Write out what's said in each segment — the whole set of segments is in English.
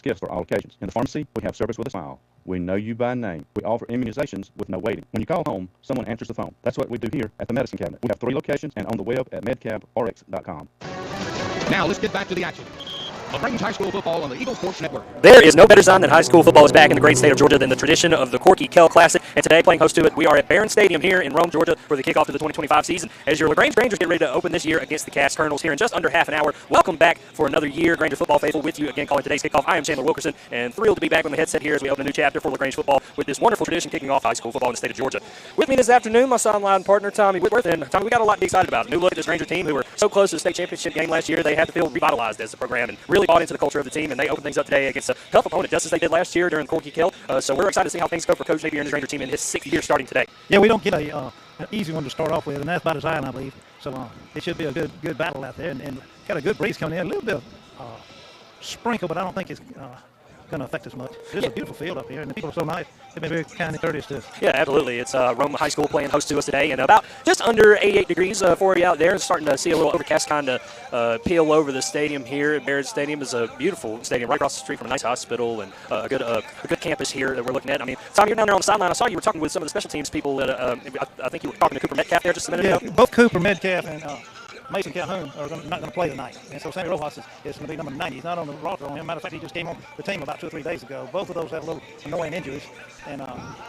gifts for all occasions. In the pharmacy, we have service with a smile. We know you by name. We offer immunizations with no waiting. When you call home, someone answers the phone. That's what we do here at the Medicine Cabinet. We have 3 locations and on the web at medcabrx.com. Now let's get back to the action. Lagrange High School Football on the Eagle Sports Network. There is no better sign that high school football is back in the great state of Georgia than the tradition of the Corky Kell Classic. And today, playing host to it, we are at Barron Stadium here in Rome, Georgia, for the kickoff to the 2025 season. As your Lagrange Grangers get ready to open this year against the Cass Colonels here in just under half an hour. Welcome back for another year, Granger football faithful, with you again calling today's kickoff. I am Chandler Wilkerson, and thrilled to be back on the headset here as we open a new chapter for Lagrange football with this wonderful tradition kicking off high school football in the state of Georgia. With me this afternoon, my sideline partner, Tommy Whitworth. And Tommy, we got a lot to be excited about. A new look at this Granger team who were so close to the state championship game last year. They had to feel revitalized as a program and really bought into the culture of the team, and they opened things up today against a tough opponent, just as they did last year during Corky Kell. So we're excited to see how things go for Coach Napier and his Ranger team in his 6th year starting today. Yeah, we don't get an easy one to start off with, and that's by design, I believe. So it should be a good battle out there, and got a good breeze coming in. A little bit of sprinkle, but I don't think it's going to affect us much. It's a beautiful field up here, and the people are so nice. They've been very kind and courteous to us. Yeah, absolutely. It's Rome High School playing host to us today, and about just under 88 degrees for you out there. Starting to see a little overcast kind of peel over the stadium here at Barron Stadium. Is a beautiful stadium right across the street from a nice hospital and a good campus here that we're looking at. I mean, Tom, you're down there on the sideline. I saw you were talking with some of the special teams people. That I think you were talking to Cooper Metcalf there just a minute ago. Yeah, both Cooper Metcalf and Mason Calhoun are not going to play tonight. And so Sammy Rojas is going to be number 90. He's not on the roster. As a matter of fact, he just came on the team about 2 or 3 days ago. Both of those have a little annoying injuries. And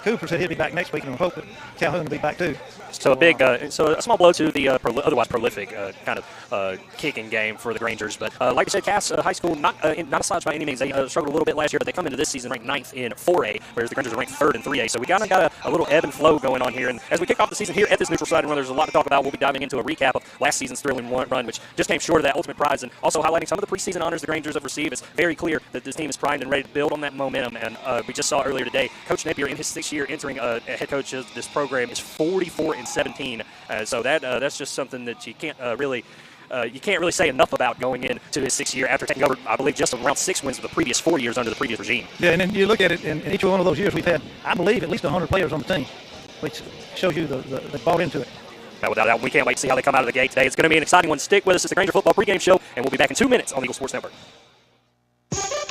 Cooper said he'll be back next week, and we hope that Calhoun will be back too. So a small blow to the otherwise prolific kind of kicking game for the Grangers. But like I said, Cass High School not a slouch by any means. They struggled a little bit last year, but they come into this season ranked 9th in 4A, whereas the Grangers are ranked 3rd in 3A. So we kind of got a little ebb and flow going on here. And as we kick off the season here at this neutral site, where there's a lot to talk about, we'll be diving into a recap of last season's thrilling run, which just came short of that ultimate prize, and also highlighting some of the preseason honors the Grangers have received. It's very clear that this team is primed and ready to build on that momentum. And we just saw earlier today, Coach Napier in his 6th year entering head coach of this program is 44-17. So that's just something that you can't really say enough about going into his 6th year after taking over, I believe, just around 6 wins of the previous 4 years under the previous regime. Yeah, and then you look at it, in each one of those years we've had, I believe, at least 100 players on the team, which shows you they bought into it. Now, without doubt, we can't wait to see how they come out of the gate today. It's going to be an exciting one. Stick with us. It's the Granger Football pregame show, and we'll be back in 2 minutes on the Eagle Sports Network.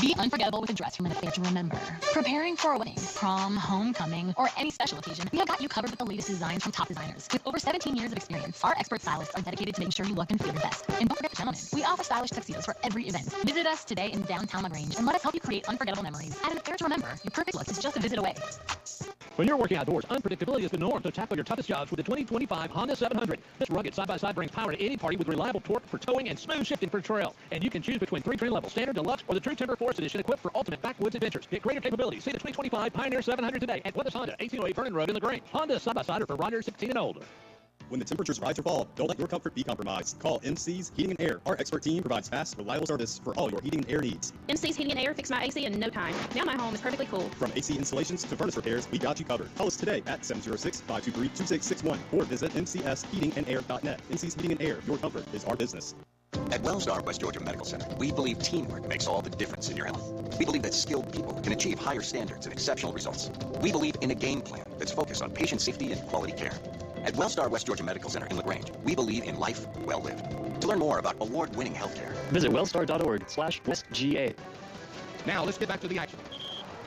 Be unforgettable with a dress from an affair to remember. Preparing for a wedding, prom, homecoming, or any special occasion, we have got you covered with the latest designs from top designers. With over 17 years of experience, our expert stylists are dedicated to making sure you look and feel your best. And don't forget the gentlemen. We offer stylish tuxedos for every event. Visit us today in downtown Lagrange and let us help you create unforgettable memories. At an affair to remember, your perfect look is just a visit away. When you're working outdoors, unpredictability is the norm, so tackle your toughest jobs with the 2025 Honda 700. This rugged side-by-side brings power to any party with reliable torque for towing and smooth shifting for trail. And you can choose between 3 trim levels, standard, deluxe, or the True Timber Forest Edition equipped for ultimate backwoods adventures. Get greater capability. See the 2025 Pioneer 700 today at Weathers Honda, 1808 Vernon Road in Lagrange. Honda side-by-sider for riders 16 and older. When the temperatures rise or fall, don't let your comfort be compromised. Call MC's Heating and Air. Our expert team provides fast, reliable service for all your heating and air needs. MC's Heating and Air fixed my AC in no time. Now my home is perfectly cool. From AC installations to furnace repairs, we got you covered. Call us today at 706-523-2661 or visit mcsheatingandair.net. MC's Heating and Air. Your comfort is our business. At Wellstar West Georgia Medical Center, we believe teamwork makes all the difference in your health. We believe that skilled people can achieve higher standards and exceptional results. We believe in a game plan that's focused on patient safety and quality care. At Wellstar West Georgia Medical Center in Lagrange, we believe in life well lived. To learn more about award-winning healthcare, visit wellstar.org/westga. Now let's get back to the action.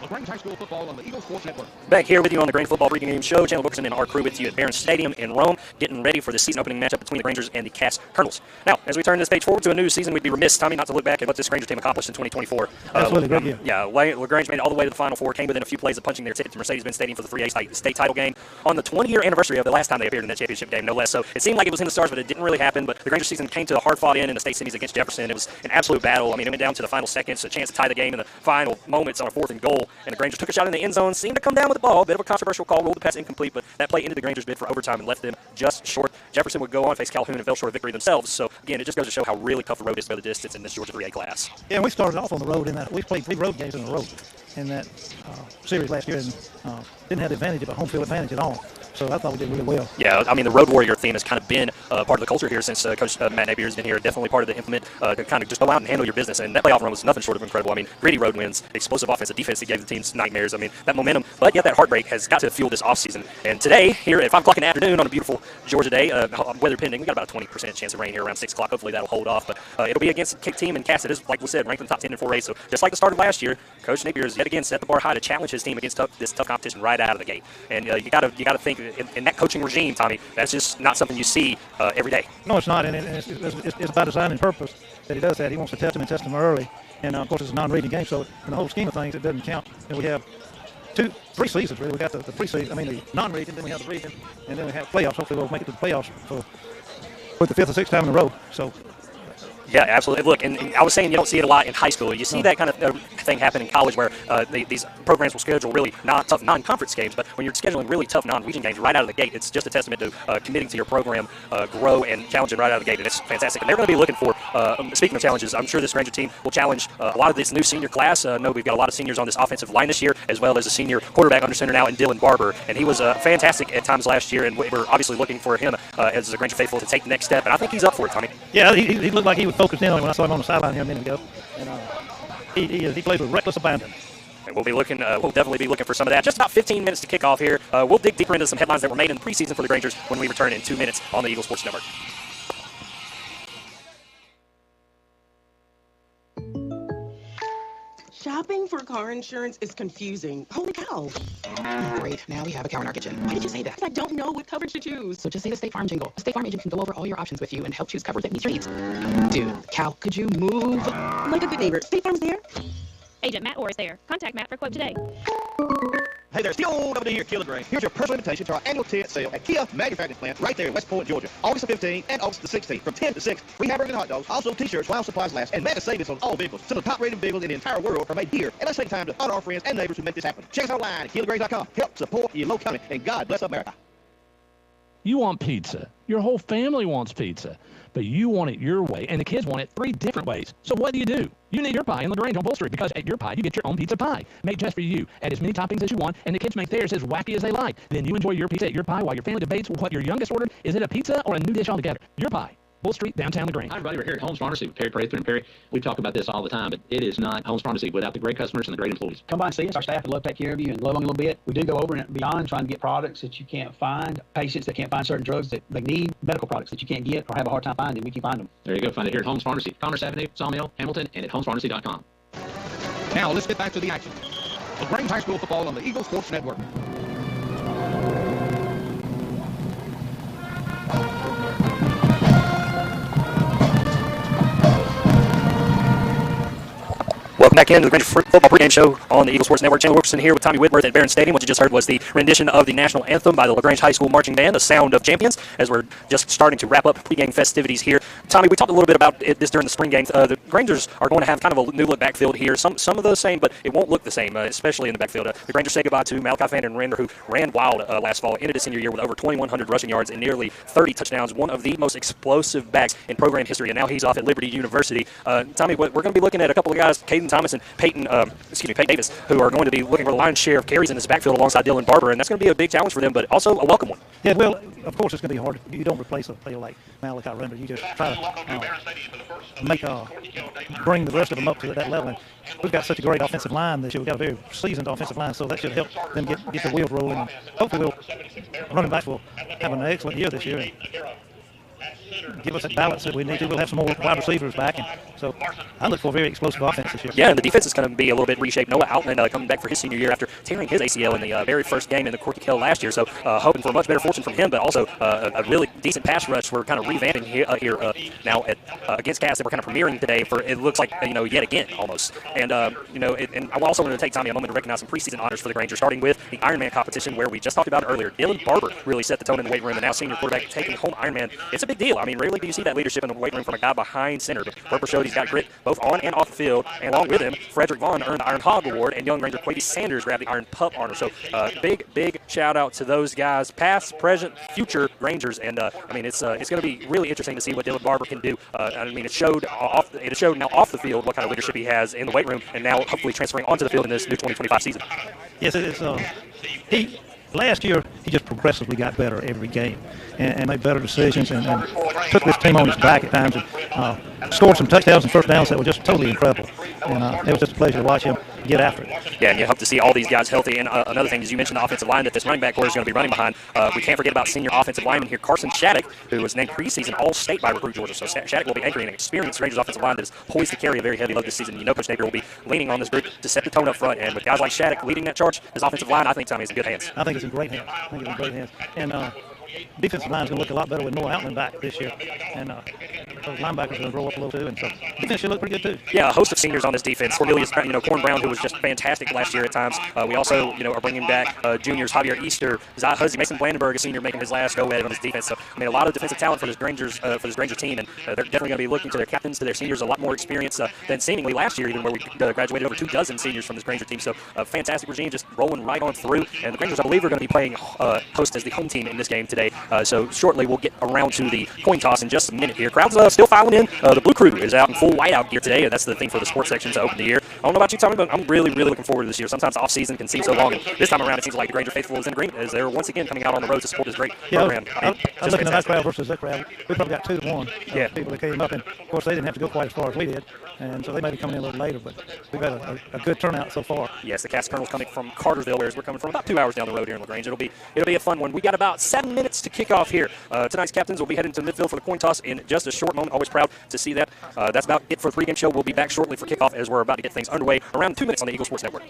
Lagrange High School Football on the Eagle Sports Network. Back here with you on the Grange Football pregame show. Chandler Wilkerson and our crew with you at Barron Stadium in Rome, getting ready for the season opening matchup between the Grangers and the Cass Colonels. Now, as we turn this page forward to a new season, we'd be remiss, Tommy, not to look back at what this Granger team accomplished in 2024. Absolutely, great year. Yeah, Lagrange made it all the way to the Final Four, came within a few plays of punching their ticket to Mercedes-Benz Stadium for the 3A state title game on the 20-year anniversary of the last time they appeared in that championship game, no less. So it seemed like it was in the stars, but it didn't really happen. But the Granger season came to a hard-fought end in the state semis against Jefferson. It was an absolute battle. I mean, it went down to the final seconds, a chance to tie the game in the final moments on a 4th and goal, and the Grangers took a shot in the end zone, seemed to come down with the ball. Bit of a controversial call, ruled the pass incomplete, but that play ended the Grangers' bid for overtime and left them just short. Jefferson would go on, face Calhoun, and fell short of victory themselves. So, again, it just goes to show how really tough the road is to go the distance in this Georgia 3A class. Yeah, and we started off on the road in that. We played 3 road games in a row in that series last year and didn't have the advantage of a home field advantage at all. So I thought we did really well. Yeah, I mean, the Road Warrior theme has kind of been part of the culture here since Coach Matt Napier has been here. Definitely part of the implement to kind of just go out and handle your business. And that playoff run was nothing short of incredible. I mean, gritty road wins, explosive offensive defense that gave the teams nightmares. I mean, that momentum, but yet that heartbreak has got to fuel this offseason. And today, here at 5 o'clock in the afternoon on a beautiful Georgia day, weather pending, we got about a 20% chance of rain here around 6 o'clock. Hopefully that'll hold off. But it'll be against a kick team in Cass that is, like we said, ranked in the top 10 in 4A. So just like the start of last year, Coach Napier has yet again set the bar high to challenge his team against this tough competition right out of the gate. And you got to think in that coaching regime, Tommy, that's just not something you see every day. No, it's not, and it's by design and purpose that he does that. He wants to test them and test them early. And, of course, it's a non-region game, so in the whole scheme of things, it doesn't count. And we have three seasons, really. We got the pre-season, the non-region, then we have the region, and then we have playoffs. Hopefully we'll make it to the playoffs for the 5th or 6th time in a row. So. Yeah, absolutely. Look, and I was saying you don't see it a lot in high school. You see that kind of thing happen in college where these programs will schedule really tough non-conference games, but when you're scheduling really tough non-region games right out of the gate, it's just a testament to committing to your program, grow, and challenge it right out of the gate, and it's fantastic. And they're going to be looking for, speaking of challenges, I'm sure this Granger team will challenge a lot of this new senior class. I know we've got a lot of seniors on this offensive line this year, as well as a senior quarterback under center now in Dylan Barber, and he was fantastic at times last year, and we're obviously looking for him as a Granger faithful to take the next step, and I think he's up for it, Tommy. Yeah, he looked like he was focused in on it when I saw him on the sideline here a minute ago, and he plays with reckless abandon. And we'll be looking. We'll definitely be looking for some of that. Just about 15 minutes to kick off here. We'll dig deeper into some headlines that were made in the preseason for the Grangers when we return in 2 minutes on the Eagle Sports Network. Shopping for car insurance is confusing. Holy cow. Great. Now we have a cow in our kitchen. Why did you say that? I don't know what coverage to choose. So just say the State Farm jingle. A State Farm agent can go over all your options with you and help choose coverage that meets your needs. Dude, Cal, could you move? Like a good neighbor. State Farm's there. Agent Matt Orr is there. Contact Matt for a quote today. Hey there, Steve over here, Kilogreen. Here's your personal invitation to our annual tent sale at Kia Manufacturing Plant right there in West Point, Georgia. August the 15th and August the 16th from 10 to 6. Free hamburgers and hot dogs, also t-shirts while supplies last, and mega savings on all vehicles. Some of the top-rated vehicles in the entire world are made here. And let's take time to honor our friends and neighbors who make this happen. Check us out online at kilogreen.com. Help support your local company, and God bless America. You want pizza. Your whole family wants pizza. But you want it your way, and the kids want it 3 different ways. So what do? You need your pie in Lagrange on Bull Street, because at your pie, you get your own pizza pie, made just for you. Add as many toppings as you want, and the kids make theirs as wacky as they like. Then you enjoy your pizza at your pie while your family debates what your youngest ordered. Is it a pizza or a new dish altogether? Your pie. Bull Street, downtown Lagrange. Hi, everybody. We're here at Holmes Pharmacy with Perry Prather and Perry. We talk about this all the time, but it is not Holmes Pharmacy without the great customers and the great employees. Come by and see us. Our staff would love to take care of you and love on you a little bit. We do go over and beyond trying to get products that you can't find, patients that can't find certain drugs that they need, medical products that you can't get or have a hard time finding. We can find them. There you go. Find it here at Holmes Pharmacy, Commerce Avenue, Sawmill, Hamilton, and at homespharmacy.com. Now let's get back to the action. Lagrange High School football on the Eagle Sports Network. Welcome back into the Granger Football pregame show on the Eagle Sports Network. Chandler Wilkerson here with Tommy Whitworth at Barron Stadium. What you just heard was the rendition of the national anthem by the Lagrange High School Marching Band, The Sound of Champions, as we're just starting to wrap up pregame festivities here. Tommy, we talked a little bit about this during the spring games. The Grangers are going to have kind of a new look backfield here. Some of the same, but it won't look the same, especially in the backfield. The Grangers say goodbye to Malachi Van Render, who ran wild last fall, ended his senior year with over 2,100 rushing yards and nearly 30 touchdowns, one of the most explosive backs in program history, and now he's off at Liberty University. Tommy, we're going to be looking at a couple of guys, Caden Thomas and Peyton Davis, who are going to be looking for the lion's share of carries in this backfield alongside Dylan Barber, and that's going to be a big challenge for them, but also a welcome one. Yeah, well, of course it's going to be hard. You don't replace a player like Malachi Render. You just try to bring the rest of them up to that level. And we've got such a great offensive line this year. We've got a very seasoned offensive line, so that should help them get the wheels rolling. And hopefully running backs will have an excellent year this year and give us that balance that we need to. We'll have some more wide receivers back, and so I look for a very explosive offense this year. Yeah, and the defense is going to be a little bit reshaped. Noah Outland coming back for his senior year after tearing his ACL in the very first game in the Corky Kell last year, so hoping for much better fortune from him, but also a really decent pass rush. We're kind of revamping here now at against Cass that we're kind of premiering today for, it looks like, yet again almost. And, and I also want to take Tommy a moment to recognize some preseason honors for the Grangers, starting with the Ironman competition where we just talked about it earlier. Dylan Barber really set the tone in the weight room, and now senior quarterback taking home Ironman. It's a big deal. I mean, rarely do you see that leadership in the weight room from a guy behind center, but Barber showed he's got grit both on and off the field, and along with him, Frederick Vaughn earned the Iron Hog Award, and young Ranger Quavy Sanders grabbed the Iron Pup honor. So big shout out to those guys, past, present, future Rangers, and I mean it's going to be really interesting to see what Dylan Barber can do. I mean it showed now off the field what kind of leadership he has in the weight room, and now hopefully transferring onto the field in this new 2025 season. Yes, it is. last year he just progressively got better every game and made better decisions and took this team on his back at times and scored some touchdowns and first downs that were just totally incredible. And it was just a pleasure to watch him get after it. Yeah, and you hope to see all these guys healthy. And another thing is you mentioned the offensive line that this running back core is going to be running behind. We can't forget about senior offensive lineman here, Carson Shattuck, who was named preseason All-State by Recruit Georgia. So Shattuck will be anchoring an experienced Rangers offensive line that is poised to carry a very heavy load this season. You know Coach Napier will be leaning on this group to set the tone up front. And with guys like Shattuck leading that charge, his offensive line, I think Tommy is in good hands. I think it's in great hands. And defensive line is going to look a lot better with Noah Outland back this year. And those linebackers are going to grow up a little too. And so defense should look pretty good too. Yeah, a host of seniors on this defense. Cornelius, Corn Brown, who was just fantastic last year at times. We also, are bringing back juniors Javier Easter, Zai Huzzy, Mason Blandenberg, a senior, making his last go at it on this defense. So, a lot of defensive talent for this Granger team. And they're definitely going to be looking to their captains, to their seniors, a lot more experience than seemingly last year, even where we graduated over 24 seniors from this Granger team. So a fantastic regime just rolling right on through. And the Grangers, I believe, are going to be playing host as the home team in this game today. So shortly we'll get around to the coin toss in just a minute here. Crowd's still filing in. The Blue Crew is out in full whiteout gear today. That's the thing for the sports section to open the year. I don't know about you, Tommy, but I'm really, really looking forward to this year. Sometimes the off-season can seem so long, and this time around it seems like the Granger faithful is in agreement as they're once again coming out on the road to support this great program. I was looking at that crowd versus that crowd. We probably got 2-1 people that came up, and of course they didn't have to go quite as far as we did, and so they may be coming in a little later, but we've had a good turnout so far. Yes, the Cass Colonel's coming from Cartersville, whereas we're coming from about 2 hours down the road here in Lagrange. It'll be a fun one. We got about 7 minutes to kick off here. Tonight's captains will be heading to midfield for the coin toss in just a short moment. Always proud to see that. That's about it for the pregame show. We'll be back shortly for kickoff as we're about to get things underway around 2 minutes on the Eagle Sports Network.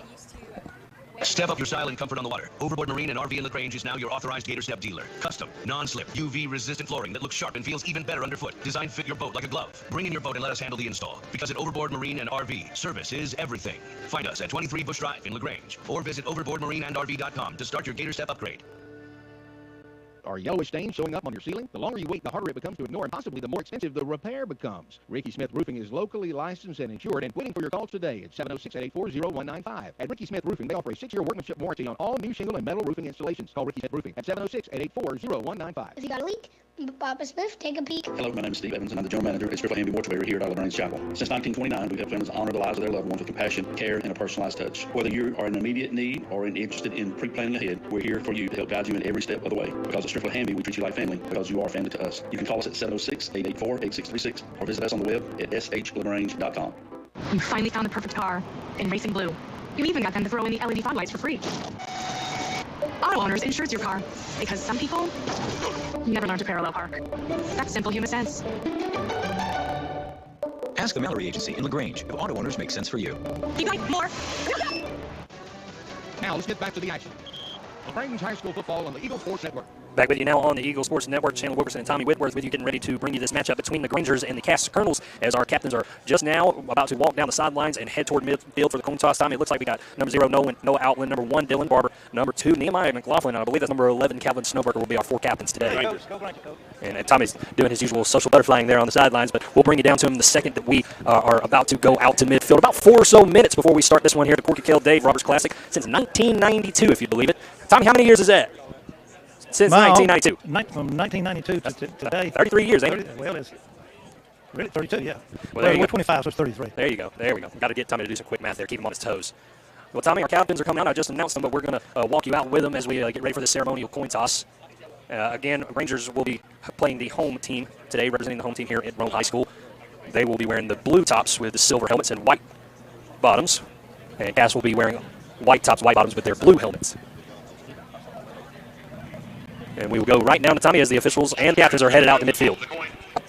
Step up your style and comfort on the water. Overboard Marine and RV in Lagrange is now your authorized Gator Step dealer. Custom, non-slip, UV-resistant flooring that looks sharp and feels even better underfoot. Designed to fit your boat like a glove. Bring in your boat and let us handle the install. Because at Overboard Marine and RV, service is everything. Find us at 23 Bush Drive in Lagrange or visit overboardmarineandrv.com to start your Gator Step upgrade. Are yellowish stains showing up on your ceiling? The longer you wait, the harder it becomes to ignore, and possibly the more expensive the repair becomes. Ricky Smith Roofing is locally licensed and insured and waiting for your calls today at 706-884-0195. At Ricky Smith Roofing, they offer a 6-year workmanship warranty on all new shingle and metal roofing installations. Call Ricky Smith Roofing at 706-884-0195. Has he got a leak? Papa Smith, take a peek. Hello, my name is Steve Evans, and I'm the general manager at Stripper Hamby Mortuary here at Lagrange Chapel. Since 1929, we've helped families honor the lives of their loved ones with compassion, care, and a personalized touch. Whether you are in immediate need or interested in pre-planning ahead, we're here for you to help guide you in every step of the way. Because at Stripper Hamby, we treat you like family because you are family to us. You can call us at 706-884-8636 or visit us on the web at shlagrange.com. You finally found the perfect car in racing blue. You even got them to throw in the LED fog lights for free. Auto Owners insures your car because some people never learn to parallel park. That's simple human sense. Ask the Mallory Agency in Lagrange if Auto Owners make sense for you. Keep going, more. Now let's get back to the action. Lagrange High School football on the Eagle Sports Network. Back with you now on the Eagle Sports Network. Chandler Wilkerson and Tommy Whitworth with you, getting ready to bring you this matchup between the Grangers and the Cass Colonels as our captains are just now about to walk down the sidelines and head toward midfield for the coin toss. Tommy, it looks like we got number 0, Noah Outland, number 1, Dylan Barber, number 2, Nehemiah McLaughlin, and I believe that's number 11, Calvin Snowberger will be our 4 captains today. And Tommy's doing his usual social butterflying there on the sidelines, but we'll bring you down to him the second that we are about to go out to midfield. About 4 or so minutes before we start this one here at the Corky Kell Dave Roberts Classic since 1992, if you believe it. Tommy, how many years is that? Since 1992. From 1992 to today. 33 years, ain't it? Well, it's really 32, yeah. Well, we're 25, so it's 33. There you go. There we go. Got to get Tommy to do some quick math there, keep him on his toes. Well, Tommy, our captains are coming out. I just announced them, but we're going to walk you out with them as we get ready for the ceremonial coin toss. Again, Rangers will be playing the home team today, representing the home team here at Rome High School. They will be wearing the blue tops with the silver helmets and white bottoms. And Cass will be wearing white tops, white bottoms with their blue helmets. And we will go right down to Tommy as the officials and captains are headed out to midfield.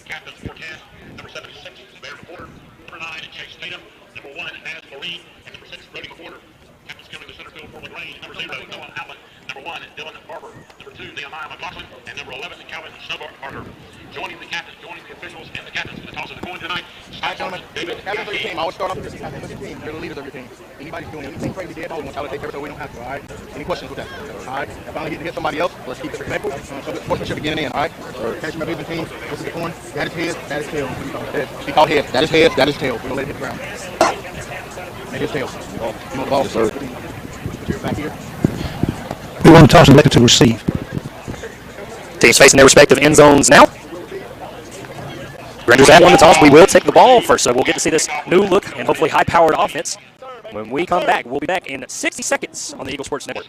Captains for Cass, number 76, Bear McWhorter, number 9, Chase Tatum, number 1, Naz Loreen, and number 6, Brody McWhorter. Captains coming to center field for Lagrange, number 0, Noah Outland, number 1, Dylan Barber, number 2, Nehemiah McLaughlin, and number 11, Calvin Snowberger. Joining the captains, joining the officials, and the captains in the toss of the coin tonight. All right, gentlemen, captains of your team. I always start off with this. Captains of your team. You're the leaders of your team. Anybody's doing anything crazy dead, I always want y'all to take care of it so we don't have to, all right? Any questions with that? All right? If I only get to hit somebody else, let's keep it respectful. So good sportsmanship beginning in, all right? Catch my baby team. This is the coin. That is head, that is tail. She called head. That is head, that is tail. We're going to let it hit the ground. That is tail. You want the ball? Sir. Put your back here. We want to toss and elect it to receive. Teams facing their respective end zones now. Grangers have won the toss. We will take the ball first, so we'll get to see this new look and hopefully high-powered offense When we come back, we'll be back in 60 seconds on the Eagle Sports Network.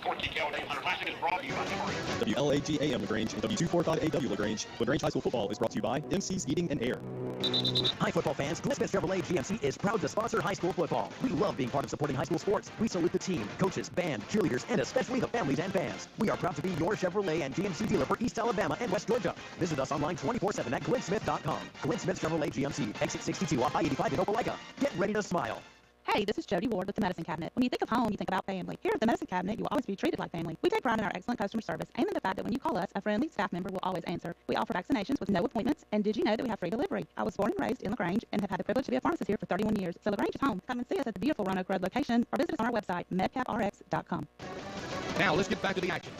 WLAG-AM LaGrange and W245AW LaGrange. LaGrange High School Football is brought to you by MC's Heating and Air. Hi, football fans. Glenn Smith Chevrolet GMC is proud to sponsor high school football. We love being part of supporting high school sports. We salute the team, coaches, band, cheerleaders, and especially the families and fans. We are proud to be your Chevrolet and GMC dealer for East Alabama and West Georgia. Visit us online 24/7 at glennsmith.com. Glenn Smith Chevrolet GMC, exit 62 off I-85 in Opelika. Get ready to smile. Hey, this is Jody Ward with the Medicine Cabinet. When you think of home, you think about family. Here at the Medicine Cabinet, you will always be treated like family. We take pride in our excellent customer service and in the fact that when you call us, a friendly staff member will always answer. We offer vaccinations with no appointments, and did you know that we have free delivery? I was born and raised in Lagrange and have had the privilege to be a pharmacist here for 31 years. So Lagrange is home. Come and see us at the beautiful Roanoke Road location or visit us on our website, medcaprx.com. Now let's get back to the action.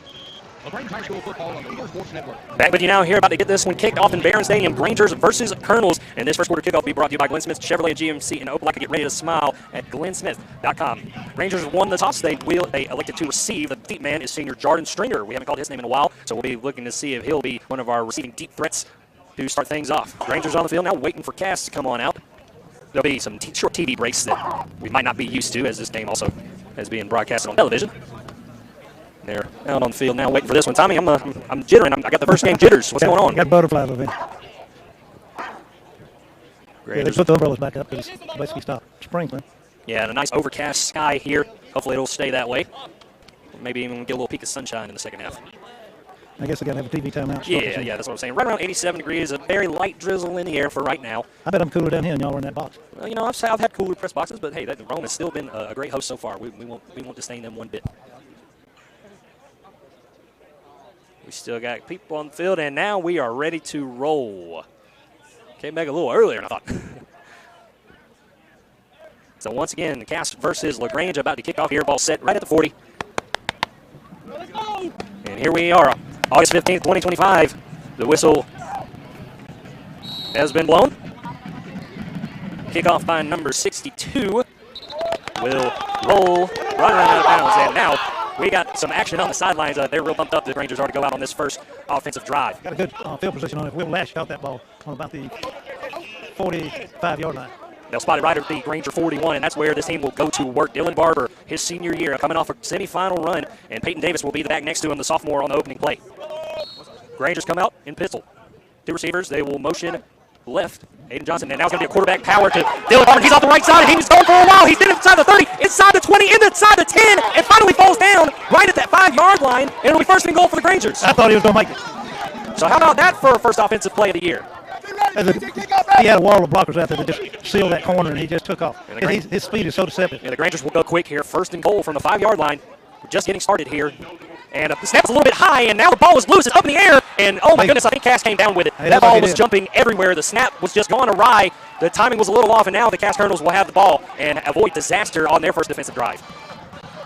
LaGrange High School Football on the Eagle Sports Network. Back with you now here, about to get this one kicked off in Barron Stadium. Grangers versus Colonels. And this first quarter kickoff will be brought to you by Glenn Smith Chevrolet GMC in Opelika. Get ready to smile at glennsmith.com. Rangers won the toss. They elected to receive. The deep man is senior Jordan Stringer. We haven't called his name in a while, so we'll be looking to see if he'll be one of our receiving deep threats to start things off. Rangers on the field now, waiting for Cass to come on out. There'll be some short TV breaks that we might not be used to, as this game also is being broadcasted on television. They're out on the field now, waiting for this one. Tommy, I'm jittering. I got the first game jitters. What's going on? Got butterflies over here. Yeah, they put the umbrellas back up because it's basically stopped sprinkling. Yeah, and a nice overcast sky here. Hopefully it'll stay that way. Maybe even get a little peek of sunshine in the second half. I guess I got to have a TV timeout. Yeah, that's what I'm saying. Right around 87 degrees, a very light drizzle in the air for right now. I bet I'm cooler down here than y'all are in that box. Well, you know, I've had cooler press boxes, but hey, Rome has still been a great host so far. We won't disdain them one bit. We still got people on the field, and now we are ready to roll. Came back a little earlier than I thought. So once again, the Cass versus Lagrange about to kick off here. Ball set right at the 40. And here we are, August 15th, 2025. The whistle has been blown. Kickoff by number 62 will roll right around out of bounds. And now we got some action on the sidelines. They're real bumped up. The Rangers are to go out on this first offensive drive. Got a good field position on it. We'll lash out that ball on about the 45-yard line. They'll spot it right at the Granger 41, and that's where this team will go to work. Dylan Barber, his senior year, coming off a semifinal run, and Peyton Davis will be the back next to him, the sophomore, on the opening play. Grangers come out in pistol. Two receivers, they will motion left. Aiden Johnson, and now it's going to be a quarterback power to Dylan Barber. He's off the right side, and he's going for a while. He's inside the 30, inside the 20, inside the 10, and finally falls down right at that 5-yard line, and it'll be first and goal for the Grangers. I thought he was going to make it. So how about that for a first offensive play of the year? He had a wall of blockers out there that just sealed that corner, and he just took off. His speed is so deceptive. Yeah, the Grangers will go quick here. First and goal from the 5-yard line. We're just getting started here. And the snap's a little bit high, and now the ball is loose. It's up in the air, and oh my goodness, I think Cass came down with it. That ball was jumping everywhere. The snap was just gone awry. The timing was a little off, and now the Cass Colonels will have the ball and avoid disaster on their first defensive drive.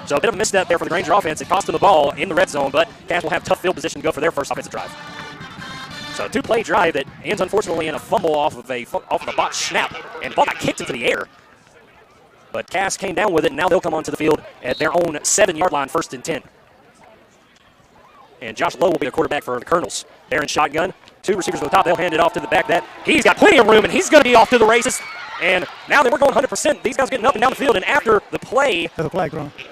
So a bit of a misstep there for the Granger offense. It cost them the ball in the red zone, but Cass will have tough field position to go for their first offensive drive. So a two-play drive that ends, unfortunately, in a fumble off of a botched snap. And the ball got kicked into the air. But Cass came down with it, and now they'll come onto the field at their own 7-yard line, 1st and 10. And Josh Lowe will be the quarterback for the Colonels. They're in shotgun. Two receivers on the top. They'll hand it off to the back. He's got plenty of room, and he's going to be off to the races. And now that we're going 100%, these guys are getting up and down the field. And after the play, I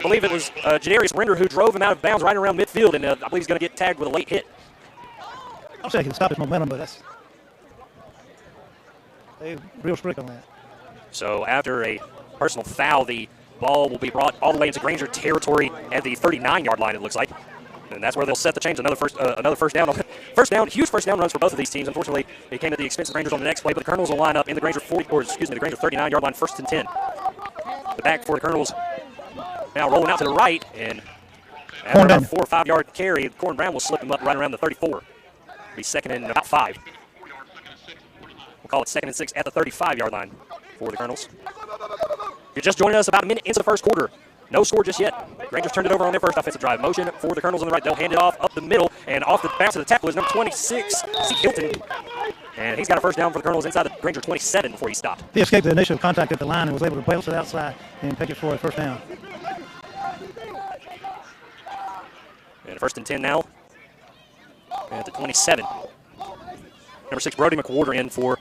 believe it was Jadarius Render who drove him out of bounds right around midfield, and I believe he's going to get tagged with a late hit. I'm saying he can stop his momentum, but they're real strict on that. So after a personal foul, the ball will be brought all the way into Granger territory at the 39-yard line, it looks like. And that's where they'll set the change. Another first down. Huge first down runs for both of these teams. Unfortunately, it came at the expense of Rangers on the next play, but the Colonels will line up in the Granger the Granger 39-yard line, 1st and 10. The back for the Colonels now rolling out to the right, and after about a 4 or 5 yard carry, Corn Brown will slip him up right around the 34. Be 2nd and about 5. We'll call it 2nd and 6 at the 35-yard line for the Colonels. You're just joining us about a minute into the first quarter. No score just yet. Rangers turned it over on their first offensive drive. Motion for the Colonels on the right. They'll hand it off up the middle, and off the bounce of the tackle is number 26, Zeke Hilton. And he's got a first down for the Colonels inside the Granger 27 before he stopped. He escaped the initial contact at the line and was able to bounce it outside and pick it for a first down. And 1st and 10 now at the 27. Number 6, Brody McWhorter in for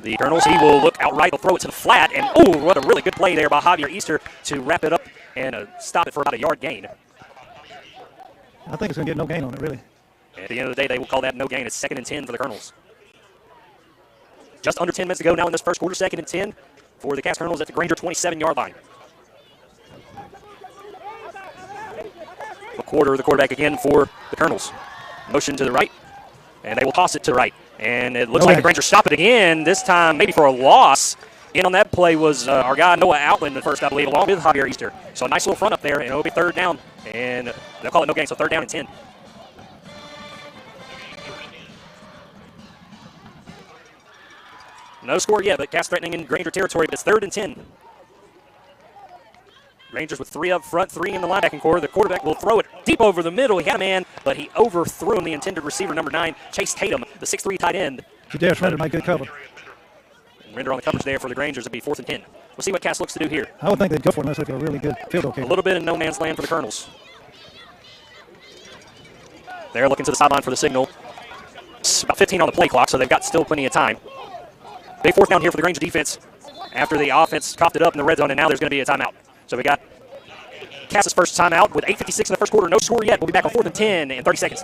the Colonels. He will look outright. He'll throw it to the flat. And, oh, what a really good play there by Javier Easter to wrap it up and stop it for about a yard gain. I think it's going to get no gain on it, really. At the end of the day, they will call that no gain. It's 2nd and 10 for the Colonels. Just under 10 minutes to go now in this first quarter, 2nd and 10 for the Cass Colonels at the Granger 27-yard line. McQuarter, the quarterback again for the Colonels. Motion to the right, and they will toss it to the right. And it looks like the Grangers stop it again, this time maybe for a loss. In on that play was our guy Noah Outland, the first, I believe, along with Javier Easter. So a nice little front up there, and it'll be 3rd down. And they'll call it no gain, so 3rd down and 10. No score yet, but Cass threatening in Granger territory, but it's 3rd and 10. Rangers with 3 up front, 3 in the linebacking core. The quarterback will throw it deep over the middle. He had a man, but he overthrew him. The intended receiver, number 9, Chase Tatum, the 6'3" tight end. Jadarius Render made good cover. Render on the coverage there for the Grangers. It'll be 4th and 10. We'll see what Cass looks to do here. I would think they'd go for it unless they feel a really good field goal kick. A little bit in no man's land for the Colonels. They're looking to the sideline for the signal. It's about 15 on the play clock, so they've got still plenty of time. Big 4th down here for the Granger defense after the offense coughed it up in the red zone, and now there's going to be a timeout. So we got Cass's first timeout with 8:56 in the first quarter. No score yet. We'll be back on 4th and 10 in 30 seconds.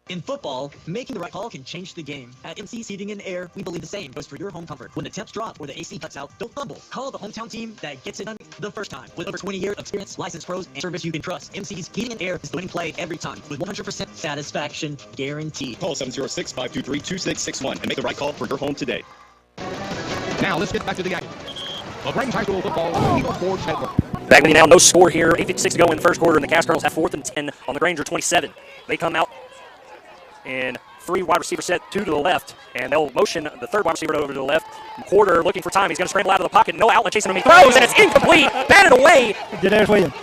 In football, making the right call can change the game. At MC's Heating and Air, we believe the same goes for your home comfort. When the temps drop or the AC cuts out, don't fumble. Call the hometown team that gets it done the first time. With over 20 years of experience, licensed pros, and service you can trust, MC's Heating and Air is the winning play every time with 100% satisfaction guaranteed. Call 706-523-2661 and make the right call for your home today. Now let's get back to the action. Lagrange High School football, Eagle Sports Network. Back with you now, no score here. 8:56 to go in the first quarter, and the Cass Colonels have 4th and 10 on the Granger 27. They come out in 3 wide receiver set, 2 to the left, and they'll motion the 3rd wide receiver over to the left. McQuarter looking for time. He's going to scramble out of the pocket. No outlet chasing him. He throws, and it's incomplete. Batted away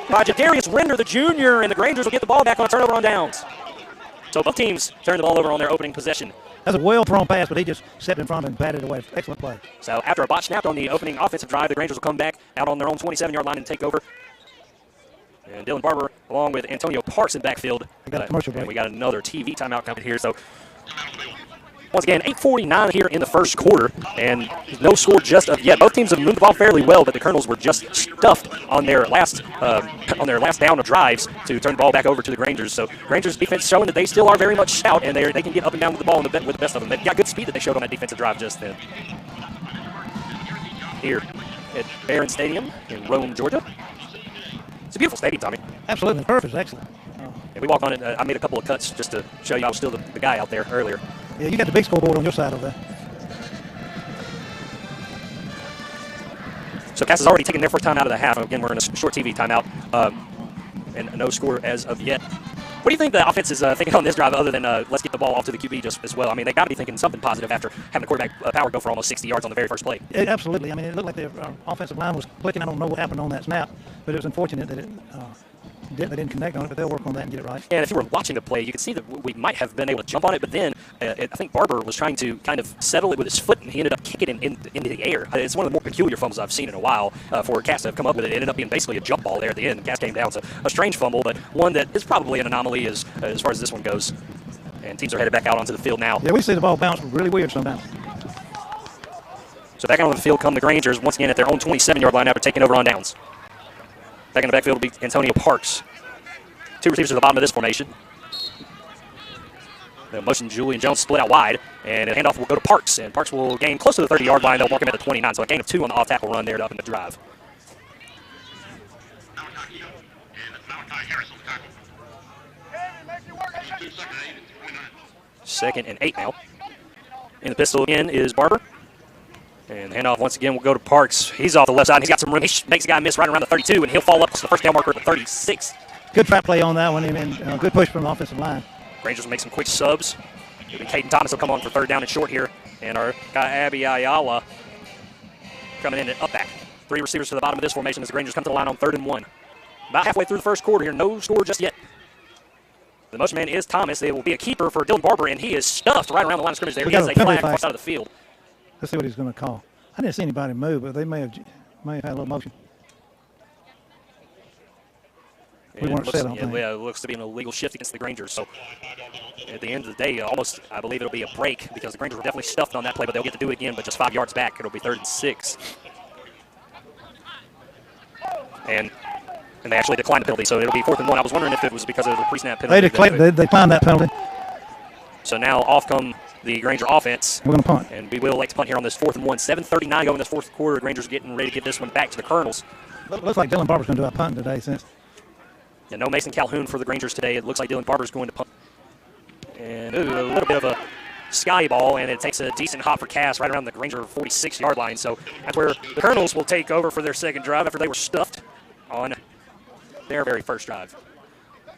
by Jadarius Render, the junior, and the Grangers will get the ball back on a turnover on downs. So both teams turn the ball over on their opening possession. That's a well-thrown pass, but he just stepped in front and batted away. Excellent play. So after a botch snapped on the opening offensive drive, the Grangers will come back out on their own 27-yard line and take over. And Dylan Barber, along with Antonio Parks in backfield. We got a commercial break. We got another TV timeout coming here. So once again, 8:49 here in the first quarter, and no score just of yet. Both teams have moved the ball fairly well, but the Colonels were just stuffed on their last down of drives to turn the ball back over to the Grangers. So Grangers defense showing that they still are very much stout, and they can get up and down with the ball with the best of them. They've got good speed that they showed on that defensive drive just then. Here at Barron Stadium in Rome, Georgia. It's a beautiful stadium, Tommy. Absolutely, perfect, excellent. Yeah, we walk on it. I made a couple of cuts just to show you I was still the guy out there earlier. Yeah, you got the big scoreboard on your side over there. So Cass has already taken their first time out of the half. Again, we're in a short TV timeout, and no score as of yet. What do you think the offense is thinking on this drive other than let's get the ball off to the QB just as well? I mean, they got to be thinking something positive after having the quarterback power go for almost 60 yards on the very first play. Yeah, absolutely. I mean, it looked like their offensive line was clicking. I don't know what happened on that snap, but it was unfortunate that they didn't connect on it, but they'll work on that and get it right. And if you were watching the play, you could see that we might have been able to jump on it, but then I think Barber was trying to kind of settle it with his foot, and he ended up kicking it into the air. It's one of the more peculiar fumbles I've seen in a while for Cass to have come up with it. It ended up being basically a jump ball there at the end. Cass came down. So a strange fumble, but one that is probably an anomaly as far as this one goes. And teams are headed back out onto the field now. Yeah, we see the ball bounce really weird sometimes. So back out on the field come the Grangers once again at their own 27-yard line after taking over on downs. Back in the backfield will be Antonio Parks. 2 receivers at the bottom of this formation. The motion Julian Jones split out wide, and the handoff will go to Parks, and Parks will gain close to the 30-yard line. They'll mark him at the 29, so a gain of 2 on the off-tackle run there to up in the drive. Second and 8 now. In the pistol again is Barber. And the handoff once again will go to Parks. He's off the left side, and he's got some room. He makes a guy miss right around the 32, and he'll fall up to the first down marker at the 36. Good trap play on that one, and good push from the offensive line. Rangers will make some quick subs. Caden Thomas will come on for 3rd down and short here. And our guy Abby Ayala coming in at up back. 3 receivers to the bottom of this formation as the Rangers come to the line on 3rd and 1. About halfway through the first quarter here, no score just yet. The motion man is Thomas. It will be a keeper for Dylan Barber, and he is stuffed right around the line of scrimmage there. He has a flag across out of the field. Let's see what he's going to call. I didn't see anybody move, but they may have had a little motion. We weren't set on that. Yeah, it looks to be an illegal shift against the Grangers. So at the end of the day, almost I believe it'll be a break because the Grangers were definitely stuffed on that play, but they'll get to do it again, but just 5 yards back. It'll be 3rd and 6. And they actually declined the penalty, so it'll be 4th and 1. I was wondering if it was because of the pre-snap penalty. They declined that penalty. So now off come the Granger offense. We're going to punt. And we will like to punt here on this 4th and 1. 7:39 going in this 4th quarter. Grangers getting ready to give this one back to the Colonels. Looks like Dylan Barber's going to do our punt today since. Yeah, no Mason Calhoun for the Grangers today. It looks like Dylan Barber's going to punt. And a little bit of a sky ball, and it takes a decent hop for Cass right around the Granger 46-yard line. So that's where the Colonels will take over for their second drive after they were stuffed on their very first drive.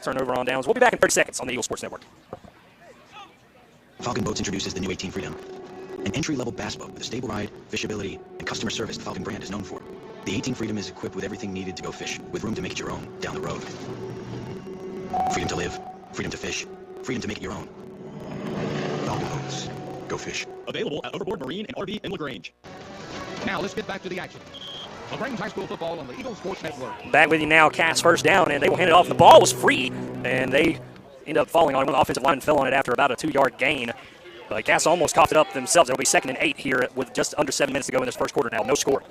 Turnover on downs. We'll be back in 30 seconds on the Eagle Sports Network. Falcon Boats introduces the new 18 Freedom, an entry-level bass boat with a stable ride, fishability, and customer service the Falcon brand is known for. The 18 Freedom is equipped with everything needed to go fish, with room to make it your own down the road. Freedom to live, freedom to fish, freedom to make it your own. Falcon Boats. Go fish. Available at Overboard Marine and RV in Lagrange. Now let's get back to the action. Lagrange High School football on the Eagle Sports Network. Back with you now, Cass first down, and they will hand it off. The ball was free, and they end up falling on it. One of the offensive linemen fell on it after about a 2-yard gain. But Cass almost coughed it up themselves. It'll be 2nd and 8 here with just under 7 minutes to go in this first quarter now. No score.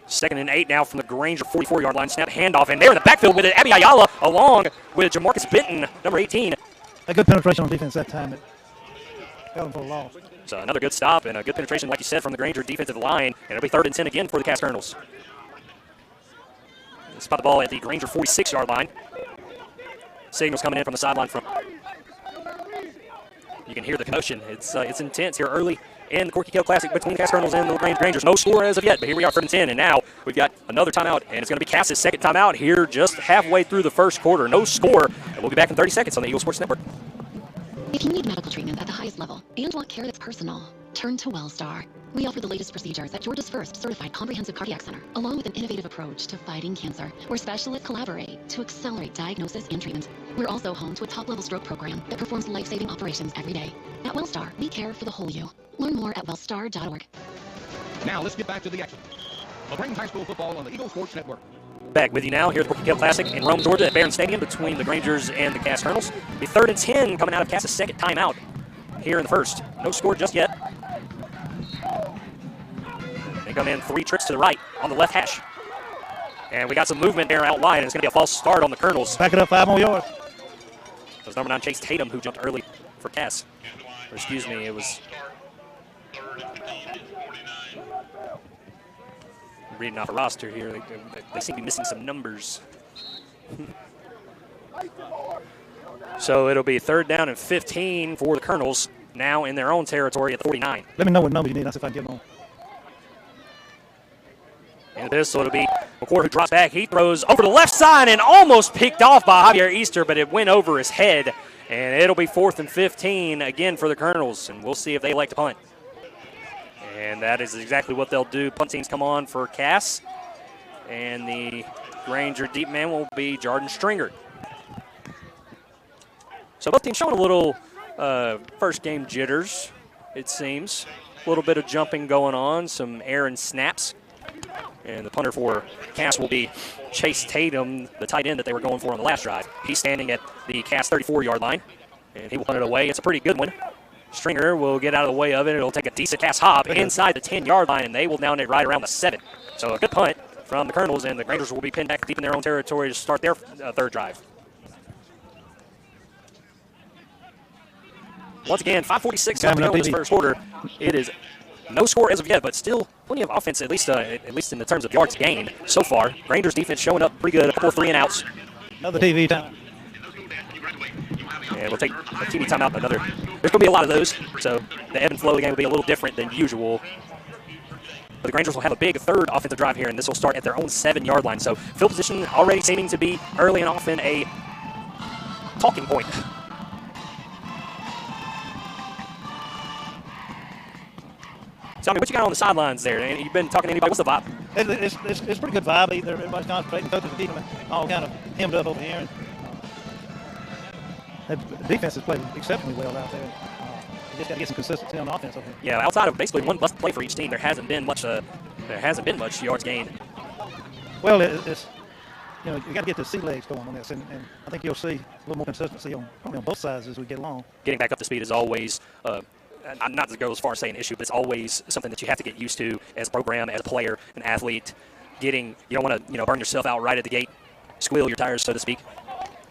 2nd and 8 now from the Granger 44-yard line. Snap handoff, and there in the backfield with it, Abby Ayala along with Jamarcus Benton, number 18. A good penetration on defense that time. It held him for a loss. So another good stop and a good penetration, like you said, from the Granger defensive line. And it'll be 3rd and 10 again for the Cass Colonels. Spot the ball at the Granger 46-yard line. Signals coming in from the sideline from. You can hear the commotion. It's intense here early in the Corky Kell Classic between the Cass Colonels and the Lagrange Grangers. No score as of yet, but here we are, 3rd and 10, and now we've got another timeout, and it's going to be Cass's second timeout here just halfway through the first quarter. No score, and we'll be back in 30 seconds on the Eagle Sports Network. If you need medical treatment at the highest level and want care that's personal, turn to WellStar. We offer the latest procedures at Georgia's first certified comprehensive cardiac center, along with an innovative approach to fighting cancer, where specialists collaborate to accelerate diagnosis and treatment. We're also home to a top-level stroke program that performs life-saving operations every day. At WellStar, we care for the whole you. Learn more at wellstar.org. Now let's get back to the action. Lagrange High School football on the Eagle Sports Network. Back with you now here at the Corky Kell Classic in Rome, Georgia at Barron Stadium between the Grangers and the Cass Colonels. The 3rd and 10 coming out of Cass's second timeout here in the first. No score just yet. They come in 3 trips to the right on the left hash. And we got some movement there out wide, and it's going to be a false start on the Colonels. Back it up 5 more yards. It was number 9, Chase Tatum, who jumped early for Cass. Or excuse me, it was... Reading off a roster here, they seem to be missing some numbers. So it'll be 3rd down and 15 for the Colonels, now in their own territory at 49. Let me know what number you need. I'll see if I can get them on. And this, so it'll be McCord who drops back. He throws over the left side and almost picked off by Javier Easter, but it went over his head. And it'll be 4th and 15 again for the Colonels, and we'll see if they like to punt. And that is exactly what they'll do. Punt teams come on for Cass. And the Granger deep man will be Jordan Stringer. So both teams showing a little first game jitters, it seems. A little bit of jumping going on, some air and snaps. And the punter for Cass will be Chase Tatum, the tight end that they were going for on the last drive. He's standing at the Cass 34-yard line, and he will punt it away. It's a pretty good one. Stringer will get out of the way of it. It'll take a decent Cass hop inside the 10-yard line, and they will down it right around the 7. So a good punt from the Colonels, and the Grangers will be pinned back deep in their own territory to start their 3rd drive. Once again, 5:46 left to go in this first quarter. It is no score as of yet, but still plenty of offense, at least in the terms of yards gained so far. Rangers defense showing up pretty good. A couple of 3-and-outs. Another TV time. And we'll take a TV timeout. There's going to be a lot of those, so the ebb and flow of the game will be a little different than usual. But the Grangers will have a big 3rd offensive drive here, and this will start at their own 7-yard line. So field position already seeming to be early and often a talking point. Tell me, what you got on the sidelines there? And you've been talking to anybody. What's the vibe? It's a pretty good vibe. Everybody's concentrating. Coaches are keeping it all kind of hemmed up over here. And the defense has played exceptionally well out there. You just got to get some consistency on the offense over here. Yeah, outside of basically one busted play for each team, there hasn't been much yards gained. Well, it's you got to get the sea legs going on this, and I think you'll see a little more consistency probably on both sides as we get along. Getting back up to speed is always, not to go as far as saying an issue, but it's always something that you have to get used to as a program, as a player, an athlete. You don't want to burn yourself out right at the gate, squeal your tires, so to speak.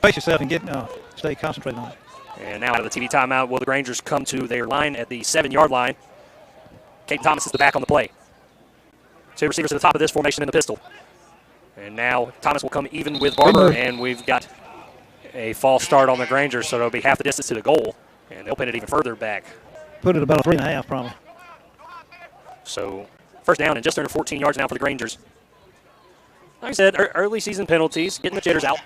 Pace yourself and stay concentrated on it. And now out of the TV timeout, will the Grangers come to their line at the 7-yard line? Caden Thomas is the back on the play. 2 receivers at the top of this formation in the pistol. And now Thomas will come even with Barber, and we've got a false start on the Grangers, so it'll be half the distance to the goal, and they'll pin it even further back. Put it about a 3.5 probably. So first down and just under 14 yards now for the Grangers. Like I said, early season penalties, getting the jitters out.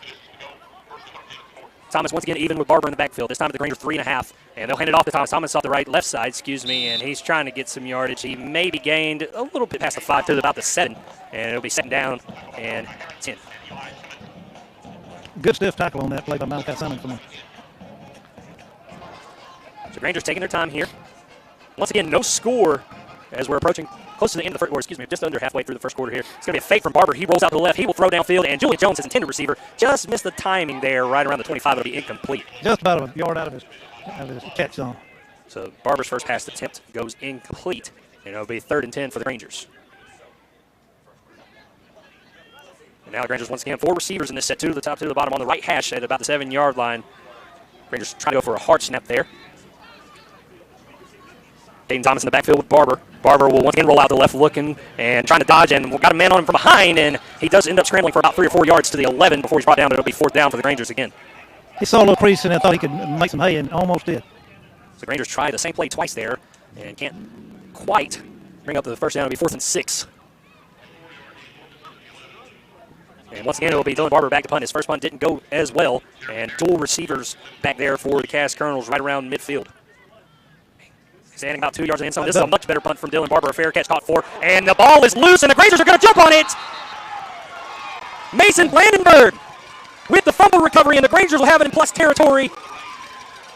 Thomas once again even with Barber in the backfield. This time at the Grangers 3.5, and they'll hand it off to Thomas. Thomas off the left side, and he's trying to get some yardage. He maybe gained a little bit past the 5 to about the 7, and it'll be 2nd down and 10. Good stiff tackle on that play by Malachi Simon for me. So Grangers taking their time here. Once again, no score as we're approaching close to the end of the first quarter, just under halfway through the first quarter here. It's going to be a fake from Barber. He rolls out to the left. He will throw downfield, and Julian Jones, his intended receiver, just missed the timing there right around the 25. It'll be incomplete. Just about a yard out of his catch zone. So Barber's first pass attempt goes incomplete, and it'll be 3rd and 10 for the Grangers. And now the Grangers once again 4 receivers in this set, 2 to the top, 2 to the bottom on the right hash at about the 7-yard line. Grangers trying to go for a hard snap there. Caden Thomas in the backfield with Barber. Barber will once again roll out to the left looking and trying to dodge, and got a man on him from behind, and he does end up scrambling for about 3 or 4 yards to the 11 before he's brought down. It'll be 4th down for the Grangers again. He saw a little crease and I thought he could make some hay, and almost did. So the Grangers try the same play twice there and can't quite bring up the first down. It'll be 4th and 6. And once again, it'll be Dylan Barber back to punt. His first punt didn't go as well, and dual receivers back there for the Cass Colonels right around midfield. Standing about 2 yards in. So this is a much better punt from Dylan Barber. A fair catch, caught 4. And the ball is loose, and the Grangers are going to jump on it. Mason Blandenberg with the fumble recovery, and the Grangers will have it in plus territory.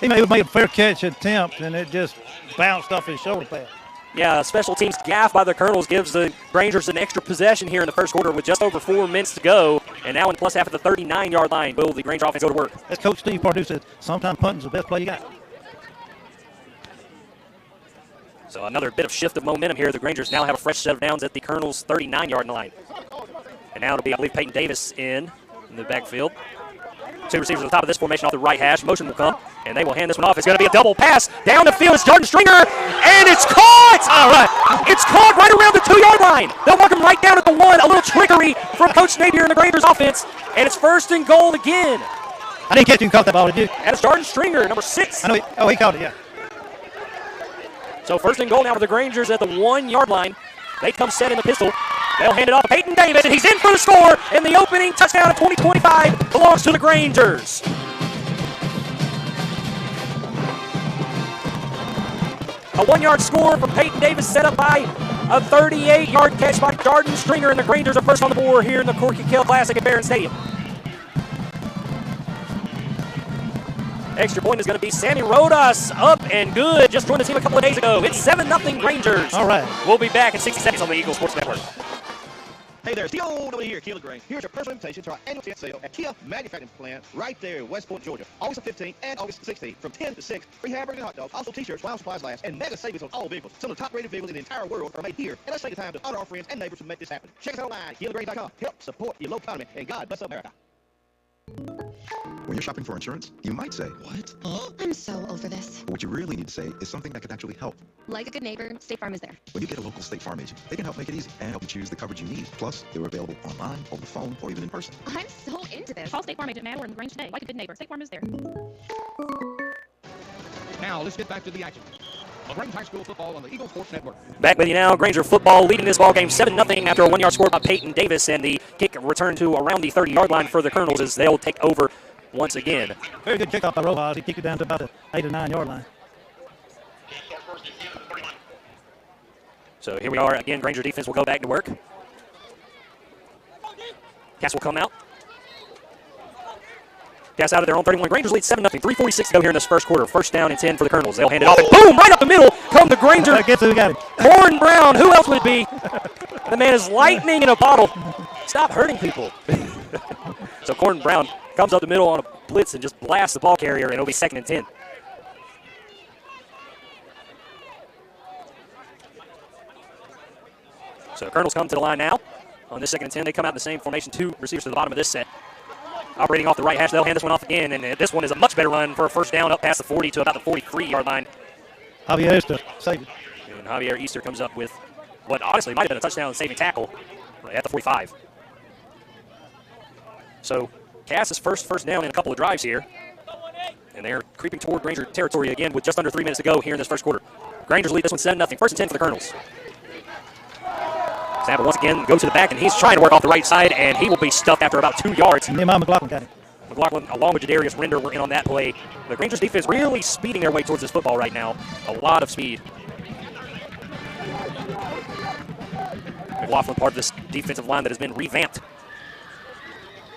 He made a fair catch attempt, and it just bounced off his shoulder pad. Yeah, special teams gaff by the Colonels gives the Grangers an extra possession here in the first quarter with just over 4 minutes to go. And now in plus half at the 39-yard line, will the Granger offense go to work? As Coach Steve Pardue said, sometimes punting's the best play you got. So another bit of shift of momentum here. The Grangers now have a fresh set of downs at the Colonels' 39-yard line. And now it'll be, I believe, Peyton Davis in the backfield. 2 receivers at the top of this formation off the right hash. Motion will come, and they will hand this one off. It's going to be a double pass down the field. It's Jordan Stringer, and it's caught! All right. It's caught right around the 2-yard line. They'll mark him right down at the 1. A little trickery from Coach Napier and the Grangers offense, and it's 1st and goal again. I didn't catch you caught that ball, did you? And it's Jordan Stringer, number 6. I know he caught it, yeah. So 1st and goal now for the Grangers at the 1-yard line. They come set in the pistol. They'll hand it off to Peyton Davis, and he's in for the score. And the opening touchdown of 2025 belongs to the Grangers. A 1-yard score from Peyton Davis, set up by a 38-yard catch by Jordan Stringer, and the Grangers are first on the board here in the Corky Kell Classic at Barron Stadium. Extra point is going to be Sammy Rodas, up and good. Just joined the team a couple of days ago. It's 7-0 Grangers. All right. We'll be back in 60 seconds on the Eagle Sports Network. Hey there, Steve over here, Kia Lagrange. Here's your personal invitation to our annual tent sale at Kia Manufacturing Plant right there in West Point, Georgia. August the 15th and August the 16th from 10 to 6. Free hamburgers and hot dogs, also t-shirts while supplies last, and mega savings on all vehicles. Some of the top-rated vehicles in the entire world are made here. And let's take the time to honor our friends and neighbors who make this happen. Check us out online at KiaLagrange.com. Help support your local economy, and God bless America. When you're shopping for insurance, you might say, "What? Huh?" I'm so over this. But what you really need to say is something that could actually help. Like a good neighbor, State Farm is there. When you get a local State Farm agent, they can help make it easy and help you choose the coverage you need. Plus, they're available online, over the phone, or even in person. I'm so into this. Call State Farm agent Matt or in Lagrange today. Like a good neighbor, State Farm is there. Now, let's get back to the action. Lagrange High School football on the Eagle Sports Network. Back with you now. Granger football leading this ball game 7-0 after a 1-yard score by Peyton Davis, and the kick returned to around the 30-yard line for the Colonels as they'll take over once again. Very good kickoff by Rojas. He kicked it down to about the 8 or 9-yard line. So here we are again. Granger defense will go back to work. Cass will come out. Cass out of their own 31. Grangers lead 7-0. 3:46 to go here in this first quarter. 1st down and 10 for the Colonels. They'll hand it off, and boom, right up the middle come the Granger. Guess who got him? Corn Brown. Who else would it be? The man is lightning in a bottle. Stop hurting people. So Gordon Brown comes up the middle on a blitz and just blasts the ball carrier, and it'll be 2nd and 10. So Colonels come to the line now. On this 2nd and 10, they come out in the same formation, 2 receivers to the bottom of this set. Operating off the right hash, they'll hand this one off again, and this one is a much better run for a first down up past the 40 to about the 43-yard line. Javier Easter, save it. And Javier Easter comes up with what honestly might have been a touchdown saving tackle at the 45. So Cass's first down in a couple of drives here. And they're creeping toward Granger territory again with just under 3 minutes to go here in this first quarter. Grangers lead this one 7-0. 1st and 10 for the Colonels. Snap once again goes to the back, and he's trying to work off the right side, and he will be stuffed after about 2 yards. Nehemiah McLaughlin got it. McLaughlin, along with Jadarius Render, were in on that play. The Grangers defense really speeding their way towards this football right now. A lot of speed. McLaughlin, part of this defensive line that has been revamped.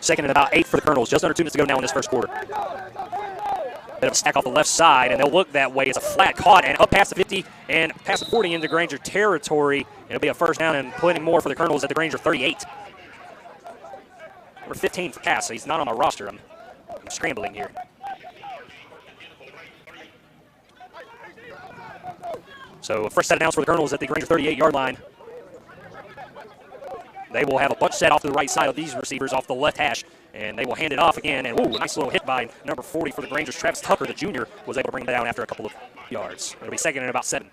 2nd and about 8 for the Colonels. Just under 2 minutes to go now in this first quarter. Bit of a stack off the left side, and they'll look that way. It's a flat caught, and up past the 50 and past the 40 into Granger territory. It'll be a first down and plenty more for the Colonels at the Granger 38. Number 15 for Cass, so he's not on my roster. I'm scrambling here. So a first set of downs for the Colonels at the Granger 38-yard line. They will have a bunch set off to the right side of these receivers off the left hash, and they will hand it off again. And, ooh, a nice little hit by number 40 for the Grangers. Travis Tucker, the junior, was able to bring it down after a couple of yards. It'll be 2nd and about 7.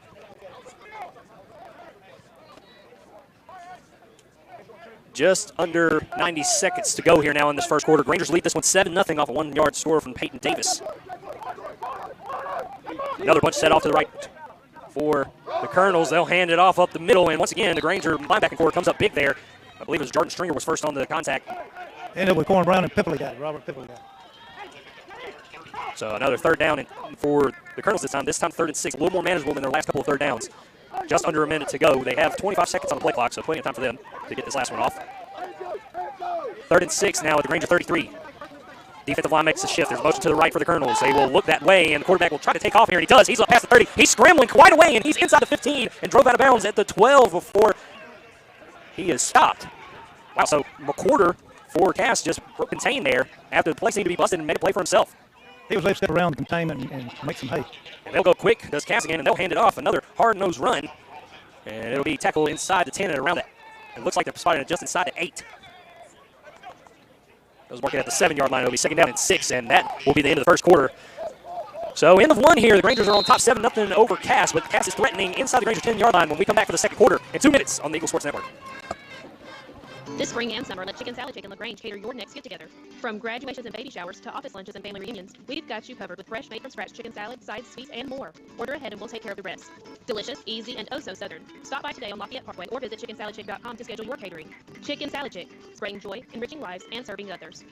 Just under 90 seconds to go here now in this first quarter. Grangers lead this one 7-0 off a 1-yard score from Peyton Davis. Another bunch set off to the right for the Colonels. They'll hand it off up the middle, and once again, the Granger linebacking core comes up big there. I believe it was Jordan Stringer was first on the contact. And it was Corn Brown and Pipley got it. Robert Pipley got it. So another 3rd down for the Colonels this time. This time 3rd and 6, a little more manageable than their last couple of 3rd downs. Just under a minute to go. They have 25 seconds on the play clock, so plenty of time for them to get this last one off. 3rd and 6 now at the Granger 33. Defensive line makes a shift. There's motion to the right for the Colonels. They will look that way, and the quarterback will try to take off here, and he does. He's up past the 30. He's scrambling quite away, and he's inside the 15 and drove out of bounds at the 12 before he is stopped. Wow, so McQuarter for Cass just contained there after the play seemed to be busted and made a play for himself. He was able to step around the containment and make some hay. And they'll go quick, does Cass again, and they'll hand it off. Another hard-nosed run, and it'll be tackled inside the 10 and around it. It looks like they're spotting it just inside the 8. Those working at the 7-yard line. It'll be 2nd down and 6, and that will be the end of the first quarter. So end of 1 here. The Grangers are on top 7-0 over Cass, but Cass is threatening inside the Grangers 10-yard line when we come back for the 2nd quarter in 2 minutes on the Eagle Sports Network. This spring and summer, let Chicken Salad Chick in Lagrange cater your next get-together. From graduations and baby showers to office lunches and family reunions, we've got you covered with fresh, made-from-scratch chicken salad, sides, sweets, and more. Order ahead and we'll take care of the rest. Delicious, easy, and oh so southern. Stop by today on Lafayette Parkway or visit chickensaladchick.com to schedule your catering. Chicken Salad Chick, spreading joy, enriching lives, and serving others.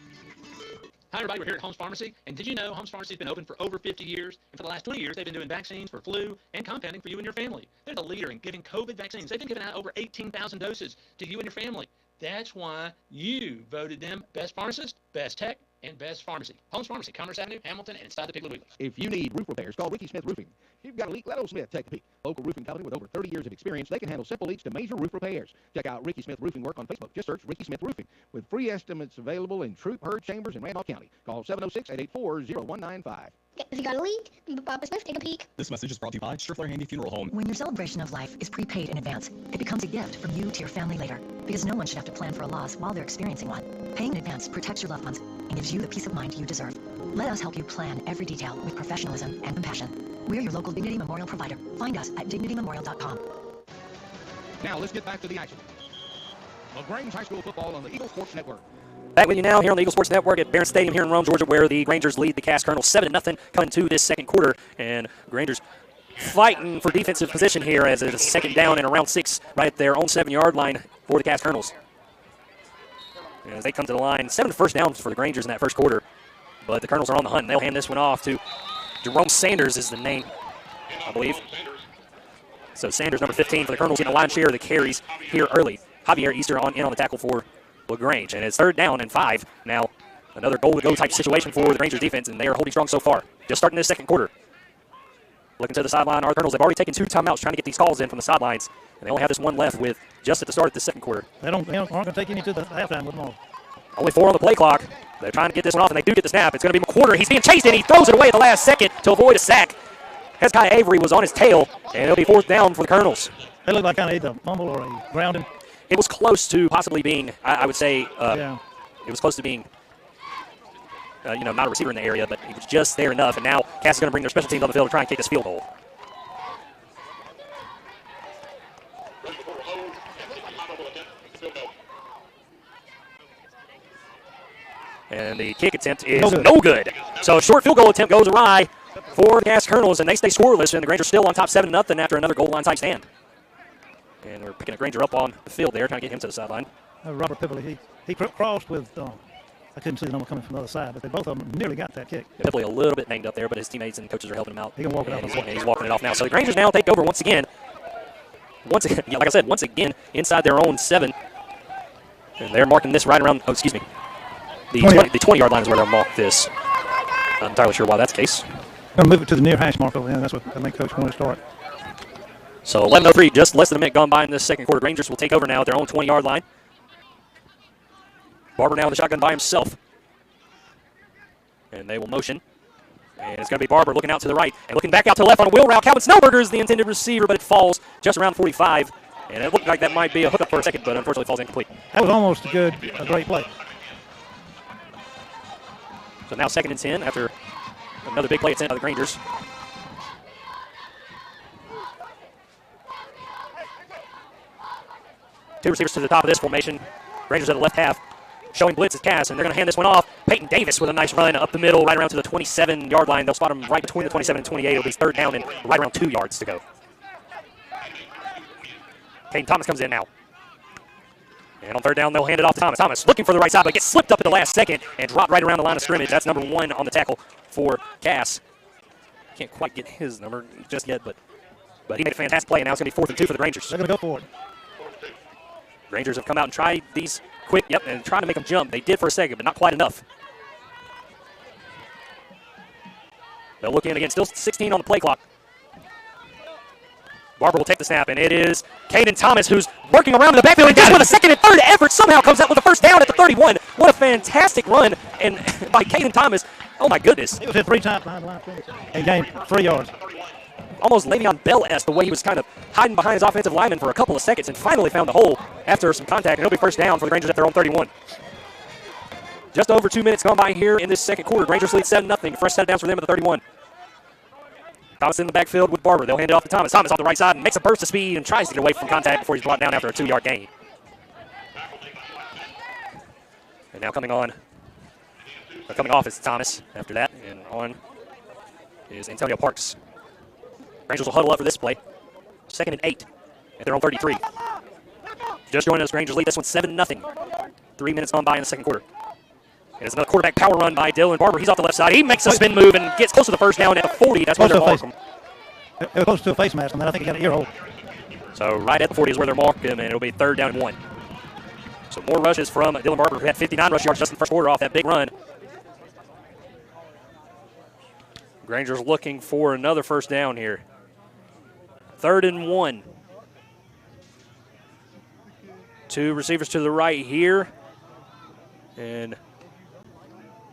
Hi, everybody. We're here at Holmes Pharmacy. And did you know Holmes Pharmacy has been open for over 50 years? And for the last 20 years, they've been doing vaccines for flu and compounding for you and your family. They're the leader in giving COVID vaccines. They've been giving out over 18,000 doses to you and your family. That's why you voted them best pharmacist, best tech, and best pharmacy. Holmes Pharmacy, Commerce Avenue, Hamilton, and inside the Piggly Wigglies. If you need roof repairs, call Ricky Smith Roofing. If you've got a leak, let old Smith take a peek. Local roofing company with over 30 years of experience, they can handle simple leaks to major roof repairs. Check out Ricky Smith Roofing work on Facebook. Just search Ricky Smith Roofing. With free estimates available in Troop, Hurd, Chambers, and Randolph County. Call 706-884-0195. If you got a leak, Papa Smith, take a peek. This message is brought to you by Striffler Handy Funeral Home. When your celebration of life is prepaid in advance, it becomes a gift from you to your family later. Because no one should have to plan for a loss while they're experiencing one. Paying in advance protects your loved ones and gives you the peace of mind you deserve. Let us help you plan every detail with professionalism and compassion. We're your local Dignity Memorial provider. Find us at dignitymemorial.com. Now let's get back to the action. Lagrange High School football on the Eagle Sports Network. Back with you now here on the Eagle Sports Network at Barron Stadium here in Rome, Georgia, where the Grangers lead the Cass Colonels 7-0 coming to this 2nd quarter. And Grangers fighting for defensive position here as it is 2nd down and around 6 right at their own 7-yard line for the Cass Colonels. And as they come to the line, 7 first downs for the Grangers in that first quarter. But the Colonels are on the hunt, and they'll hand this one off to Jerome Sanders is the name, I believe. So Sanders, number 15 for the Colonels, getting a line share of the carries here early. Javier Easter in on the tackle for Lagrange, and it's 3rd down and 5. Now, another goal-to-go type situation for the Rangers defense, and they are holding strong so far. Just starting this 2nd quarter. Looking to the sideline are the Colonels. They've already taken 2 timeouts trying to get these calls in from the sidelines, and they only have this one left with just at the start of the second quarter. They aren't going to take any to the halftime with them all. Only 4 on the play clock. They're trying to get this one off, and they do get the snap. It's going to be McWhorter. He's being chased, and he throws it away at the last second to avoid a sack. Hezekiah Avery was on his tail, and it'll be 4th down for the Colonels. They look like kind of either fumble or a grounding. It was close to possibly being, I would say, Yeah. it was close to being, not a receiver in the area, but he was just there enough. And now Cass is going to bring their special teams on the field to try and kick this field goal. And the kick attempt is no good. So a short field goal attempt goes awry for the Cass Colonels, and they stay scoreless, and the Grangers still on top 7-0 after another goal line type stand. And we're picking a Granger up on the field there, trying to get him to the sideline. Robert Pivley, he crossed with, I couldn't see the number coming from the other side, but they both of them nearly got that kick. Pivley a little bit banged up there, but his teammates and coaches are helping him out. He can walk it off. He's walking it off now. So the Grangers now take over once again. Like I said, once again inside their own 7. And they're marking this right around, the 20-yard line is where they'll mark this. I'm not entirely sure why that's the case. Going to move it to the near hash mark over there. That's what I think Coach wanted to start. So 11:03, just less than a minute gone by in this second quarter. Rangers will take over now at their own 20-yard line. Barber now in the shotgun by himself. And they will motion. And it's going to be Barber looking out to the right. And looking back out to the left on a wheel route. Calvin Snowberger is the intended receiver, but it falls just around 45. And it looked like that might be a hookup for a second, but unfortunately falls incomplete. That was almost a great play. So now 2nd and 10 after another big play attempt by the Grangers. Two receivers to the top of this formation. Rangers at the left half. Showing blitz is Cass, and they're going to hand this one off. Peyton Davis with a nice run up the middle, right around to the 27-yard line. They'll spot him right between the 27 and 28. It'll be 3rd down and right around 2 yards to go. Caden Thomas comes in now. And on 3rd down, they'll hand it off to Thomas. Thomas looking for the right side, but gets slipped up at the last second and dropped right around the line of scrimmage. That's number 1 on the tackle for Cass. Can't quite get his number just yet, but he made a fantastic play, and now it's going to be 4th and 2 for the Grangers. They're going to go for it. Rangers have come out and tried these quick, and trying to make them jump. They did for a second, but not quite enough. They'll look in again, still 16 on the play clock. Barber will take the snap, and it is Caden Thomas who's working around in the backfield, and just with a 2nd and 3rd effort somehow comes out with a 1st down at the 31. What a fantastic run and by Caden Thomas. Oh, my goodness. He was hit 3 times behind the line and gained 3 yards. Almost Le'Veon Bell-esque, the way he was kind of hiding behind his offensive lineman for a couple of seconds and finally found the hole after some contact, and it'll be 1st down for the Grangers at their own 31. Just over 2 minutes gone by here in this second quarter. Grangers lead 7-0. Fresh set of downs for them at the 31. Thomas in the backfield with Barber. They'll hand it off to Thomas. Thomas on the right side and makes a burst of speed and tries to get away from contact before he's brought down after a 2-yard gain. And now coming off is Thomas after that, and on is Antonio Parks. Rangers will huddle up for this play. 2nd and 8 at their own 33. Just joining us, Rangers lead this one 7-0. 3 minutes gone by in the second quarter. And it's another quarterback power run by Dylan Barber. He's off the left side. He makes a spin move and gets close to the 1st down at the 40. That's where they're marking. It was close to a face mask, and then I think he got an ear hole. So right at the 40 is where they're marking him, and it'll be 3rd down and 1. So more rushes from Dylan Barber, who had 59 rush yards just in the first quarter off that big run. Grangers looking for another 1st down here. 3rd and 1. 2 receivers to the right here. And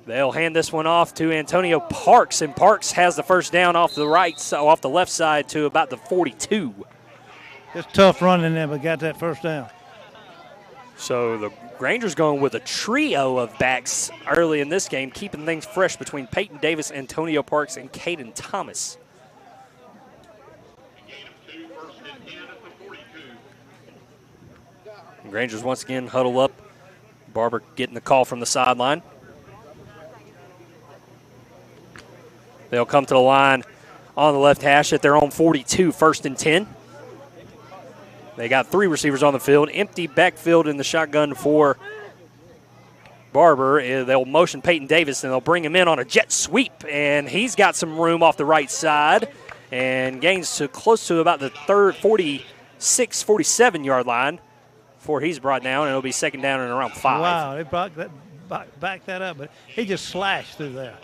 they'll hand this one off to Antonio Parks, and Parks has the 1st down off the left side to about the 42. It's tough running there, but got that 1st down. So the Grangers going with a trio of backs early in this game, keeping things fresh between Peyton Davis, Antonio Parks, and Caden Thomas. And Grangers once again huddle up. Barber getting the call from the sideline. They'll come to the line on the left hash at their own 42, 1st and 10. They got 3 receivers on the field. Empty backfield in the shotgun for Barber. They'll motion Peyton Davis, and they'll bring him in on a jet sweep. And he's got some room off the right side and gains to close to about the 46, 47-yard line before he's brought down, and it'll be 2nd down and around 5. Wow, they backed that up, but he just slashed through there.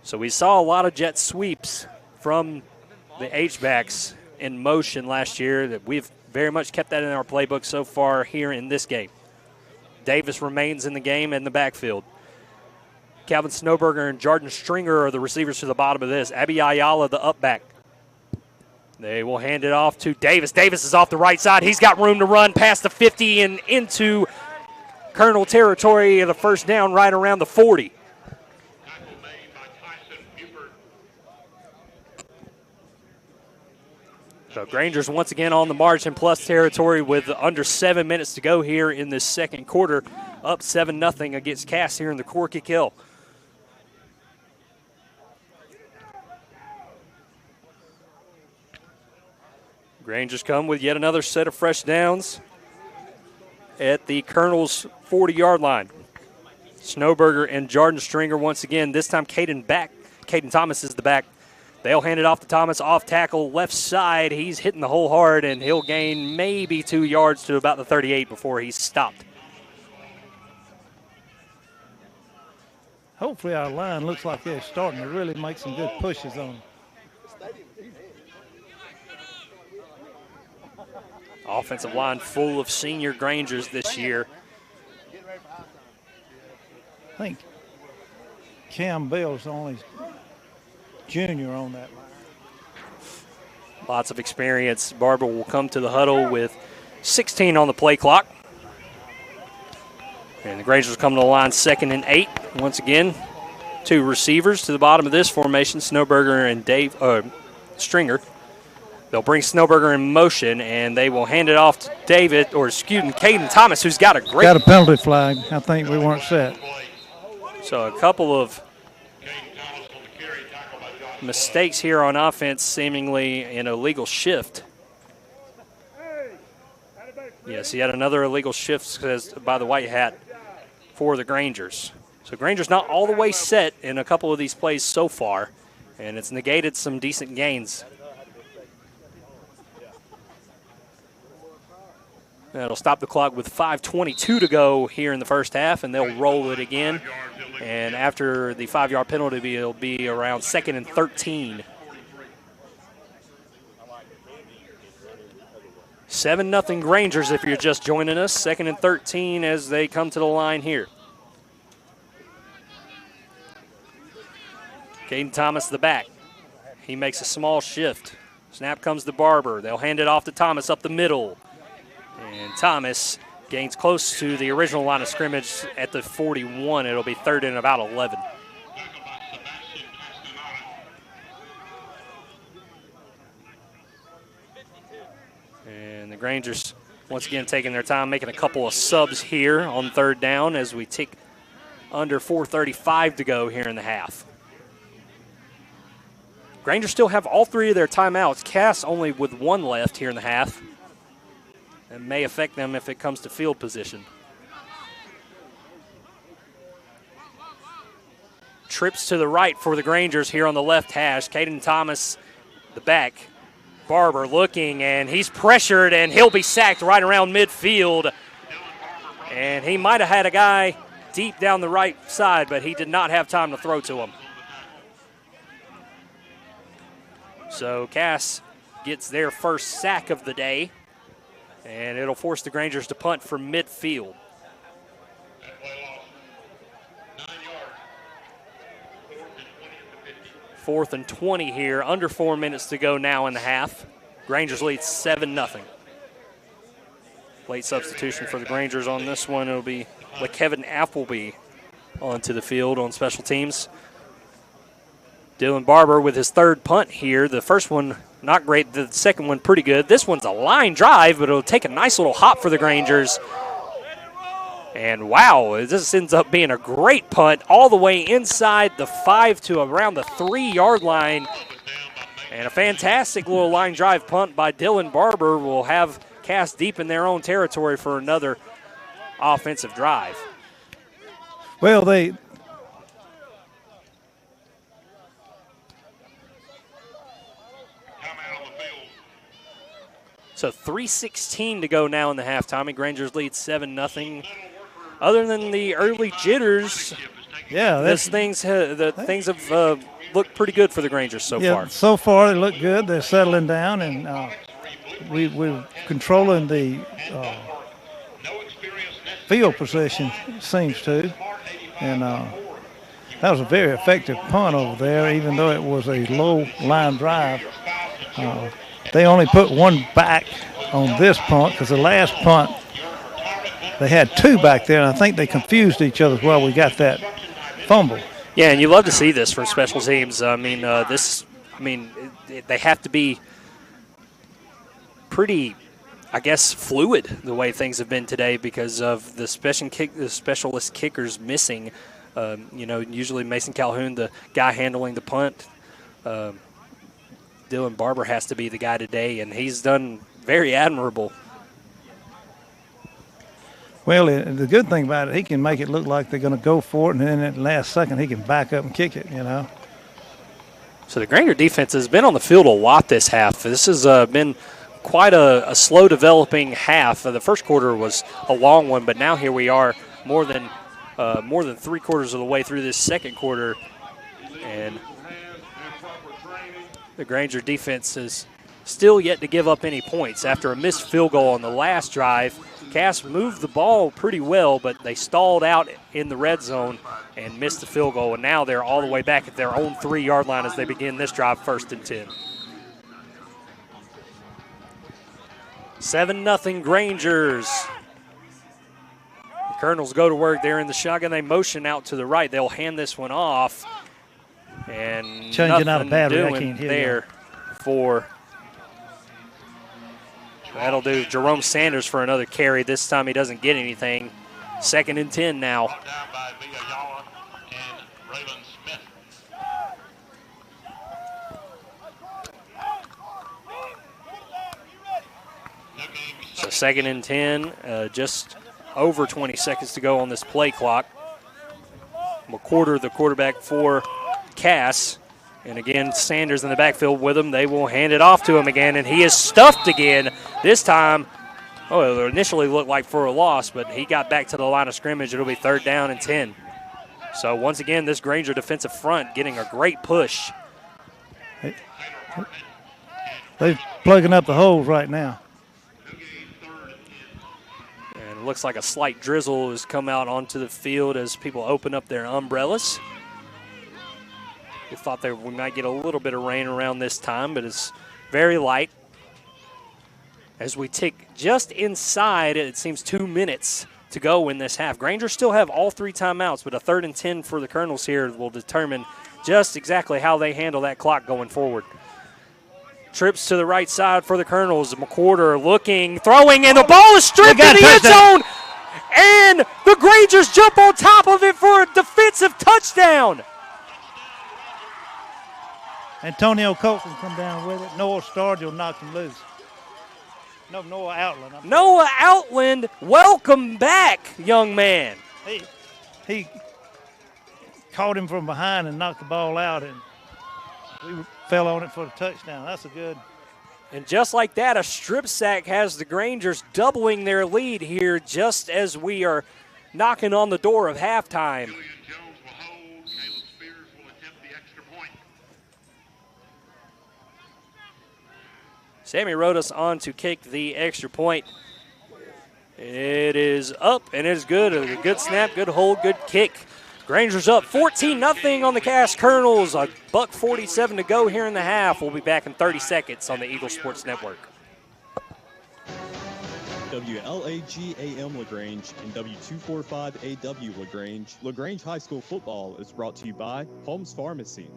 So we saw a lot of jet sweeps from the H-backs in motion last year that we've very much kept that in our playbook so far here in this game. Davis remains in the game in the backfield. Calvin Snowberger and Jordan Stringer are the receivers to the bottom of this. Abby Ayala, the up back. They will hand it off to Davis. Davis is off the right side. He's got room to run past the 50 and into Colonel territory of the first down right around the 40. So Grangers once again on the margin plus territory with under 7 minutes to go here in this second quarter. Up 7-0 against Cass here in the Corky Kill. Grangers come with yet another set of fresh downs at the Colonel's 40-yard line. Snowberger and Jordan Stringer once again. This time Caden Thomas is the back. They'll hand it off to Thomas, off tackle, left side. He's hitting the hole hard, and he'll gain maybe 2 yards to about the 38 before he's stopped. Hopefully our line looks like they're starting to really make some good pushes on them. Offensive line full of senior Grangers this year. I think Cam Bell's the only junior on that line. Lots of experience. Barber will come to the huddle with 16 on the play clock. And the Grangers come to the line 2nd and 8. Once again, 2 receivers to the bottom of this formation, Snowberger and Stringer. They'll bring Snowberger in motion, and they will hand it off to Caden Thomas, who's got a great... Got a penalty flag. I think we weren't set. So a couple of mistakes here on offense, seemingly an illegal shift. Yes, he had another illegal shift by the white hat for the Grangers. So Grangers not all the way set in a couple of these plays so far, and it's negated some decent gains. That'll stop the clock with 5:22 to go here in the first half, and they'll roll it again. And after the 5-yard penalty, it'll be around 2nd and 13. 7-0 Grangers if you're just joining us. 2nd and 13 as they come to the line here. Caden Thomas the back. He makes a small shift. Snap comes to Barber. They'll hand it off to Thomas up the middle. And Thomas gains close to the original line of scrimmage at the 41. It'll be 3rd and about 11. And the Grangers once again taking their time, making a couple of subs here on 3rd down as we tick under 4:35 to go here in the half. Grangers still have all 3 of their timeouts. Cass only with 1 left here in the half. It may affect them if it comes to field position. Trips to the right for the Grangers here on the left hash. Caden Thomas, the back. Barber looking, and he's pressured, and he'll be sacked right around midfield. And he might have had a guy deep down the right side, but he did not have time to throw to him. So Cass gets their first sack of the day. And it'll force the Grangers to punt from midfield. 4th and 20 here, under 4 minutes to go now in the half. Grangers lead 7-0. Late substitution for the Grangers on this one. It'll be Kevin Appleby onto the field on special teams. Dylan Barber with his 3rd punt here. The first one not great. The second one pretty good. This one's a line drive, but it'll take a nice little hop for the Grangers. And wow, this ends up being a great punt all the way inside the 5 to around the 3-yard line. And a fantastic little line drive punt by Dylan Barber will have Cass deep in their own territory for another offensive drive. Well, So 3:16 to go now in the halftime, and Grangers lead 7-0. Other than the early jitters, Yeah, things have looked pretty good for the Grangers so far. So far they look good. They're settling down, and we're controlling the field possession, seems to. And that was a very effective punt over there, even though it was a low line drive. They only put one back on this punt because the last punt, they had two back there, and I think they confused each other as well. We got that fumble. Yeah, and you love to see this from special teams. I mean, they have to be pretty, I guess, fluid the way things have been today because of the specialist kickers missing. Usually Mason Calhoun, the guy handling the punt. Dylan Barber has to be the guy today, and he's done very admirable. Well, the good thing about it, he can make it look like they're going to go for it, and then at the last second he can back up and kick it, So the Granger defense has been on the field a lot this half. This has been quite a slow developing half. The first quarter was a long one, but now here we are more than 3/4 of the way through this second quarter, and the Granger defense is still yet to give up any points. After a missed field goal on the last drive, Cass moved the ball pretty well, but they stalled out in the red zone and missed the field goal, and now they're all the way back at their own 3-yard line as they begin this drive, 1st and 10. 7-0 Grangers. The Colonels go to work. They're in the shotgun. They motion out to the right. They'll hand this one off. And changing out of battery, doing there for that'll do Jerome Sanders for another carry. This time he doesn't get anything. 2nd and 10 now. So 2nd and 10, just over 20 seconds to go on this play clock. McQuarter, the quarterback for Cass. And again, Sanders in the backfield with him. They will hand it off to him again, and he is stuffed again. This time, it initially looked like for a loss, but he got back to the line of scrimmage. It'll be 3rd down and 10. So once again, this Granger defensive front getting a great push. They're plugging up the holes right now. And it looks like a slight drizzle has come out onto the field as people open up their umbrellas. We thought we might get a little bit of rain around this time, but it's very light. As we tick just inside, it seems 2 minutes to go in this half. Grangers still have all 3 timeouts, but a 3rd and 10 for the Colonels here will determine just exactly how they handle that clock going forward. Trips to the right side for the Colonels. McQuarter looking, throwing, and the ball is stripped in the end zone. And the Grangers jump on top of it for a defensive touchdown. Antonio Colton come down with it. Noah Stargill knocked him loose. No, Noah Outland. Noah Outland, welcome back, young man. He caught him from behind and knocked the ball out, and we fell on it for the touchdown. That's a good. And just like that, a strip sack has the Grangers doubling their lead here just as we are knocking on the door of halftime. Sammy Rodas on to kick the extra point. It is up, and it is good. A good snap, good hold, good kick. Grangers up 14-0 on the Cass Colonels. $1:47 to go here in the half. We'll be back in 30 seconds on the Eagle Sports Network. WLAG AM LaGrange and W245 AW LaGrange. LaGrange High School football is brought to you by Holmes Pharmacy.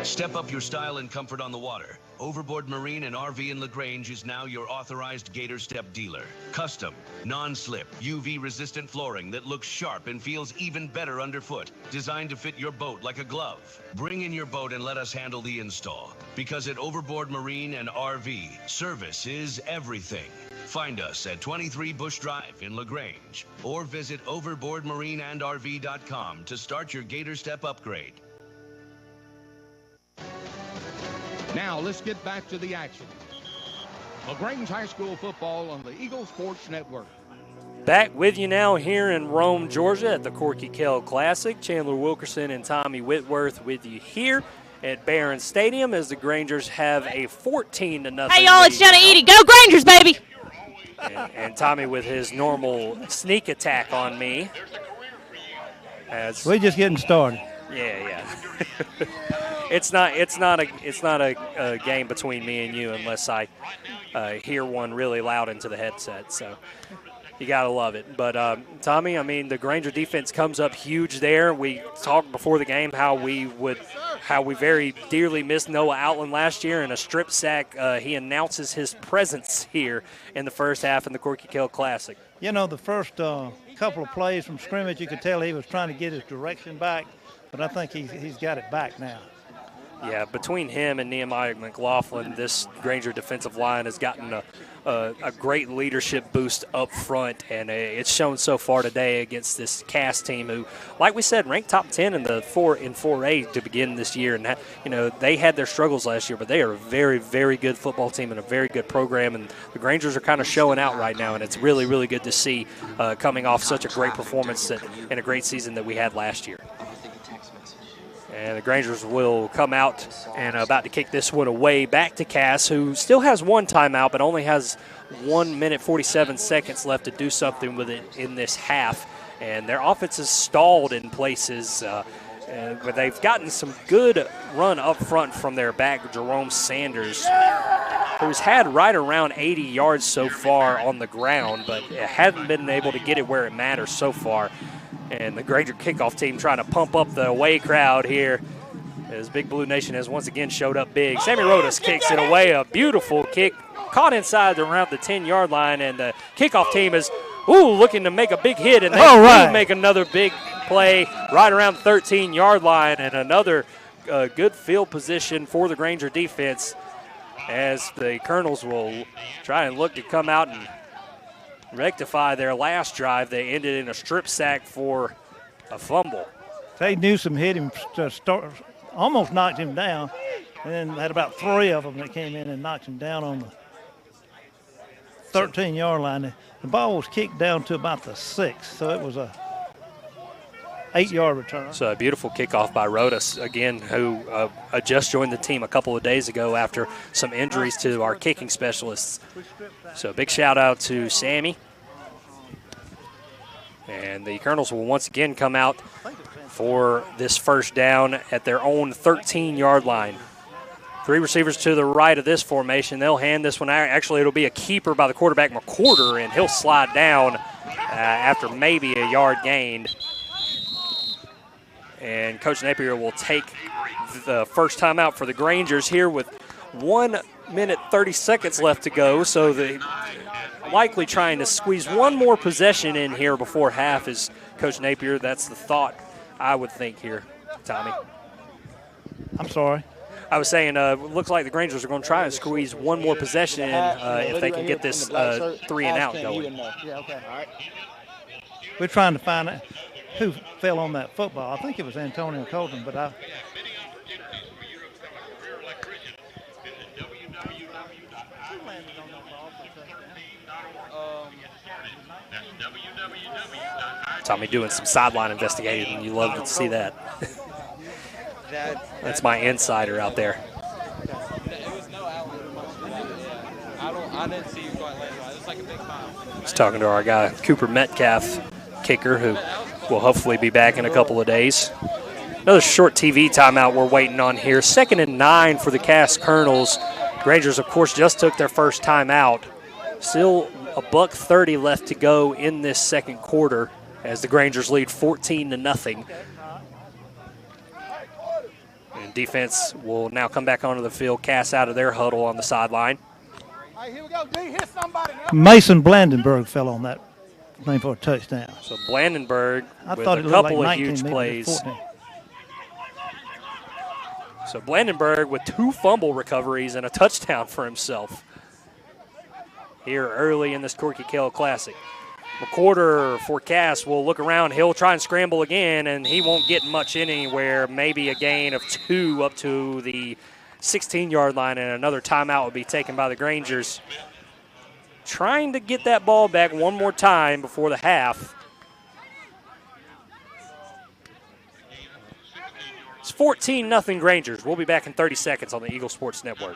Step up your style and comfort on the water. Overboard Marine and RV in LaGrange is now your authorized Gator Step dealer. Custom, non-slip, UV-resistant flooring that looks sharp and feels even better underfoot. Designed to fit your boat like a glove. Bring in your boat and let us handle the install. Because at Overboard Marine and RV, service is everything. Find us at 23 Bush Drive in LaGrange or visit overboardmarineandrv.com to start your Gator Step upgrade. Now let's get back to the action. LaGrange High School football on the Eagle Sports Network. Back with you now here in Rome, Georgia at the Corky Kell Classic. Chandler Wilkerson and Tommy Whitworth with you here at Barron Stadium as the Grangers have a 14-0. Hey, y'all, it's Johnny Edie. Go Grangers, baby! And Tommy with his normal sneak attack on me. We're just getting started. Yeah. It's not a game between me and you unless I hear one really loud into the headset. So you gotta love it. But Tommy, I mean, the Granger defense comes up huge there. We talked before the game how we very dearly missed Noah Outland last year in a strip sack. He announces his presence here in the first half in the Corky Kell Classic. You know, the first couple of plays from scrimmage, you could tell he was trying to get his direction back, but I think he's got it back now. Yeah, between him and Nehemiah McLaughlin, this Granger defensive line has gotten a great leadership boost up front, and it's shown so far today against this Cass team who, like we said, ranked top 10 in 4A to begin this year. And they had their struggles last year, but they are a very, very good football team and a very good program. And the Grangers are kind of showing out right now, and it's really, really good to see coming off such a great performance and a great season that we had last year. And the Grangers will come out and about to kick this one away back to Cass, who still has one timeout but only has 1 minute 47 seconds left to do something with it in this half. And their offense is stalled in places, but they've gotten some good run up front from their back, Jerome Sanders, who's had right around 80 yards so far on the ground, but hasn't been able to get it where it matters so far. And the Granger kickoff team trying to pump up the away crowd here as Big Blue Nation has once again showed up big. Sammy Rodas kicks it away, a beautiful kick, caught inside around the 10-yard line, and the kickoff team is looking to make a big hit, and they do make another big play right around the 13-yard line, and another good field position for the Granger defense as the Colonels will try and look to come out and rectify their last drive. They ended in a strip sack for a fumble. Tate Newsom hit him, almost knocked him down, and then had about 3 of them that came in and knocked him down on the 13-yard line. The ball was kicked down to about the 6, so it was a 8-yard return. So a beautiful kickoff by Rodas, again, who just joined the team a couple of days ago after some injuries to our kicking specialists. So a big shout out to Sammy. And the Colonels will once again come out for this first down at their own 13-yard line. 3 receivers to the right of this formation. They'll hand this one out. Actually, it'll be a keeper by the quarterback, McQuarter, and he'll slide down after maybe a yard gained. And Coach Napier will take the first time out for the Grangers here with 1 minute 30 seconds left to go. So they likely trying to squeeze one more possession in here before half is Coach Napier. That's the thought I would think here, Tommy. I'm sorry. I was saying looks like the Grangers are going to try and squeeze one more possession in if they can get this 3 and out going. Yeah, okay. All right. We're trying to find out who fell on that football. I think it was Antonio Colton, but I. Tommy doing some sideline investigating. You love to see that. That's my insider out there. I didn't see you quite later. It's like a big pile. Just talking to our guy, Cooper Metcalf, kicker, who will hopefully be back in a couple of days. Another short TV timeout we're waiting on here. 2nd and 9 for the Cass Colonels. Grangers, of course, just took their first timeout. Still a $1:30 left to go in this second quarter as the Grangers lead 14-0. And defense will now come back onto the field. Cass out of their huddle on the sideline. All right, here we go. D, hit somebody. Mason Blandenberg fell on that thing for a touchdown. So Blandenberg with a couple like of 19, huge plays. 14. So Blandenberg with 2 fumble recoveries and a touchdown for himself here early in this Corky Kell Classic. McQuarter for Cass will look around. He'll try and scramble again, and he won't get much in anywhere. Maybe a gain of 2 up to the 16-yard line, and another timeout will be taken by the Grangers. trying to get that ball back one more time before the half. It's 14-0 Grangers. We'll be back in 30 seconds on the Eagle Sports Network.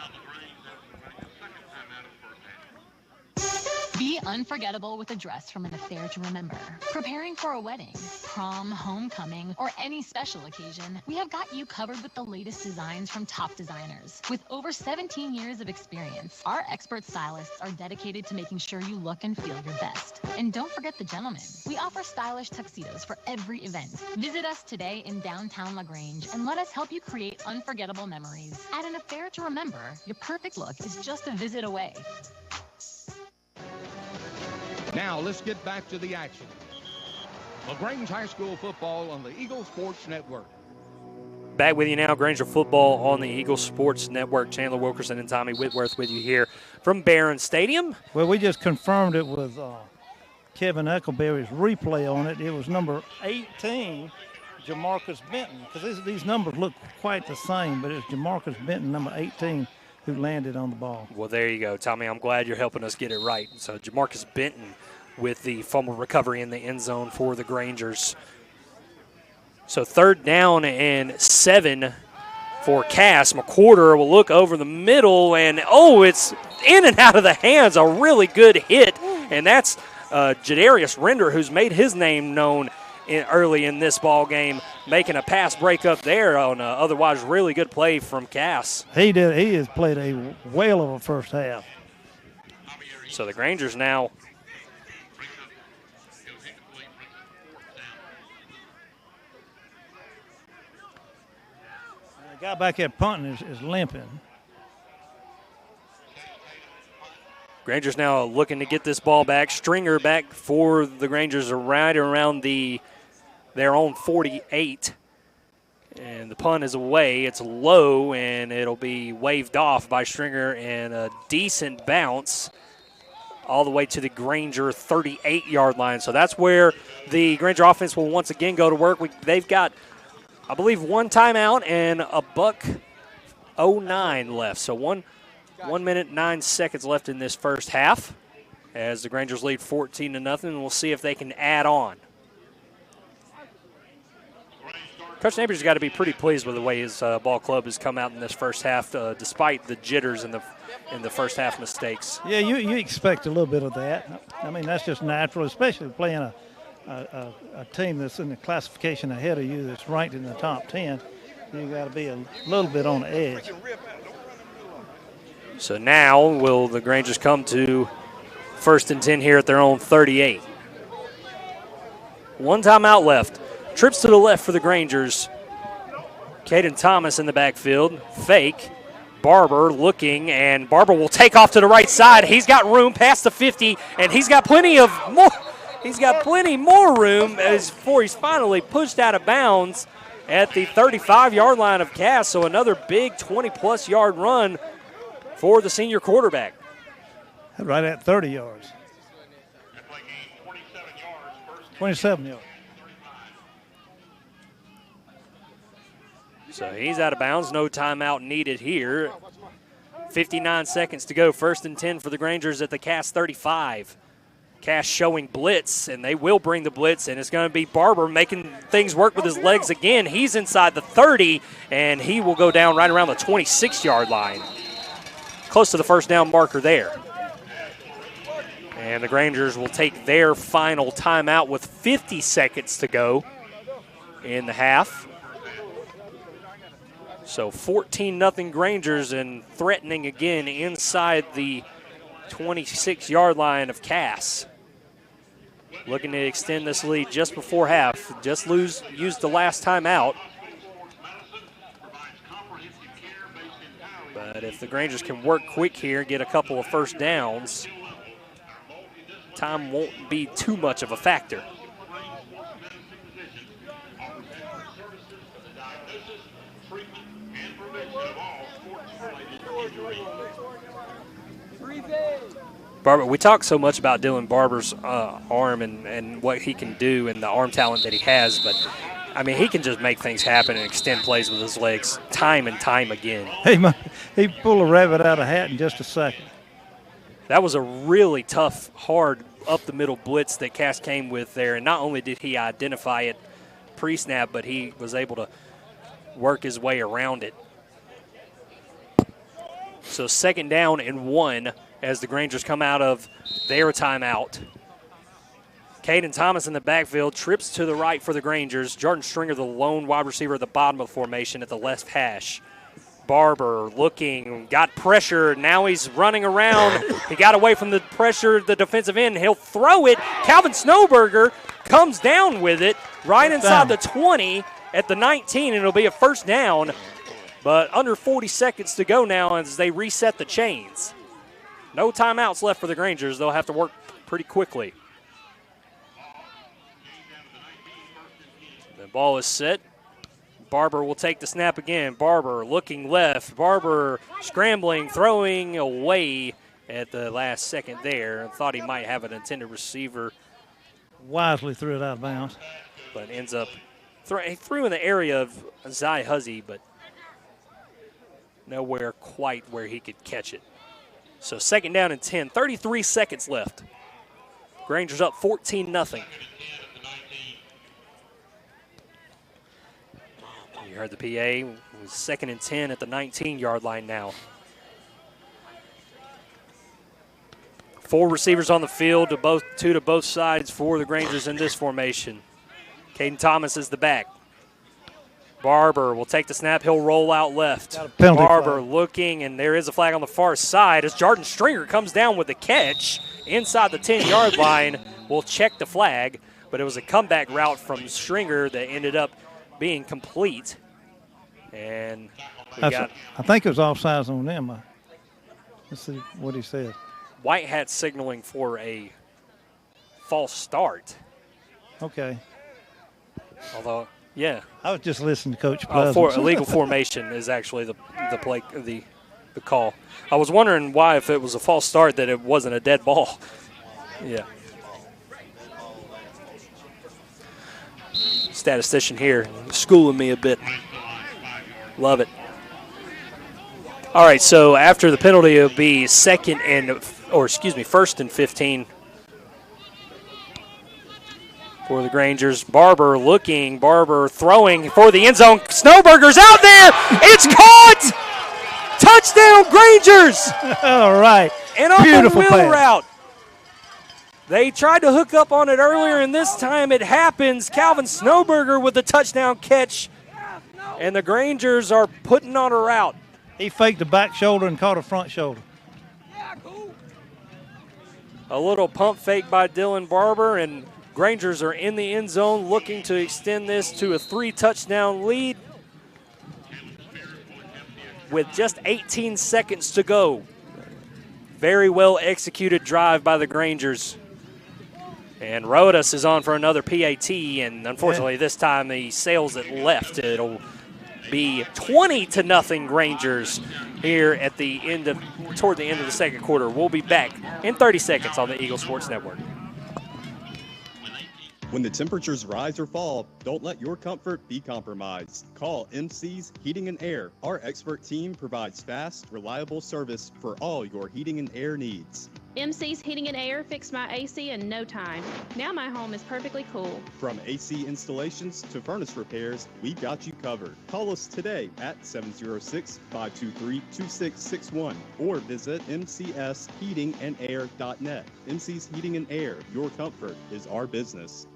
Be unforgettable with a dress from an affair to remember. Preparing for a wedding, prom, homecoming, or any special occasion, we have got you covered with the latest designs from top designers. With over 17 years of experience, our expert stylists are dedicated to making sure you look and feel your best. And don't forget the gentlemen. We offer stylish tuxedos for every event. Visit us today in downtown Lagrange and let us help you create unforgettable memories. At an affair to remember, your perfect look is just a visit away. Now let's get back to the action. Lagrange High School football on the Eagle Sports Network. Back with you now, Granger football on the Eagle Sports Network. Chandler Wilkerson and Tommy Whitworth with you here from Barron Stadium. Well, we just confirmed it with Kevin Eckleberry's replay on it. It was number 18, Jamarcus Benton, because these numbers look quite the same, but it's Jamarcus Benton, number 18, who landed on the ball. Well, there you go, Tommy. I'm glad you're helping us get it right. So Jamarcus Benton with the fumble recovery in the end zone for the Grangers. So 3rd down and 7 for Cass. McWhorter will look over the middle, and, it's in and out of the hands. A really good hit, and that's Jadarius Render, who's made his name known early in this ball game, making a pass breakup there on an otherwise really good play from Cass. He did. He has played a whale of a first half. So the Grangers now the guy back there punting is limping. Grangers now looking to get this ball back. Stringer back for the Grangers right around their own 48. And the punt is away. It's low, and it'll be waved off by Stringer, and a decent bounce all the way to the Granger 38-yard line. So that's where the Granger offense will once again go to work. They've got, I believe, 1 timeout and a $1:09 left. So 1 minute, 9 seconds left in this first half as the Grangers lead 14-0, and we'll see if they can add on. Coach Napier's got to be pretty pleased with the way his ball club has come out in this first half, despite the jitters in the first half mistakes. Yeah, you expect a little bit of that. I mean, that's just natural, especially playing a team that's in the classification ahead of you that's ranked in the top 10. You got to be a little bit on the edge. So now will the Grangers come to 1st and 10 here at their own 38. 1 timeout left. Trips to the left for the Grangers. Caden Thomas in the backfield. Fake. Barber looking, and Barber will take off to the right side. He's got room past the 50, and he's got plenty more room before he's finally pushed out of bounds at the 35-yard line of Cass. So another big 20-plus yard run for the senior quarterback. Right at 30 yards. 27 yards. So he's out of bounds. No timeout needed here. 59 seconds to go. 1st and 10 for the Grangers at the Cass 35. Cass showing blitz, and they will bring the blitz, and it's going to be Barber making things work with his legs again. He's inside the 30, and he will go down right around the 26-yard line. Close to the first down marker there. And the Grangers will take their final timeout with 50 seconds to go in the half. So 14-0 Grangers, and threatening again inside the 26-yard line of Cass. Looking to extend this lead just before half. Just used the last time out. But if the Grangers can work quick here, get a couple of first downs, time won't be too much of a factor. Barber, we talk so much about Dylan Barber's arm and what he can do and the arm talent that he has, but I mean, he can just make things happen and extend plays with his legs time and time again. He pulled a rabbit out of a hat in just a second. That was a really tough, hard, up-the-middle blitz that Cass came with there. And not only did he identify it pre-snap, but he was able to work his way around it. So 2nd down and 1 as the Grangers come out of their timeout. Caden Thomas in the backfield, trips to the right for the Grangers. Jordan Stringer, the lone wide receiver at the bottom of the formation at the left hash. Barber looking, got pressure. Now he's running around. He got away from the pressure, the defensive end. He'll throw it. Calvin Snowberger comes down with it right inside the 20 at the 19, and it'll be a 1st down. But under 40 seconds to go now as they reset the chains. No timeouts left for the Grangers. They'll have to work pretty quickly. The ball is set. Barber will take the snap again. Barber looking left. Barber scrambling, throwing away at the last second there. Thought he might have an intended receiver. Wisely threw it out of bounds. But ends up, he threw in the area of Zai Huzzy, but nowhere quite where he could catch it. So 2nd down and 10, 33 seconds left. Grangers up 14-0. You heard the PA. It was 2nd and 10 at the 19-yard line now. 4 receivers on the field, two to both sides for the Grangers in this formation. Caden Thomas is the back. Barber will take the snap. He'll roll out left. Barber looking, and there is a flag on the far side as Jordan Stringer comes down with the catch inside the 10-yard line. We'll check the flag, but it was a comeback route from Stringer that ended up being complete. And I think it was offsides on them. Let's see what he said. White hat signaling for a false start. Okay. Although, yeah. I was just listening to Coach Pleasant. For illegal formation is actually the call. I was wondering why, if it was a false start, that it wasn't a dead ball. Yeah. Statistician here schooling me a bit. Love it. All right, so after the penalty, it'll be 1st and 15 for the Grangers. Barber looking, Barber throwing for the end zone. Snowberger's out there. It's caught. Touchdown, Grangers. All right. And on the wheel route. They tried to hook up on it earlier, and this time it happens. Calvin Snowberger with the touchdown catch. And the Grangers are putting on a route. He faked the back shoulder and caught a front shoulder. A little pump fake by Dylan Barber, and Grangers are in the end zone looking to extend this to a 3-touchdown lead with just 18 seconds to go. Very well executed drive by the Grangers. And Rodas is on for another PAT, and unfortunately this time the sails that left. It'll be 20-0 Grangers here at the end of toward the end of the second quarter. We'll be back in 30 seconds on the Eagle Sports Network. When the temperatures rise or fall, don't let your comfort be compromised. Call MC's Heating and Air. Our expert team provides fast, reliable service for all your heating and air needs. MC's Heating and Air fixed my AC in no time. Now my home is perfectly cool. From AC installations to furnace repairs, we've got you covered. Call us today at 706-523-2661 or visit mcsheatingandair.net. MC's Heating and Air, your comfort is our business.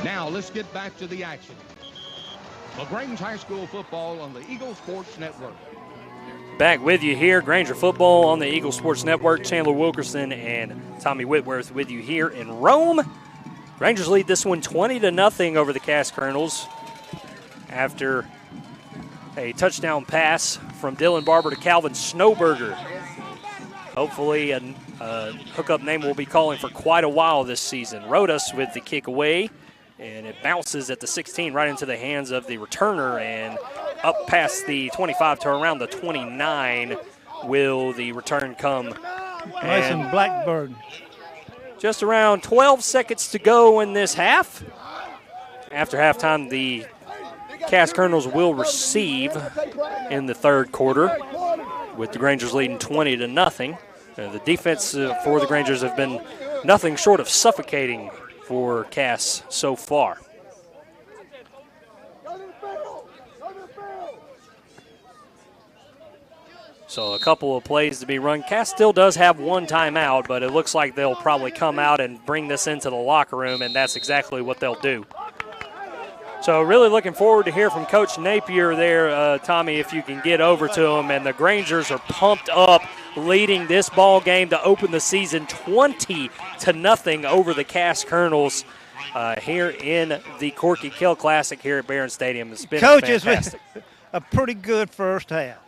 Now let's get back to the action. Lagrange High School football on the Eagle Sports Network. Back with you here, Granger football on the Eagle Sports Network. Chandler Wilkerson and Tommy Whitworth with you here in Rome. Rangers lead this one 20-0 over the Cass Colonels after a touchdown pass from Dylan Barber to Calvin Snowberger. Hopefully a hookup name we'll be calling for quite a while this season. Rodas with the kick away, and it bounces at the 16 right into the hands of the returner, and up past the 25 to around the 29 will the return come. Mason Blackburn. Just around 12 seconds to go in this half. After halftime, the Cass Colonels will receive in the third quarter with the Grangers leading 20-0. The defense for the Grangers have been nothing short of suffocating for Cass so far. So a couple of plays to be run. Cass still does have one timeout, but it looks like they'll probably come out and bring this into the locker room, and that's exactly what they'll do. So really looking forward to hear from Coach Napier there, Tommy, if you can get over to him. And the Grangers are pumped up, leading this ball game to open the season 20-0 over the Cass Colonels here in the Corky Kell Classic here at Barron Stadium. It's been fantastic. A pretty good first half.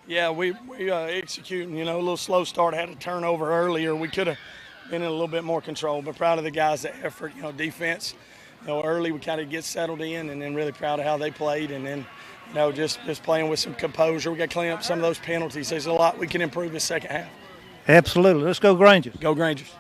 Yeah, we executing, a little slow start. Had a turnover earlier. We could have been in a little bit more control, but proud of the guys' effort, defense. Early we kind of get settled in, and then really proud of how they played, and then, just playing with some composure. We got to clean up some of those penalties. There's a lot we can improve this second half. Absolutely. Let's go Grangers. Go Grangers.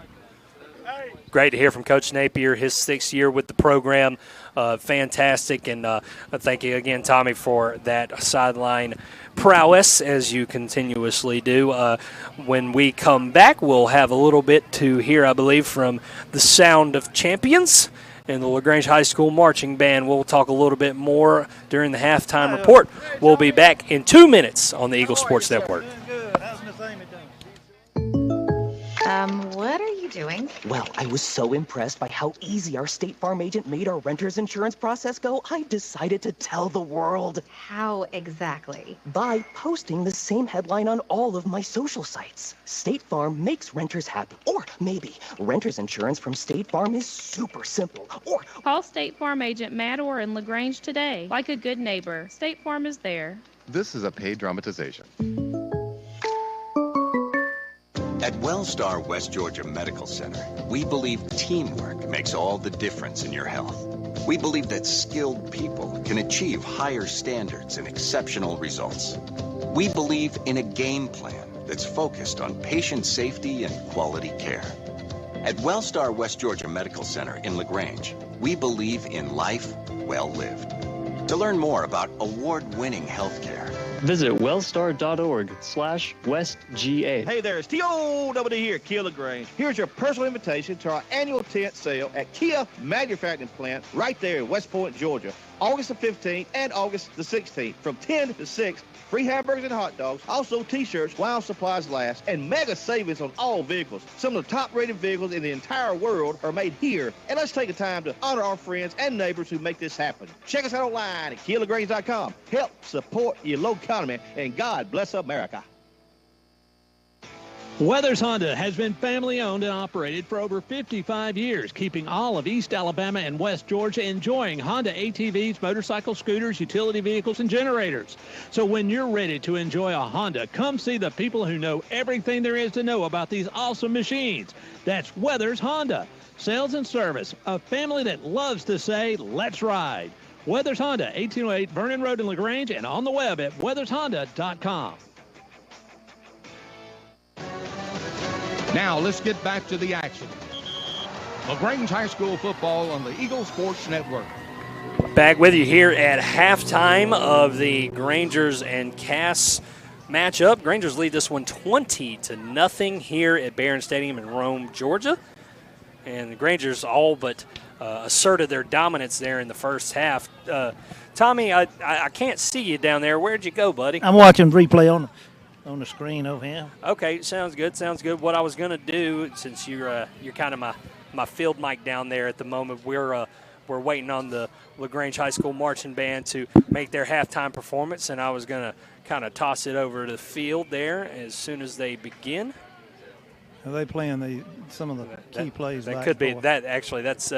Great to hear from Coach Napier, his 6th year with the program. Fantastic, and thank you again, Tommy, for that sideline prowess, as you continuously do. When we come back, we'll have a little bit to hear, I believe, from the Sound of Champions and the Lagrange High School Marching Band. We'll talk a little bit more during the halftime report. We'll be back in 2 minutes on the Eagle Sports Network. What are you doing? Well, I was so impressed by how easy our State Farm agent made our renter's insurance process go, I decided to tell the world. How exactly? By posting the same headline on all of my social sites. State Farm makes renters happy. Or maybe renter's insurance from State Farm is super simple. Or Call State Farm agent Matt Orr in Lagrange today. Like a good neighbor, State Farm is there. This is a paid dramatization. At Wellstar West Georgia Medical Center, we believe teamwork makes all the difference in your health. We believe that skilled people can achieve higher standards and exceptional results. We believe in a game plan that's focused on patient safety and quality care. At Wellstar West Georgia Medical Center in Lagrange, we believe in life well lived. To learn more about award-winning healthcare, visit wellstar.org/WestGA. Hey there, it's T.O.W. here, Kia Lagrange. Here's your personal invitation to our annual tent sale at Kia Manufacturing Plant right there in West Point, Georgia. August the 15th and August the 16th from 10 to 6. Free hamburgers and hot dogs, also T-shirts while supplies last, and mega savings on all vehicles. Some of the top-rated vehicles in the entire world are made here, and let's take a time to honor our friends and neighbors who make this happen. Check us out online at KiaLagrange.com. Help support your local economy, and God bless America. Weathers Honda has been family-owned and operated for over 55 years, keeping all of East Alabama and West Georgia enjoying Honda ATVs, motorcycles, scooters, utility vehicles, and generators. So when you're ready to enjoy a Honda, come see the people who know everything there is to know about these awesome machines. That's Weathers Honda. Sales and service, a family that loves to say, let's ride. Weathers Honda, 1808 Vernon Road in LaGrange, and on the web at weathershonda.com. Now let's get back to the action. Lagrange High School football on the Eagle Sports Network. Back with you here at halftime of the Grangers and Cass matchup. Grangers lead this one 20-0 here at Barron Stadium in Rome, Georgia. And the Grangers all but asserted their dominance there in the first half. Tommy, I can't see you down there. Where'd you go, buddy? I'm watching replay on the screen over here. Okay, sounds good. Sounds good. What I was going to do, since you're kind of my field mic down there at the moment, we're waiting on the Lagrange High School Marching Band to make their halftime performance, and I was going to kind of toss it over to the field there as soon as they begin. Are they playing some of the key plays? That could be that. Actually, that's.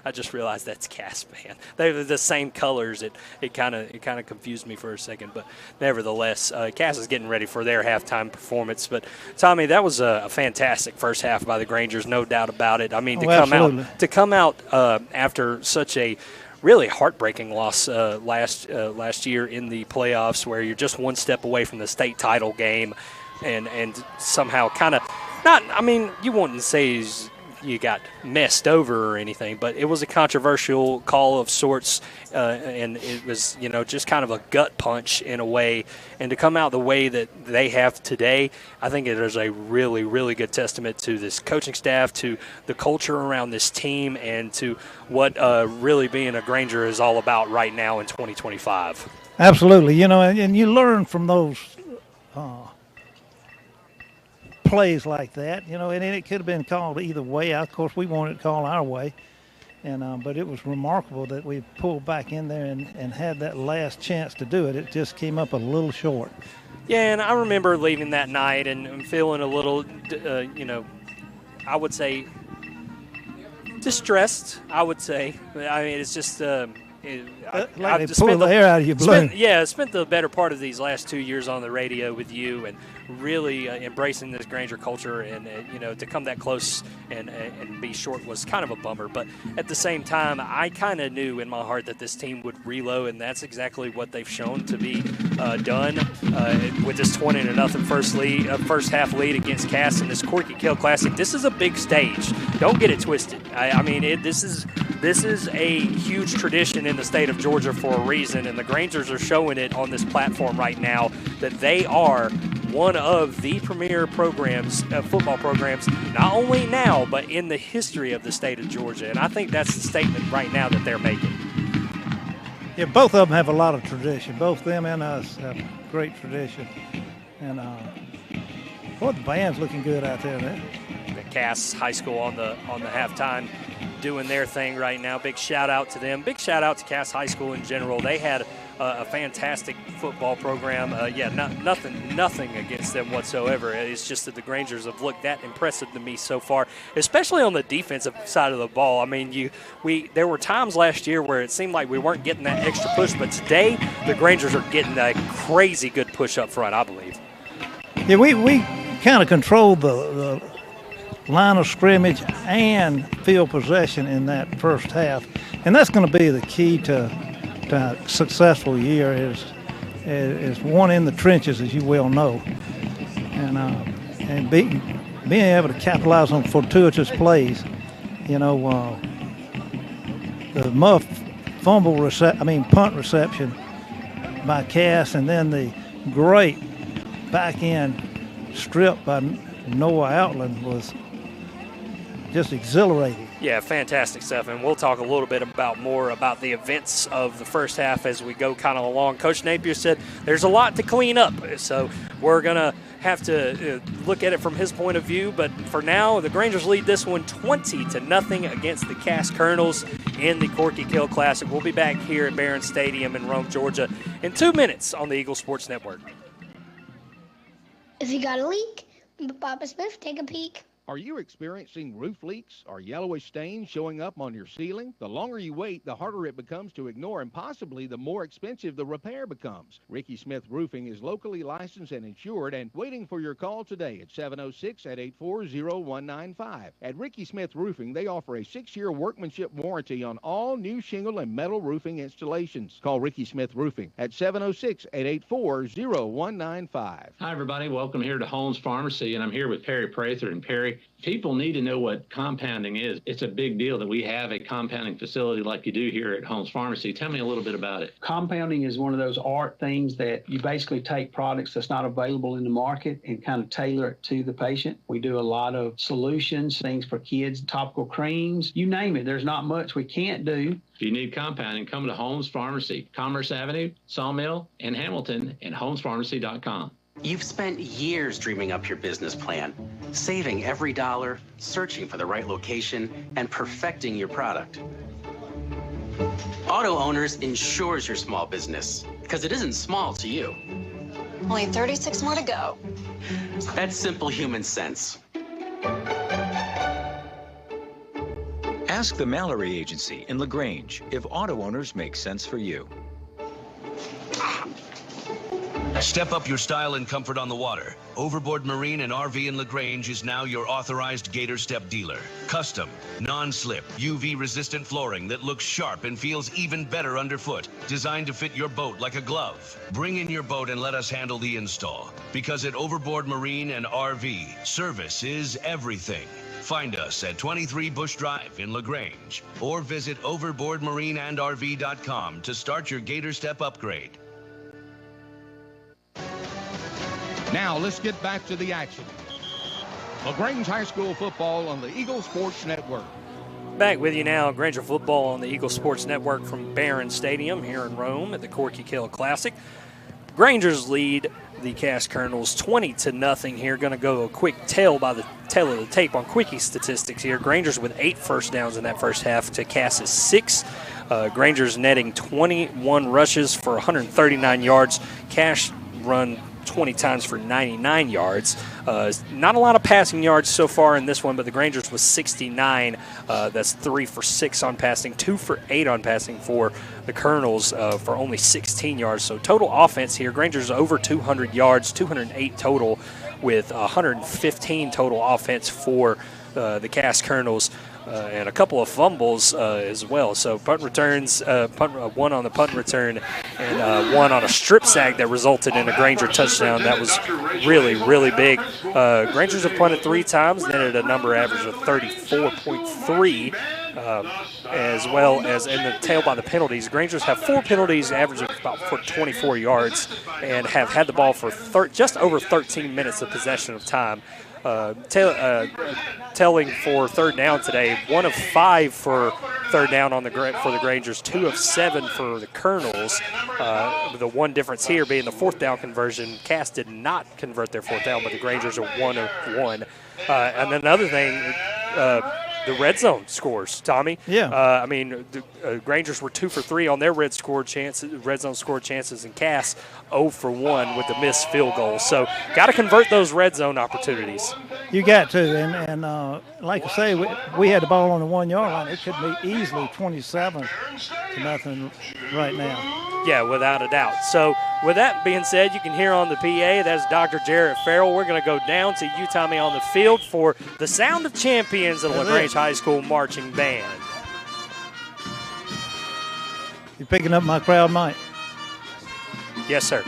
I just realized that's Cass band. They're the same colors. It kind of confused me for a second, but nevertheless, Cass is getting ready for their halftime performance. But Tommy, that was a fantastic first half by the Grangers, no doubt about it. I mean, to come out after such a really heartbreaking loss last year in the playoffs, where you're just one step away from the state title game, and somehow kind of not. I mean, you wouldn't say you got messed over or anything, but it was a controversial call of sorts, and it was, just kind of a gut punch in a way. And to come out the way that they have today, I think it is a really, really good testament to this coaching staff, to the culture around this team, and to what really being a Granger is all about right now in 2025. Absolutely, and you learn from those plays like that, and it could have been called either way. Of course, we wanted it called our way, but it was remarkable that we pulled back in there and had that last chance to do it. It just came up a little short. Yeah, and I remember leaving that night and feeling a little, I would say distressed, I would say. I mean, it's just like they pulled the air out of your balloon. Spent the better part of these last 2 years on the radio with you and really embracing this Granger culture, and to come that close and be short was kind of a bummer. But at the same time, I kind of knew in my heart that this team would reload, and that's exactly what they've shown to be done with this 20-0 first half lead against Cass in this Corky Kill Classic. This is a big stage. Don't get it twisted. This is a huge tradition in the state of Georgia for a reason, and the Grangers are showing it on this platform right now that they are one of the premier programs, football programs, not only now, but in the history of the state of Georgia. And I think that's the statement right now that they're making. Yeah, both of them have a lot of tradition. Both them and us have great tradition. And, boy, the band's looking good out there. The Cass High School on the halftime doing their thing right now. Big shout out to them. Big shout out to Cass High School in general. They had a fantastic football program. Nothing against them whatsoever. It's just that the Grangers have looked that impressive to me so far, especially on the defensive side of the ball. I mean, there were times last year where it seemed like we weren't getting that extra push, but today the Grangers are getting a crazy good push up front, I believe. Yeah, we kind of controlled the line of scrimmage and field possession in that first half, and that's going to be the key to a successful year is one in the trenches, as you well know, and being able to capitalize on fortuitous plays. The muff punt reception by Cass, and then the great back end strip by Noah Outland was just exhilarating. Yeah, fantastic stuff, and we'll talk a little bit more about the events of the first half as we go kind of along. Coach Napier said there's a lot to clean up, so we're going to have to look at it from his point of view, but for now, the Grangers lead this one 20-0 against the Cass Colonels in the Corky Kill Classic. We'll be back here at Barron Stadium in Rome, Georgia in 2 minutes on the Eagle Sports Network. If you got a leak, Papa Smith, take a peek. Are you experiencing roof leaks or yellowish stains showing up on your ceiling? The longer you wait, the harder it becomes to ignore, and possibly the more expensive the repair becomes. Ricky Smith Roofing is locally licensed and insured and waiting for your call today at 706-884-0195. At Ricky Smith Roofing, they offer a 6-year workmanship warranty on all new shingle and metal roofing installations. Call Ricky Smith Roofing at 706-884-0195. Hi, everybody. Welcome here to Holmes Pharmacy, and I'm here with Perry Prather. And Perry, people need to know what compounding is. It's a big deal that we have a compounding facility like you do here at Holmes Pharmacy. Tell me a little bit about it. Compounding is one of those art things that you basically take products that's not available in the market and kind of tailor it to the patient. We do a lot of solutions, things for kids, topical creams, you name it. There's not much we can't do. If you need compounding, come to Holmes Pharmacy, Commerce Avenue, Sawmill, and Hamilton, and holmespharmacy.com. You've spent years dreaming up your business plan, saving every dollar, searching for the right location, and perfecting your product. Auto Owners insures your small business, because it isn't small to you. Only 36 more to go. That's simple human sense. Ask the Mallory Agency in Lagrange if Auto Owners make sense for you. Step up your style and comfort on the water. Overboard Marine and RV in Lagrange is now your authorized Gator Step dealer. Custom, non-slip, UV-resistant flooring that looks sharp and feels even better underfoot. Designed to fit your boat like a glove. Bring in your boat and let us handle the install. Because at Overboard Marine and RV, service is everything. Find us at 23 Bush Drive in LaGrange or visit overboardmarineandrv.com to start your Gator Step upgrade. Now let's get back to the action. LaGrange High School football on the Eagle Sports Network. Back with you now, Granger football on the Eagle Sports Network from Barron Stadium here in Rome at the Corky Kell Classic. Grangers lead the Cass Colonels 20-0 here. Going to go a quick tail of the tape on quickie statistics here. Grangers with 8 first downs in that first half to Cass's 6. Grangers netting 21 rushes for 139 yards. Cass run 20 times for 99 yards. Not a lot of passing yards so far in this one, but the Grangers was 69. That's 3 for 6 on passing, 2 for 8 on passing for the Colonels for only 16 yards. So total offense here, Grangers over 200 yards, 208 total with 115 total offense for the Cass Colonels. And a couple of fumbles as well. So punt returns, one on the punt return and one on a strip sack that resulted in a Granger touchdown. That was really, really big. Grangers have punted 3 times, netted a number average of 34.3, as well as in the tail by the penalties. Grangers have 4 penalties, average of about 24 yards, and have had the ball for just over 13 minutes of possession of time. Telling for third down today, 1 of 5 for third down for the Grangers, 2 of 7 for the Colonels. The one difference here being the 4th down conversion. Cass did not convert their 4th down, but the Grangers are 1 of 1. And then another thing, the red zone scores, Tommy. Yeah. I mean, the Grangers were 2 for 3 on their red zone scored chances, and Cass 0 for 1 with the missed field goal. So got to convert those red zone opportunities. You got to, and like I say, we had the ball on the 1 yard line. It could be easily 27-0 right now. Yeah, without a doubt. So with that being said, you can hear on the PA, that's Dr. Jarrett Farrell. We're going to go down to you, Tommy, on the field for the Sound of Champions of the LaGrange High School Marching Band. You picking up my crowd mic? Yes, sir.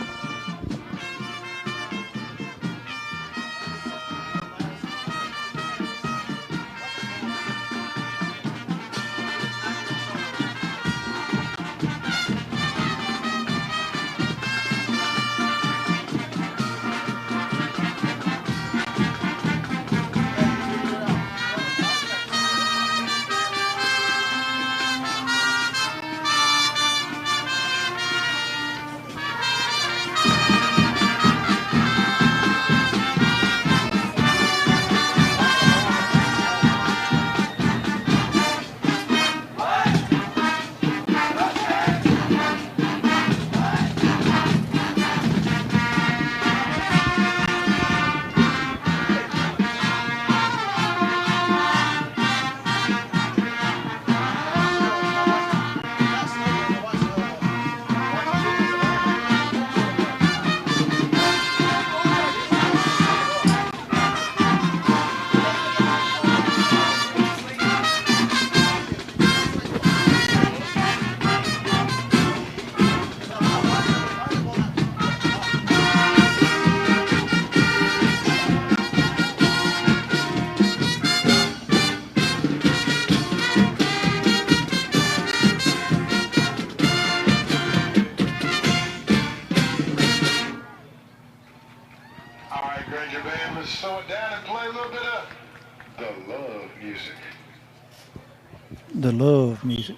The love music.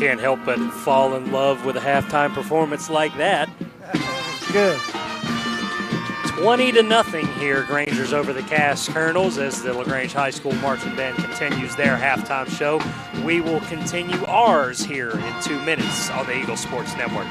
can't help but fall in love with a halftime performance like that. Good. 20-0 here, Grangers over the Cass Colonels as the LaGrange High School Marching Band continues their halftime show. We will continue ours here in 2 minutes on the Eagle Sports Network.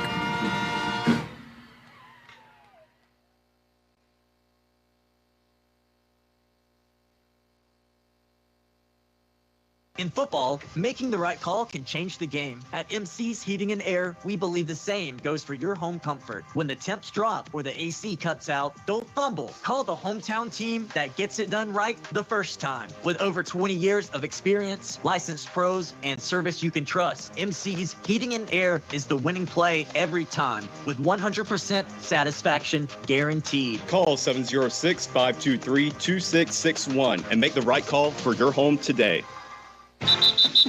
In football, making the right call can change the game. At MC's Heating and Air, we believe the same goes for your home comfort. When the temps drop or the AC cuts out, don't fumble. Call the hometown team that gets it done right the first time. With over 20 years of experience, licensed pros, and service you can trust, MC's Heating and Air is the winning play every time, with 100% satisfaction guaranteed. Call 706-523-2661 and make the right call for your home today.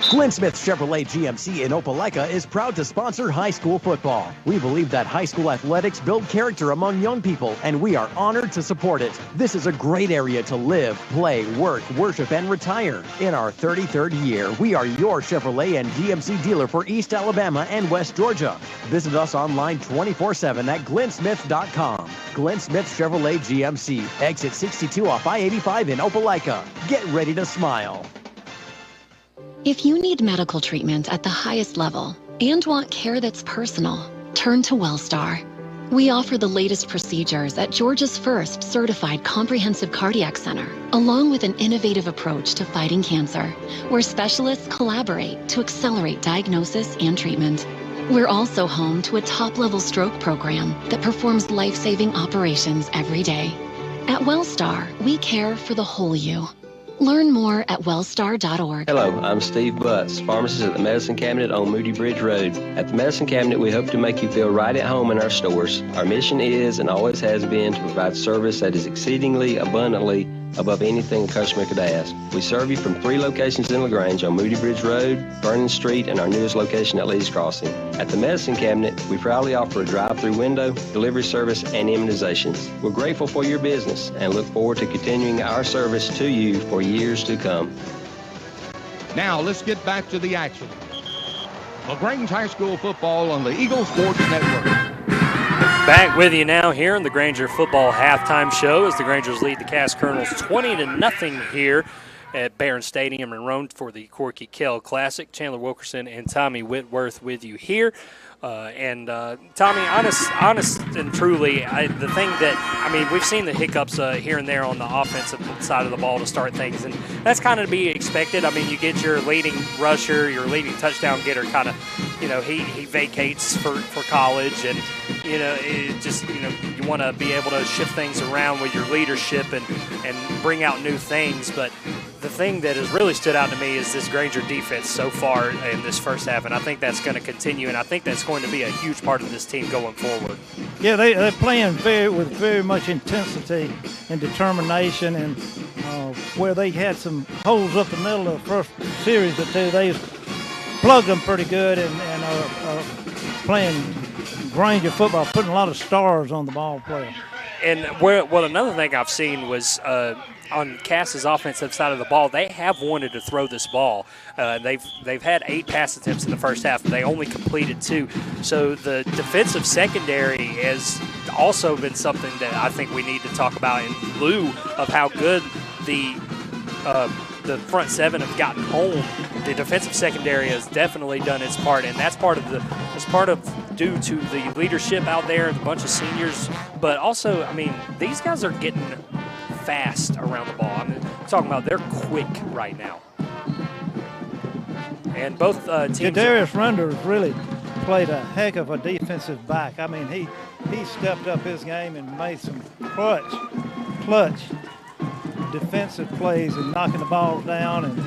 Glenn Smith Chevrolet GMC in Opelika is proud to sponsor high school football. We believe that high school athletics build character among young people, and we are honored to support it. This is a great area to live, play, work, worship, and retire. In our 33rd year, we are your Chevrolet and GMC dealer for East Alabama and West Georgia. Visit us online 24/7 at glennsmith.com. Glenn Smith Chevrolet GMC, exit 62 off I-85 in Opelika. Get ready to smile. If you need medical treatment at the highest level and want care that's personal, turn to WellStar. We offer the latest procedures at Georgia's first certified comprehensive cardiac center, along with an innovative approach to fighting cancer, where specialists collaborate to accelerate diagnosis and treatment. We're also home to a top-level stroke program that performs life-saving operations every day. At WellStar, we care for the whole you. Learn more at wellstar.org. Hello, I'm Steve Butts, pharmacist at the Medicine Cabinet on Moody Bridge Road. At the Medicine Cabinet, we hope to make you feel right at home in our stores. Our mission is and always has been to provide service that is exceedingly abundantly above anything a customer could ask. We serve you from 3 locations in LaGrange on Moody Bridge Road, Vernon Street, and our newest location at Lee's Crossing. At the Medicine Cabinet, we proudly offer a drive-through window, delivery service, and immunizations. We're grateful for your business and look forward to continuing our service to you for years to come. Now let's get back to the action. LaGrange High School football on the Eagle Sports Network. Back with you now here in the Granger Football Halftime Show as the Grangers lead the Cass Colonels 20-0 here at Barron Stadium in Rome for the Corky Kell Classic. Chandler Wilkerson and Tommy Whitworth with you here. Tommy, honest and truly, the thing that, we've seen the hiccups here and there on the offensive side of the ball to start things, and that's kind of to be expected. You get your leading rusher, your leading touchdown getter kind of, he vacates for college, and, it just, you want to be able to shift things around with your leadership and bring out new things, but the thing that has really stood out to me is this Granger defense so far in this first half, and I think that's going to continue, and I think that's going to be a huge part of this team going forward. Yeah, they're playing with very much intensity and determination, and where they had some holes up the middle of the first series or two, they plugged them pretty good and are playing Granger football, putting a lot of stars on the ball player. And another thing I've seen was on Cass's offensive side of the ball, they have wanted to throw this ball. They've had 8 pass attempts in the first half, but they only completed 2. So the defensive secondary has also been something that I think we need to talk about in lieu of how good the front 7 have gotten home. The defensive secondary has definitely done its part, and that's part of due to the leadership out there, a bunch of seniors. But also, these guys are getting fast around the ball. I'm talking about they're quick right now. And both teams. Darius Render has really played a heck of a defensive back. He stepped up his game and made some clutch defensive plays and knocking the ball down and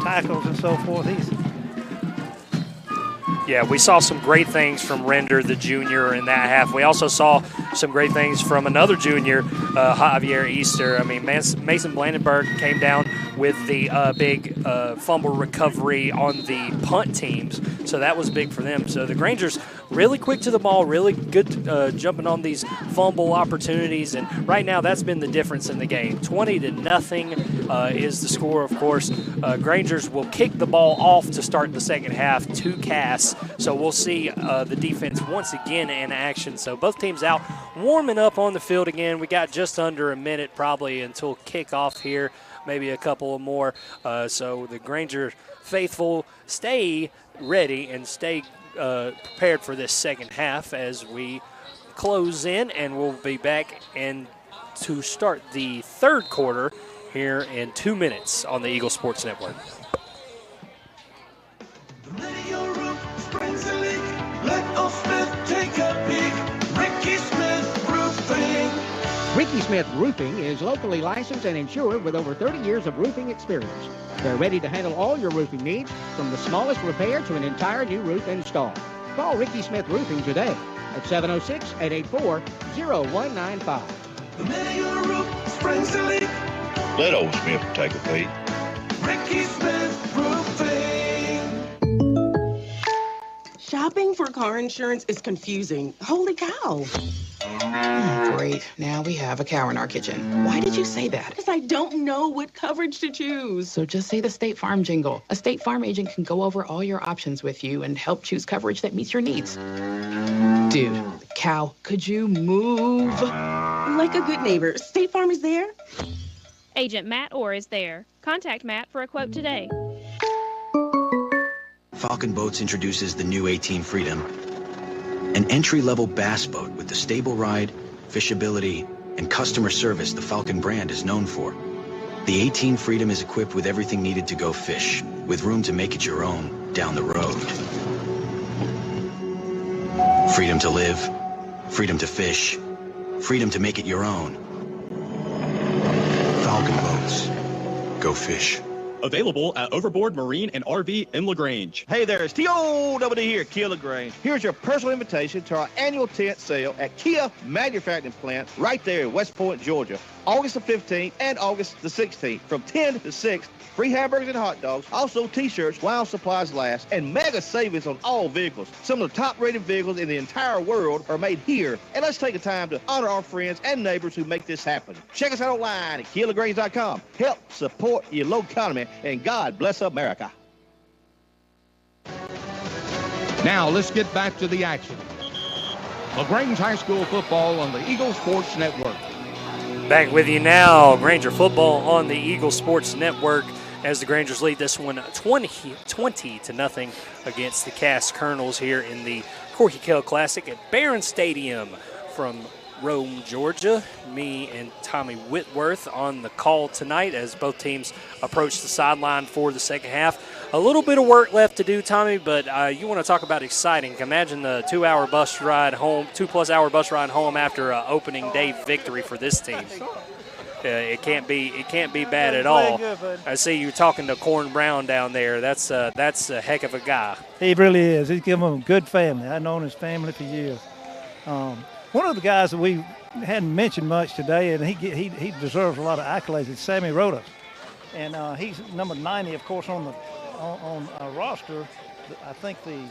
tackles and so forth. Yeah, we saw some great things from Render, the junior, in that half. We also saw some great things from another junior, Javier Easter. Mason Blandenberg came down with the big fumble recovery on the punt teams, so that was big for them. So the Grangers really quick to the ball, really good jumping on these fumble opportunities, and right now that's been the difference in the game. 20-0 is the score, of course. Grangers will kick the ball off to start the second half to Cass, so we'll see the defense once again in action. So both teams out warming up on the field again. We got just under a minute probably until kickoff here, maybe a couple more. So the Granger faithful stay ready and stay prepared for this second half as we close in, and we'll be back and to start the third quarter here in 2 minutes on the Eagle Sports Network. Ricky Smith Roofing is locally licensed and insured with over 30 years of roofing experience. They're ready to handle all your roofing needs, from the smallest repair to an entire new roof install. Call Ricky Smith Roofing today at 706-884-0195. The minute your roof springs a leak, Let old Smith take a peek. Ricky Smith Roofing. Shopping for car insurance is confusing. Holy cow. Great. Now we have a cow in our kitchen. Why did you say that? Because I don't know what coverage to choose. So just say the State Farm jingle. A State Farm agent can go over all your options with you and help choose coverage that meets your needs. Dude, cow, could you move? Like a good neighbor, State Farm is there. Agent Matt Orr is there. Contact Matt for a quote today. Falcon Boats introduces the new 18 Freedom, an entry-level bass boat with the stable ride, fishability, and customer service the Falcon brand is known for. The 18 Freedom is equipped with everything needed to go fish, with room to make it your own down the road. Freedom to live, freedom to fish, freedom to make it your own. Falcon Boats. Go fish. Available at Overboard Marine and RV in Lagrange. Hey there, it's T.O.W. here at Kia Lagrange. Here's your personal invitation to our annual tent sale at Kia Manufacturing Plant right there in West Point, Georgia. August the 15th and August the 16th from 10 to 6. Free hamburgers and hot dogs, also T-shirts while supplies last, and mega savings on all vehicles. Some of the top-rated vehicles in the entire world are made here. And let's take a time to honor our friends and neighbors who make this happen. Check us out online at KiaLagrange.com. Help support your local economy, and God bless America. Now let's get back to the action. Lagrange High School football on the Eagle Sports Network. Back with you now, Granger football on the Eagle Sports Network as the Grangers lead this one 20-0 against the Cass Colonels here in the Corky Kell Classic at Barron Stadium from Rome, Georgia. Me and Tommy Whitworth on the call tonight as both teams approach the sideline for the second half. A little bit of work left to do, Tommy, but you want to talk about exciting. Imagine the 2-hour bus ride home, 2+ hour bus ride home after an opening day victory for this team. It can't be bad at all. I see you talking to Corn Brown down there. That's a heck of a guy. He really is. He's given them a good family. I've known his family for years. One of the guys that we hadn't mentioned much today, and he deserves a lot of accolades, is Sammy Rhoda. And he's number 90, of course, on our roster. I think the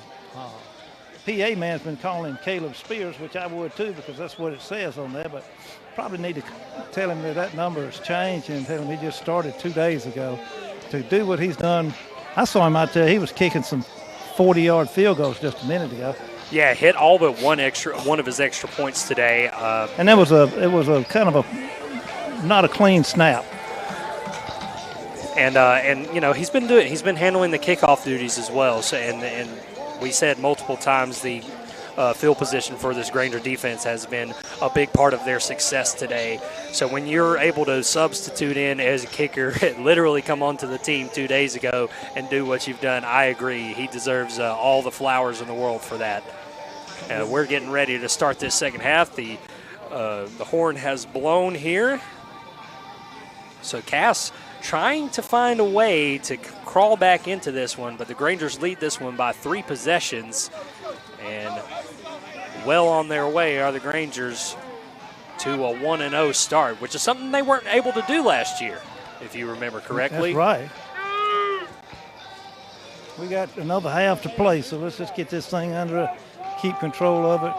PA man's been calling him Caleb Spears, which I would too, because that's what it says on there. But probably need to tell him that number has changed and tell him he just started 2 days ago to do what he's done. I saw him out there. He was kicking some 40-yard field goals just a minute ago. Yeah, hit all but one of his extra points today. And it was a kind of not a clean snap. And you know, he's been handling the kickoff duties as well. So and we said multiple times the field position for this Granger defense has been a big part of their success today. So when you're able to substitute in as a kicker, literally come onto the team 2 days ago and do what you've done, I agree. He deserves all the flowers in the world for that. We're getting ready to start this second half. The horn has blown here. So Cass trying to find a way to crawl back into this one, but the Grangers lead this one by 3 possessions. And well on their way are the Grangers to a 1-0 start, which is something they weren't able to do last year, if you remember correctly. That's right. We got another half to play, so let's just get this thing under keep control of it.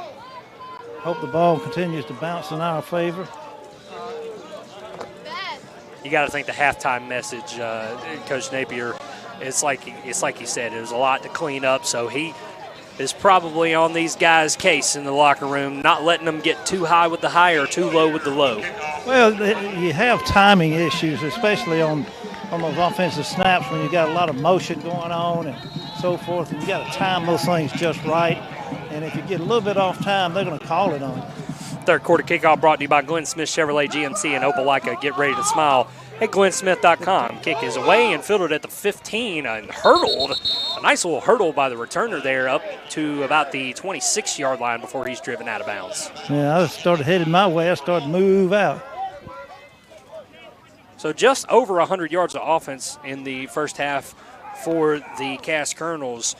Hope the ball continues to bounce in our favor. You got to think the halftime message, Coach Napier, it's like he said, it was a lot to clean up, so he is probably on these guys' case in the locker room, not letting them get too high with the high or too low with the low. Well, you have timing issues, especially on those offensive snaps when you got a lot of motion going on and so forth, and you got to time those things just right. And if you get a little bit off time, they're going to call it on you. Third quarter kickoff brought to you by Glenn Smith Chevrolet GMC in Opelika. Get ready to smile at glennsmith.com. Kick is away and fielded at the 15 and hurdled. A nice little hurdle by the returner there up to about the 26-yard line before he's driven out of bounds. Yeah, I started heading my way. I started to move out. So just over 100 yards of offense in the first half for the Cass Colonels.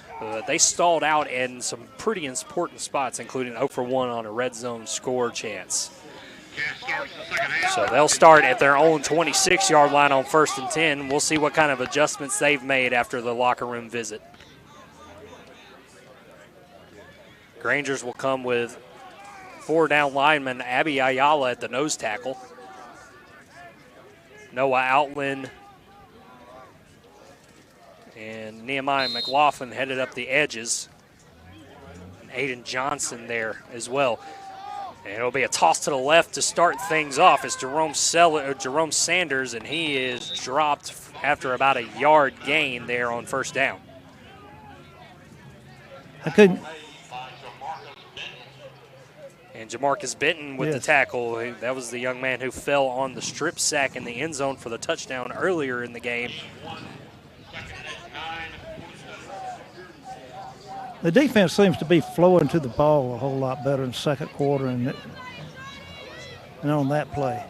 They stalled out in some pretty important spots, including 0 for 1 on a red zone score chance. So they'll start at their own 26-yard line on 1st and 10. We'll see what kind of adjustments they've made after the locker room visit. Grangers will come with 4 down linemen, Abby Ayala at the nose tackle. Noah Outland and Nehemiah McLaughlin headed up the edges. And Aiden Johnson there as well. And it'll be a toss to the left to start things off. It's Jerome Sanders, and he is dropped after about a yard gain there on 1st down. I couldn't. And Jamarcus Benton with the tackle. That was the young man who fell on the strip sack in the end zone for the touchdown earlier in the game. The defense seems to be flowing to the ball a whole lot better in the second quarter and on that play.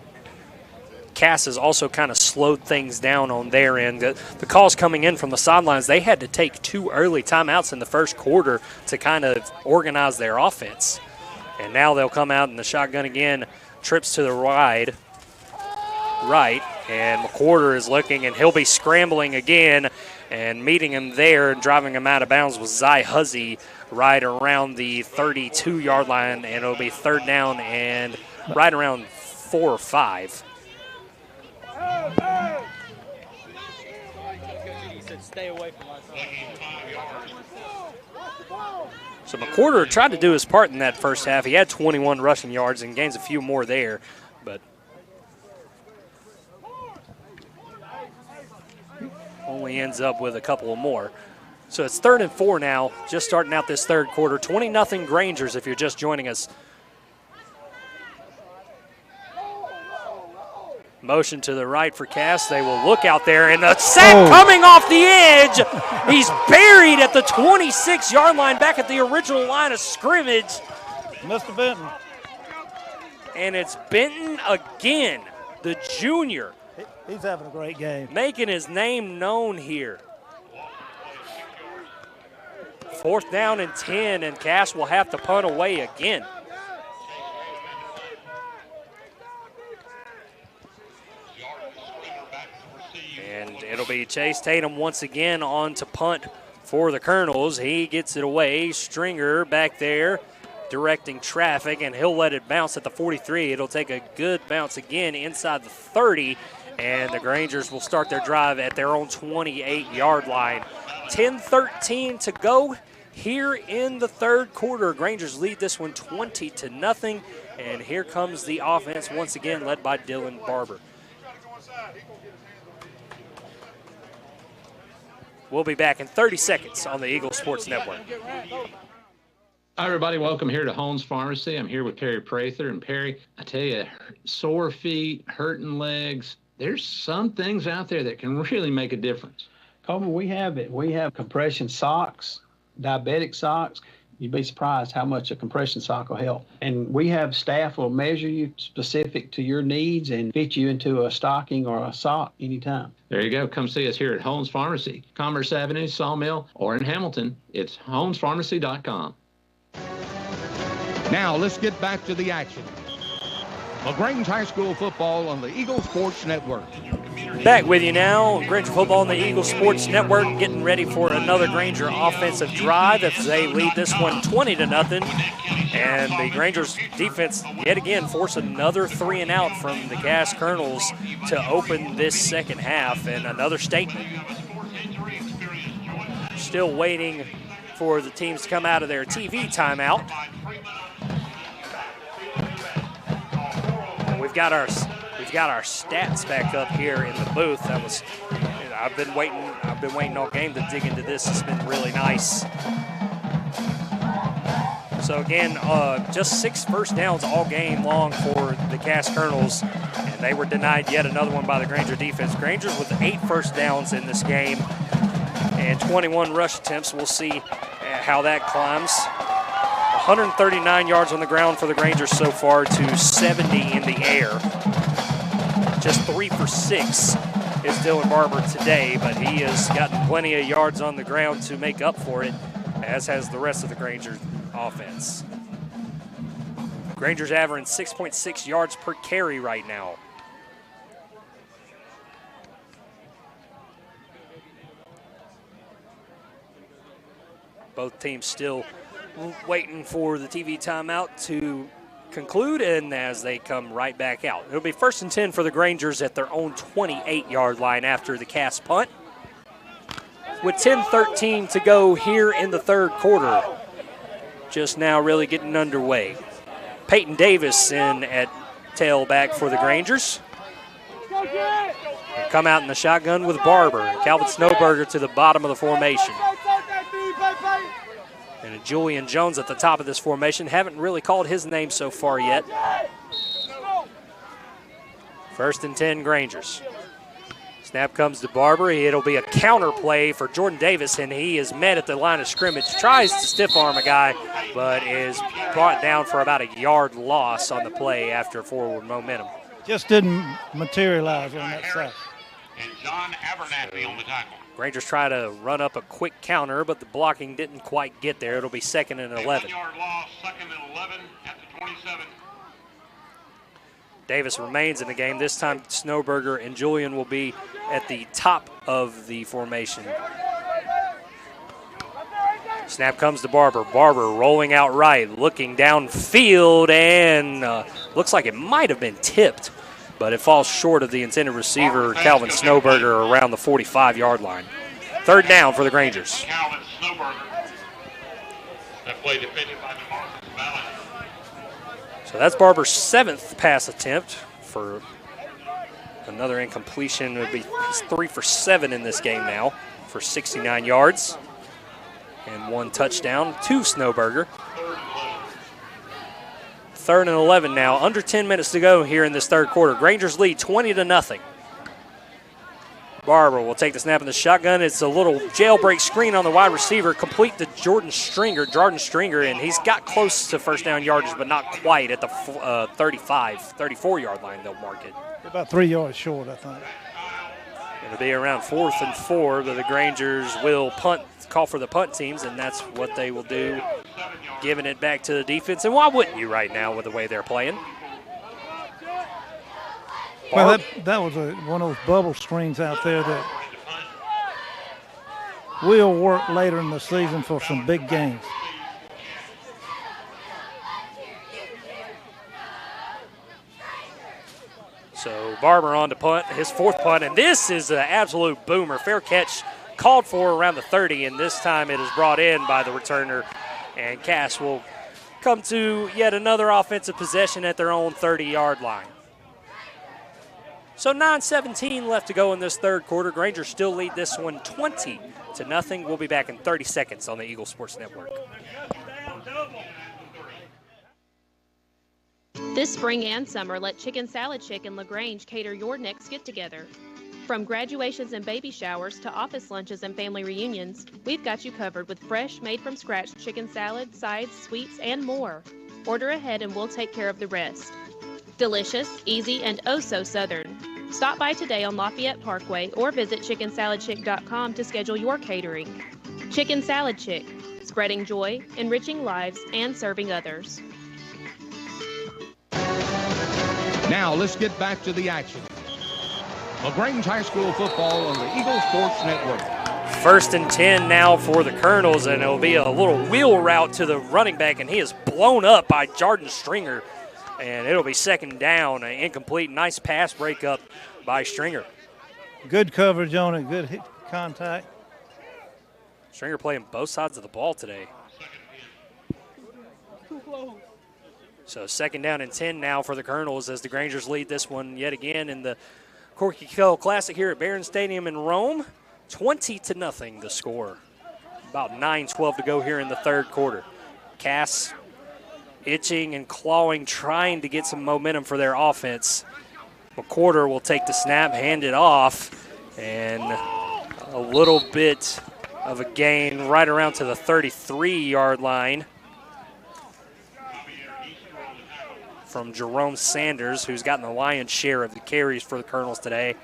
Cass has also kind of slowed things down on their end. The calls coming in from the sidelines, they had to take 2 early timeouts in the first quarter to kind of organize their offense. And now they'll come out in the shotgun again, trips to the right, and McWhorter is looking, and he'll be scrambling again, and meeting him there and driving him out of bounds was Zy Huzzy right around the 32-yard line, and it'll be 3rd down and right around 4 or 5. Stay away from my So McWhorter tried to do his part in that first half. He had 21 rushing yards and gains a few more there, but only ends up with a couple of more. So it's 3rd and 4 now, just starting out this third quarter. 20-0 Grangers if you're just joining us. Motion to the right for Cass. They will look out there, and a sack coming off the edge. He's buried at the 26-yard line, back at the original line of scrimmage. Mr. Benton. And it's Benton again, the junior. He's having a great game. Making his name known here. 4th down and 10, and Cass will have to punt away again. And it'll be Chase Tatum once again on to punt for the Colonels. He gets it away. Stringer back there directing traffic, and he'll let it bounce at the 43. It'll take a good bounce again inside the 30, and the Grangers will start their drive at their own 28-yard line. 10-13 to go here in the third quarter. Grangers lead this one 20-0, and here comes the offense once again led by Dylan Barber. We'll be back in 30 seconds on the Eagle Sports Network. Hi, everybody. Welcome here to Holmes Pharmacy. I'm here with Perry Prather. And Perry, I tell you, sore feet, hurting legs, there's some things out there that can really make a difference. Coleman, we have it. We have compression socks, diabetic socks. You'd be surprised how much a compression sock will help. And we have staff will measure you specific to your needs and fit you into a stocking or a sock anytime. There you go. Come see us here at Holmes Pharmacy, Commerce Avenue, Sawmill, or in Hamilton. It's holmespharmacy.com. Now let's get back to the action. Lagrange High School football on the Eagle Sports Network. Back with you now. Granger football on the Eagle Sports Network, getting ready for another Granger offensive drive as they lead this one 20-0. And the Grangers defense yet again force another 3 and out from the Gas Colonels to open this second half, and another statement. Still waiting for the teams to come out of their TV timeout. And we've got our stats back up here in the booth. I've been waiting all game to dig into this. It's been really nice. So again, just 6 first downs all game long for the Cass Colonels, and they were denied yet another one by the Granger defense. Grangers with 8 first downs in this game and 21 rush attempts. We'll see how that climbs. 139 yards on the ground for the Grangers so far to 70 in the air. Just 3 for 6 is Dylan Barber today, but he has gotten plenty of yards on the ground to make up for it, as has the rest of the Granger offense. Granger's averaging 6.6 yards per carry right now. Both teams still waiting for the TV timeout to conclude, and as they come right back out. It'll be 1st and 10 for the Grangers at their own 28-yard line after the Cass punt. With 10:13 to go here in the third quarter. Just now really getting underway. Peyton Davis in at tailback for the Grangers. They come out in the shotgun with Barber. Calvin Snowberger to the bottom of the formation. And Julian Jones at the top of this formation. Haven't really called his name so far yet. 1st and 10 Grangers. Snap comes to Barber. It'll be a counter play for Jordan Davis, and he is met at the line of scrimmage. Tries to stiff arm a guy, but is brought down for about a yard loss on the play after forward momentum. Just didn't materialize on that side. And John Abernathy on the tackle. Rangers try to run up a quick counter, but the blocking didn't quite get there. It'll be 2nd and 11. 1-yard loss, 2nd and 11 at the 27. Davis remains in the game. This time Snowberger and Julian will be at the top of the formation. Snap comes to Barber. Barber rolling out right, looking downfield, and looks like it might have been tipped, but it falls short of the intended receiver, Calvin Snowberger, around the 45-yard line. 3rd down for the Grangers. Calvin Snowberger. That play defended by DeMarcus Valley. So that's Barber's 7th pass attempt for another incompletion. It would be 3 for 7 in this game now for 69 yards and 1 touchdown to Snowberger. 3rd and 11 now. Under 10 minutes to go here in this third quarter. Grangers lead 20-0. Barber will take the snap in the shotgun. It's a little jailbreak screen on the wide receiver, complete to Jordan Stringer, and he's got close to first down yardage, but not quite at the 34-yard line. They'll mark it. About 3 yards short, I think. It'll be around 4th and 4, but the Grangers will call for the punt teams, and that's what they will do, giving it back to the defense. And why wouldn't you right now with the way they're playing? Well, that was one of those bubble screens out there that will work later in the season for some big games. So Barber on to punt, his 4th punt, and this is an absolute boomer. Fair catch called for around the 30, and this time it is brought in by the returner, and Cass will come to yet another offensive possession at their own 30-yard line. So 9:17 left to go in this third quarter. Grangers still lead this one 20-0. We'll be back in 30 seconds on the Eagle Sports Network. This spring and summer, let Chicken Salad Chick in Lagrange cater your next get-together. From graduations and baby showers to office lunches and family reunions, we've got you covered with fresh, made-from-scratch chicken salad, sides, sweets, and more. Order ahead and we'll take care of the rest. Delicious, easy, and oh so southern. Stop by today on Lafayette Parkway or visit chickensaladchick.com to schedule your catering. Chicken Salad Chick, spreading joy, enriching lives, and serving others. Now let's get back to the action. Lagrange High School football on the Eagle Sports Network. 1st and 10 now for the Colonels, and it'll be a little wheel route to the running back, and he is blown up by Jordan Stringer, and it'll be 2nd down, incomplete. Nice pass breakup by Stringer. Good coverage on it, good hit contact. Stringer playing both sides of the ball today. So 2nd down and 10 now for the Colonels as the Grangers lead this one yet again in the Corky Kell Classic here at Barron Stadium in Rome. 20-0 the score. About 9:12 to go here in the 3rd quarter. Cass itching and clawing, trying to get some momentum for their offense. McQuarter will take the snap, hand it off, and a little bit of a gain right around to the 33-yard line from Jerome Sanders, who's gotten the lion's share of the carries for the Colonels today.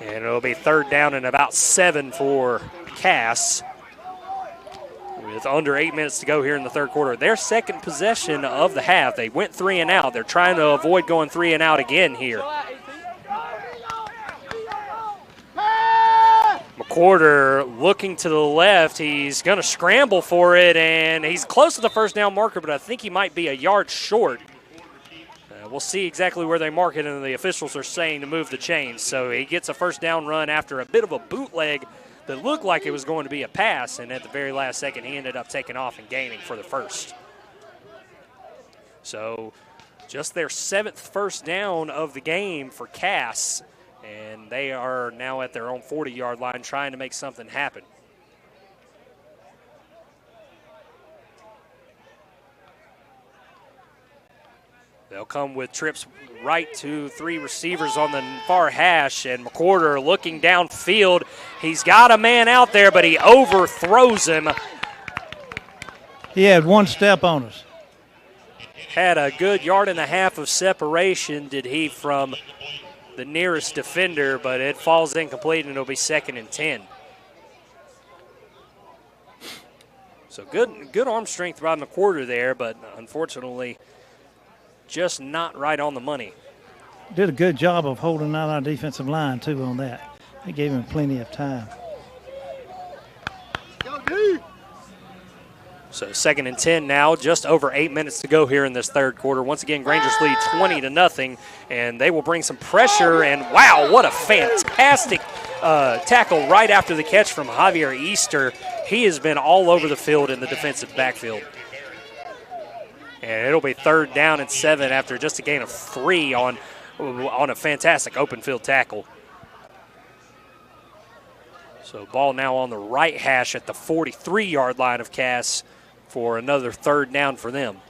And it'll be 3rd down and about 7 for Cass with under 8 minutes to go here in the 3rd quarter. Their 2nd possession of the half. They went 3 and out. They're trying to avoid going 3 and out again here. McQuarter looking to the left. He's going to scramble for it, and he's close to the 1st down marker, but I think he might be a yard short. We'll see exactly where they mark it, and the officials are saying to move the chains. So he gets a 1st down run after a bit of a bootleg that looked like it was going to be a pass, and at the very last second, he ended up taking off and gaining for the 1st. So just their 7th 1st down of the game for Cass, and they are now at their own 40-yard line trying to make something happen. They'll come with trips right to 3 receivers on the far hash, and McQuarter looking downfield. He's got a man out there, but he overthrows him. He had 1 step on us. Had a good 1.5 yards of separation, did he, from the nearest defender, but it falls incomplete, and it'll be 2nd and 10. So good arm strength by McQuarter there, but unfortunately just not right on the money. Did a good job of holding out our defensive line, too, on that. They gave him plenty of time. So 2nd and 10 now, just over 8 minutes to go here in this 3rd quarter. Once again, Grangers lead 20-0, and they will bring some pressure, and wow, what a fantastic tackle right after the catch from Javier Easter. He has been all over the field in the defensive backfield. And it'll be 3rd down and 7 after just a gain of 3 on a fantastic open field tackle. So ball now on the right hash at the 43-yard line of Cass for another 3rd down for them.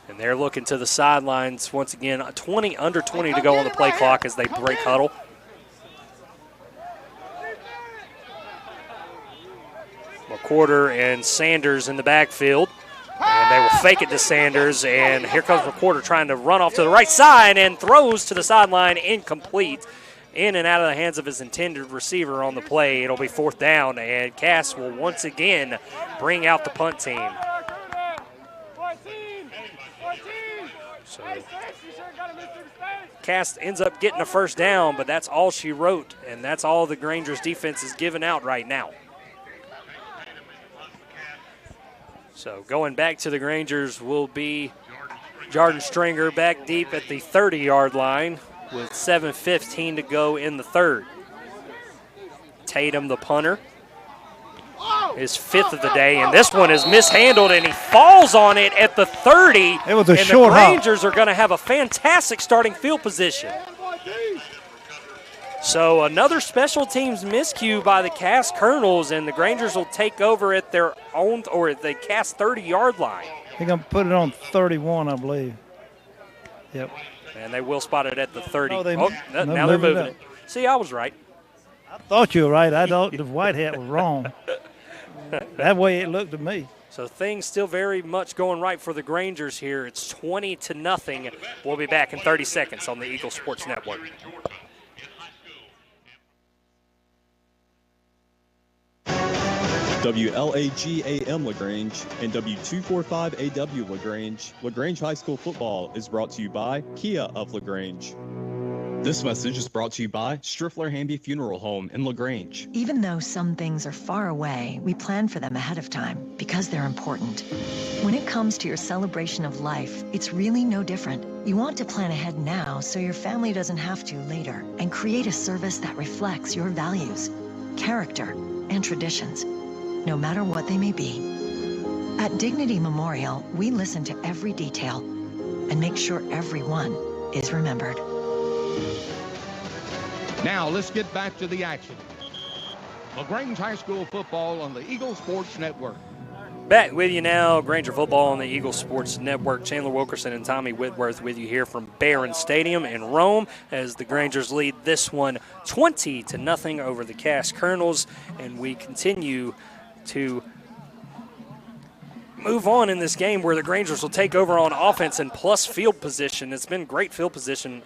And they're looking to the sidelines once again. Under 20 to go on the play clock as they break huddle. McQuarter and Sanders in the backfield. And they will fake it to Sanders, and here comes McQuarter trying to run off to the right side and throws to the sideline, incomplete. In and out of the hands of his intended receiver on the play. It'll be 4th down, and Cass will once again bring out the punt team. So Cass ends up getting a 1st down, but that's all she wrote, and that's all the Grangers defense is giving out right now. So going back to the Grangers will be Jordan Stringer back deep at the 30-yard line with 7:15 to go in the 3rd. Tatum, the punter, his 5th of the day, and this one is mishandled, and he falls on it at the 30. It was a and short the hop. Rangers are going to have a fantastic starting field position. So another special teams miscue by the Cass Colonels, and the Grangers will take over at their own, or at the Cass 30-yard line. They're going to put it on 31, I believe. Yep. And they will spot it at the 30. Oh, now they're moving it. See, I was right. I thought you were right. I thought the white hat was wrong. That way it looked to me. So things still very much going right for the Grangers here. It's 20-0. We'll be back in 30 seconds on the Eagle Sports Network. WLAGAM LaGrange and W245AW LaGrange, LaGrange High School Football is brought to you by Kia of LaGrange. This message is brought to you by Striffler Hamby Funeral Home in LaGrange. Even though some things are far away, we plan for them ahead of time because they're important. When it comes to your celebration of life, it's really no different. You want to plan ahead now so your family doesn't have to later, and create a service that reflects your values, character, and traditions, no matter what they may be. At Dignity Memorial, we listen to every detail and make sure everyone is remembered. Now let's get back to the action. LaGrange High School football on the Eagle Sports Network. Back with you now, Granger football on the Eagle Sports Network. Chandler Wilkerson and Tommy Whitworth with you here from Barron Stadium in Rome as the Grangers lead this one 20-0 over the Cass Colonels, and we continue to move on in this game where the Grangers will take over on offense and plus field position. It's been great field position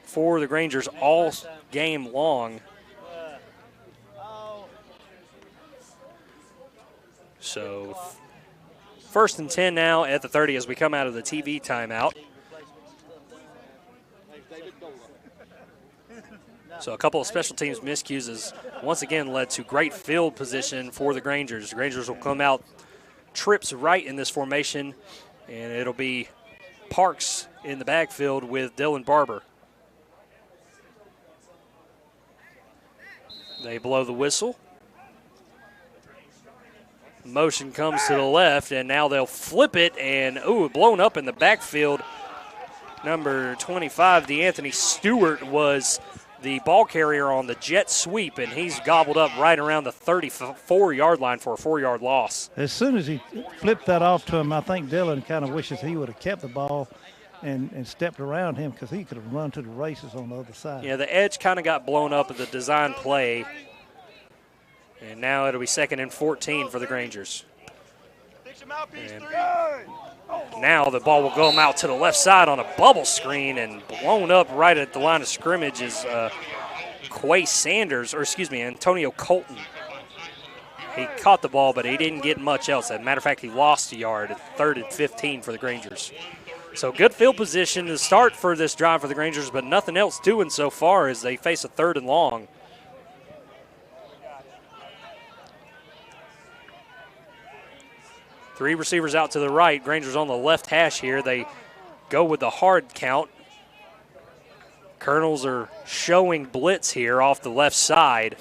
for the Grangers all game long. So 1st and 10 now at the 30 as we come out of the TV timeout. So a couple of special teams miscues has once again led to great field position for the Grangers. The Grangers will come out trips right in this formation, and it'll be Parks in the backfield with Dylan Barber. They blow the whistle. Motion comes to the left, and now they'll flip it, and blown up in the backfield. Number 25, DeAnthony Stewart, was the ball carrier on the jet sweep, and he's gobbled up right around the 34-yard line for a 4-yard loss. As soon as he flipped that off to him, I think Dylan kind of wishes he would have kept the ball and stepped around him, because he could have run to the races on the other side. Yeah, the edge kind of got blown up at the design play. And now it'll be 2nd and 14 for the Grangers. And now the ball will go out to the left side on a bubble screen, and blown up right at the line of scrimmage is Antonio Colton. He caught the ball, but he didn't get much else. As a matter of fact, he lost a yard at 3rd and 15 for the Grangers. So good field position to start for this drive for the Grangers, but nothing else doing so far as they face a 3rd and long. Three receivers out to the right. Grangers on the left hash here. They go with the hard count. Colonels are showing blitz here off the left side.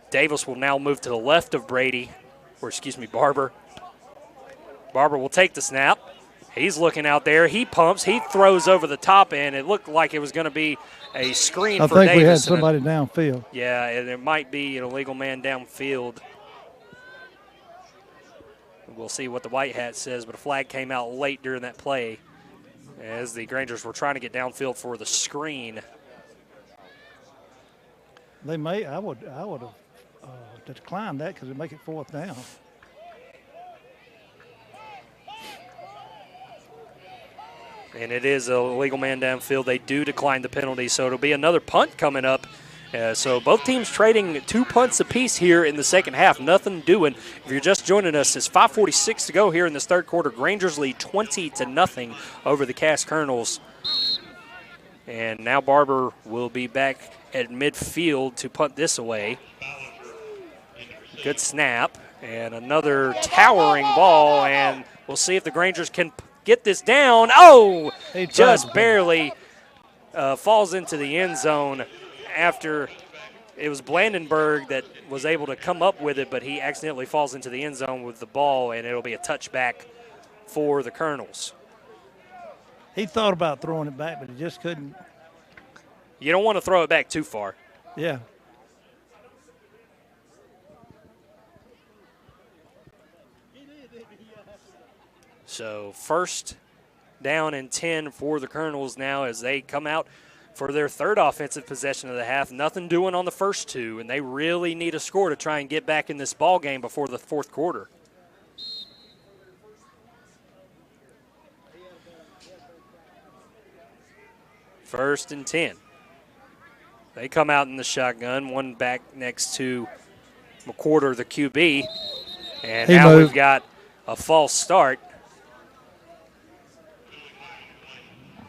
Davis will now move to the left of Barber. Barber will take the snap. He's looking out there. He pumps. He throws over the top end. It looked like it was going to be a screen for Davis. I think we had somebody downfield. Yeah, and it might be an illegal man downfield. We'll see what the white hat says, but a flag came out late during that play as the Grangers were trying to get downfield for the screen. I would have declined that because it make it 4th down. And it is a legal man downfield. They do decline the penalty, so it'll be another punt coming up. So both teams trading 2 punts apiece here in the second half. Nothing doing. If you're just joining us, it's 5:46 to go here in this third quarter. Grangers lead 20-0 over the Cass Colonels. And now Barber will be back at midfield to punt this away. Good snap. And another towering ball. And we'll see if the Grangers can get this down. Oh, just barely falls into the end zone. After it was Blandenberg that was able to come up with it, but he accidentally falls into the end zone with the ball, and it'll be a touchback for the Colonels. He thought about throwing it back, but he just couldn't. You don't want to throw it back too far. Yeah. So 1st down and 10 for the Colonels now as they come out for their 3rd offensive possession of the half. Nothing doing on the first 2, and they really need a score to try and get back in this ball game before the 4th quarter. First and 10. They come out in the shotgun, one back next to McQuarter, the QB. And now we've got a false start.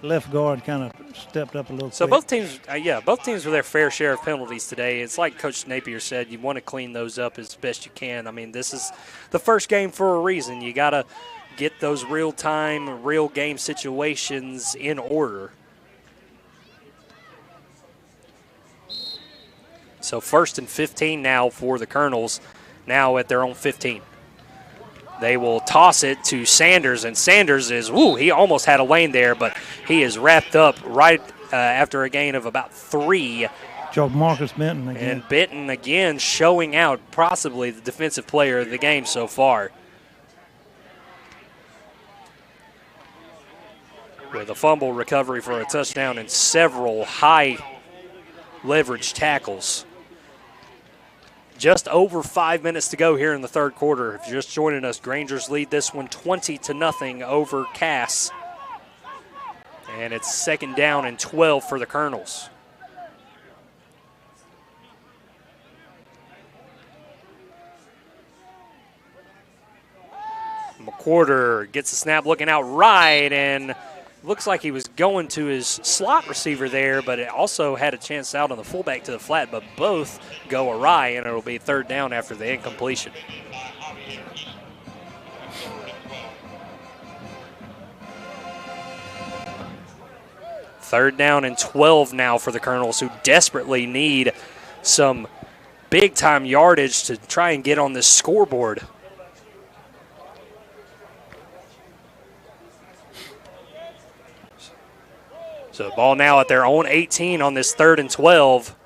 Left guard kind of stepped up a little. So quick. both teams with their fair share of penalties today. It's like Coach Napier said, you want to clean those up as best you can. I mean, this is the first game for a reason. You got to get those real-time, real game situations in order. So 1st and 15 now for the Colonels, now at their own 15. They will toss it to Sanders, and Sanders he almost had a lane there, but he is wrapped up right after a gain of about 3. Marcus Benton again. And Benton again showing out, possibly the defensive player of the game so far. With a fumble recovery for a touchdown and several high leverage tackles. Just over 5 minutes to go here in the third quarter. If you're just joining us, Grangers lead this one 20-0 over Cass. And it's 2nd down and 12 for the Colonels. McQuarter gets the snap looking out right, and looks like he was going to his slot receiver there, but it also had a chance out on the fullback to the flat, but both go awry, and it'll be 3rd down after the incompletion. Third down and 12 now for the Colonels, who desperately need some big-time yardage to try and get on this scoreboard. So the ball now at their own 18 on this 3rd and 12.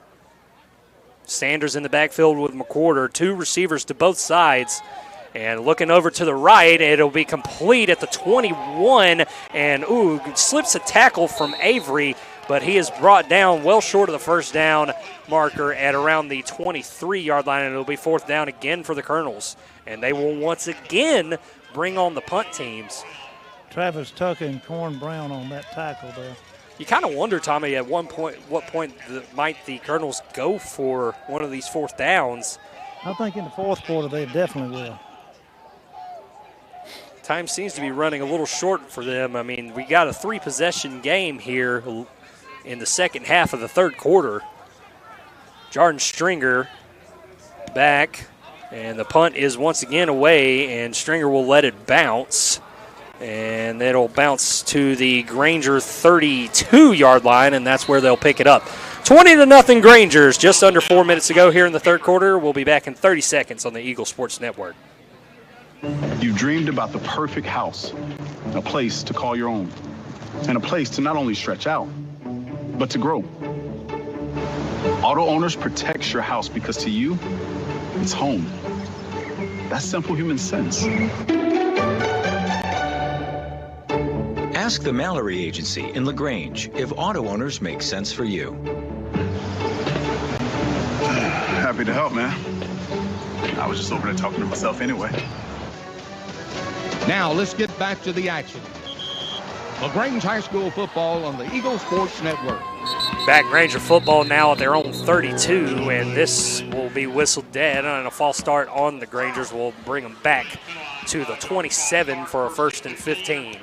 Sanders in the backfield with McQuarter. 2 receivers to both sides. And looking over to the right, it'll be complete at the 21. And, slips a tackle from Avery, but he is brought down well short of the 1st down marker at around the 23-yard line, and it'll be 4th down again for the Colonels. And they will once again bring on the punt teams. Travis Tucker and Corn Brown on that tackle there. You kind of wonder, Tommy, at what point might the Colonels go for one of these 4th downs? I think in the 4th quarter they definitely will. Time seems to be running a little short for them. I mean, we got a 3-possession game here in the second half of the 3rd quarter. Jordan Stringer back, and the punt is once again away, and Stringer will let it bounce. And it'll bounce to the Granger 32-yard line, and that's where they'll pick it up. 20-0 Grangers, just under 4 minutes to go here in the 3rd quarter. We'll be back in 30 seconds on the Eagle Sports Network. You've dreamed about the perfect house, a place to call your own, and a place to not only stretch out, but to grow. Auto Owners protects your house because to you, it's home. That's simple human sense. Ask the Mallory Agency in Lagrange if auto owners make sense for you. Happy to help, man. I was just over there talking to myself anyway. Now let's get back to the action. Lagrange High School football on the Eagle Sports Network. Back Granger football now at their own 32, and this will be whistled dead, and a false start on the Grangers will bring them back to the 27 for a 1st and 15.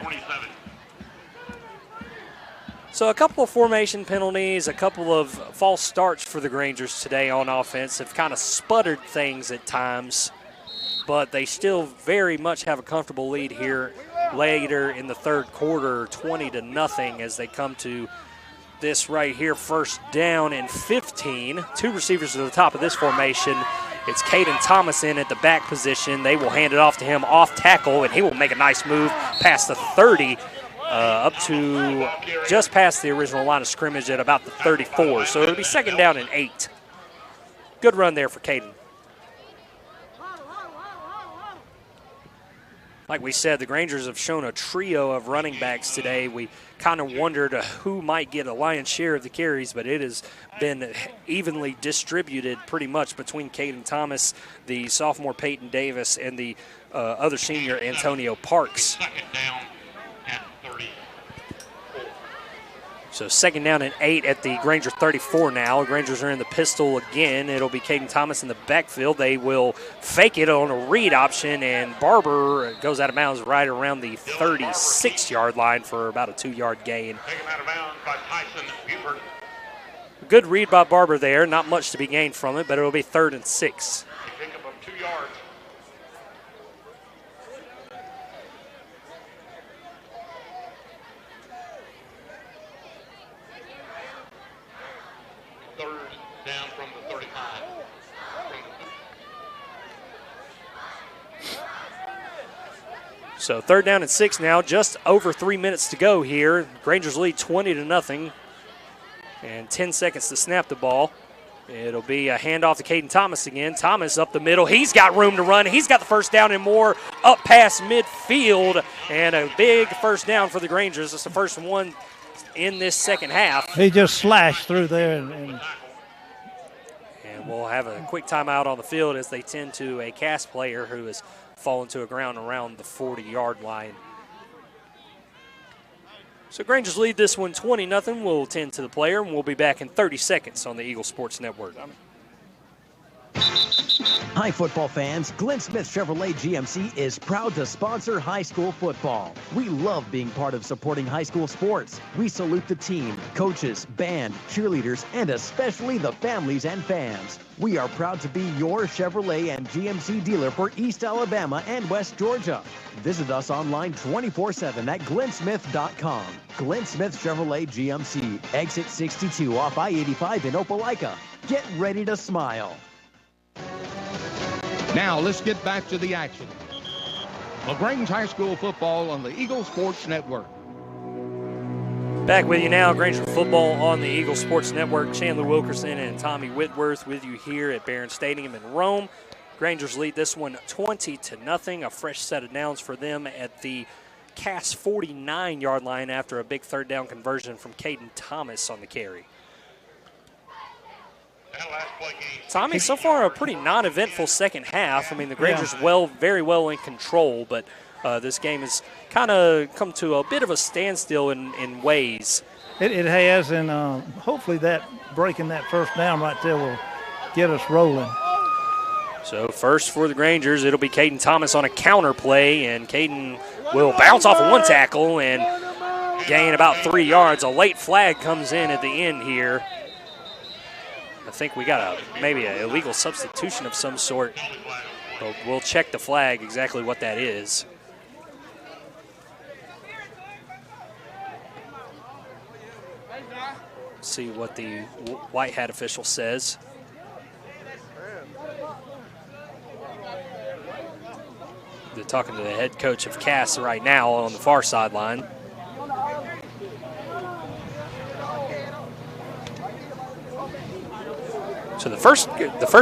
So a couple of formation penalties, a couple of false starts for the Grangers today on offense have kind of sputtered things at times, but they still very much have a comfortable lead here later in the 3rd quarter, 20-0 as they come to this right here, 1st down and 15. 2 receivers at the top of this formation. It's Caden Thomas in at the back position. They will hand it off to him off tackle, and he will make a nice move past the 30. Up to just past the original line of scrimmage at about the 34. So it'll be 2nd down and 8. Good run there for Caden. Like we said, the Grangers have shown a trio of running backs today. We kind of wondered who might get a lion's share of the carries, but it has been evenly distributed pretty much between Caden Thomas, the sophomore Peyton Davis, and the other senior Antonio Parks. So 2nd down and 8 at the Granger 34 now. Grangers are in the pistol again. It'll be Caden Thomas in the backfield. They will fake it on a read option, and Barber goes out of bounds right around the 36-yard line for about a 2-yard gain. Taken out of bounds by Tyson Buford. Good read by Barber there. Not much to be gained from it, but it'll be 3rd and 6. Pickup of 2 yards. Third down from the 35. So 3rd down and 6 now, just over 3 minutes to go here. Grangers lead 20-0, and 10 seconds to snap the ball. It'll be a handoff to Caden Thomas again. Thomas up the middle. He's got room to run. He's got the first down and more up past midfield, and a big first down for the Grangers. It's the first one in this second half. He just slashed through there. And we'll have a quick timeout on the field as they tend to a Cass player who has fallen to the ground around the 40-yard line. So Grangers lead this one 20-0. We'll tend to the player, and we'll be back in 30 seconds on the Eagle Sports Network. Hi, football fans. Glenn Smith Chevrolet GMC is proud to sponsor high school football. We love being part of supporting high school sports. We salute the team, coaches, band, cheerleaders, and especially the families and fans. We are proud to be your Chevrolet and GMC dealer for East Alabama and West Georgia. Visit us online 24/7 at glennsmith.com. Glenn Smith Chevrolet GMC, exit 62 off I-85 in Opelika. Get ready to smile. Now let's get back to the action. Lagrange High School football on the Eagle Sports Network. Back with you now, Granger football on the Eagle Sports Network. Chandler Wilkerson and Tommy Whitworth with you here at Barron Stadium in Rome. Grangers lead this one 20-0. A fresh set of downs for them at the Cass 49-yard line after a big 3rd down conversion from Caden Thomas on the carry. Tommy, so far a pretty non-eventful second half. I mean, the Grangers very well in control, but this game has kind of come to a bit of a standstill in ways. It has, and hopefully that breaking that first down right there will get us rolling. So first for the Grangers, it'll be Caden Thomas on a counter play, and Caden will bounce off of one tackle and gain about 3 yards. A late flag comes in at the end here. I think we got maybe an illegal substitution of some sort. But we'll check the flag, exactly what that is. See what the white hat official says. They're talking to the head coach of Cass right now on the far sideline. So the first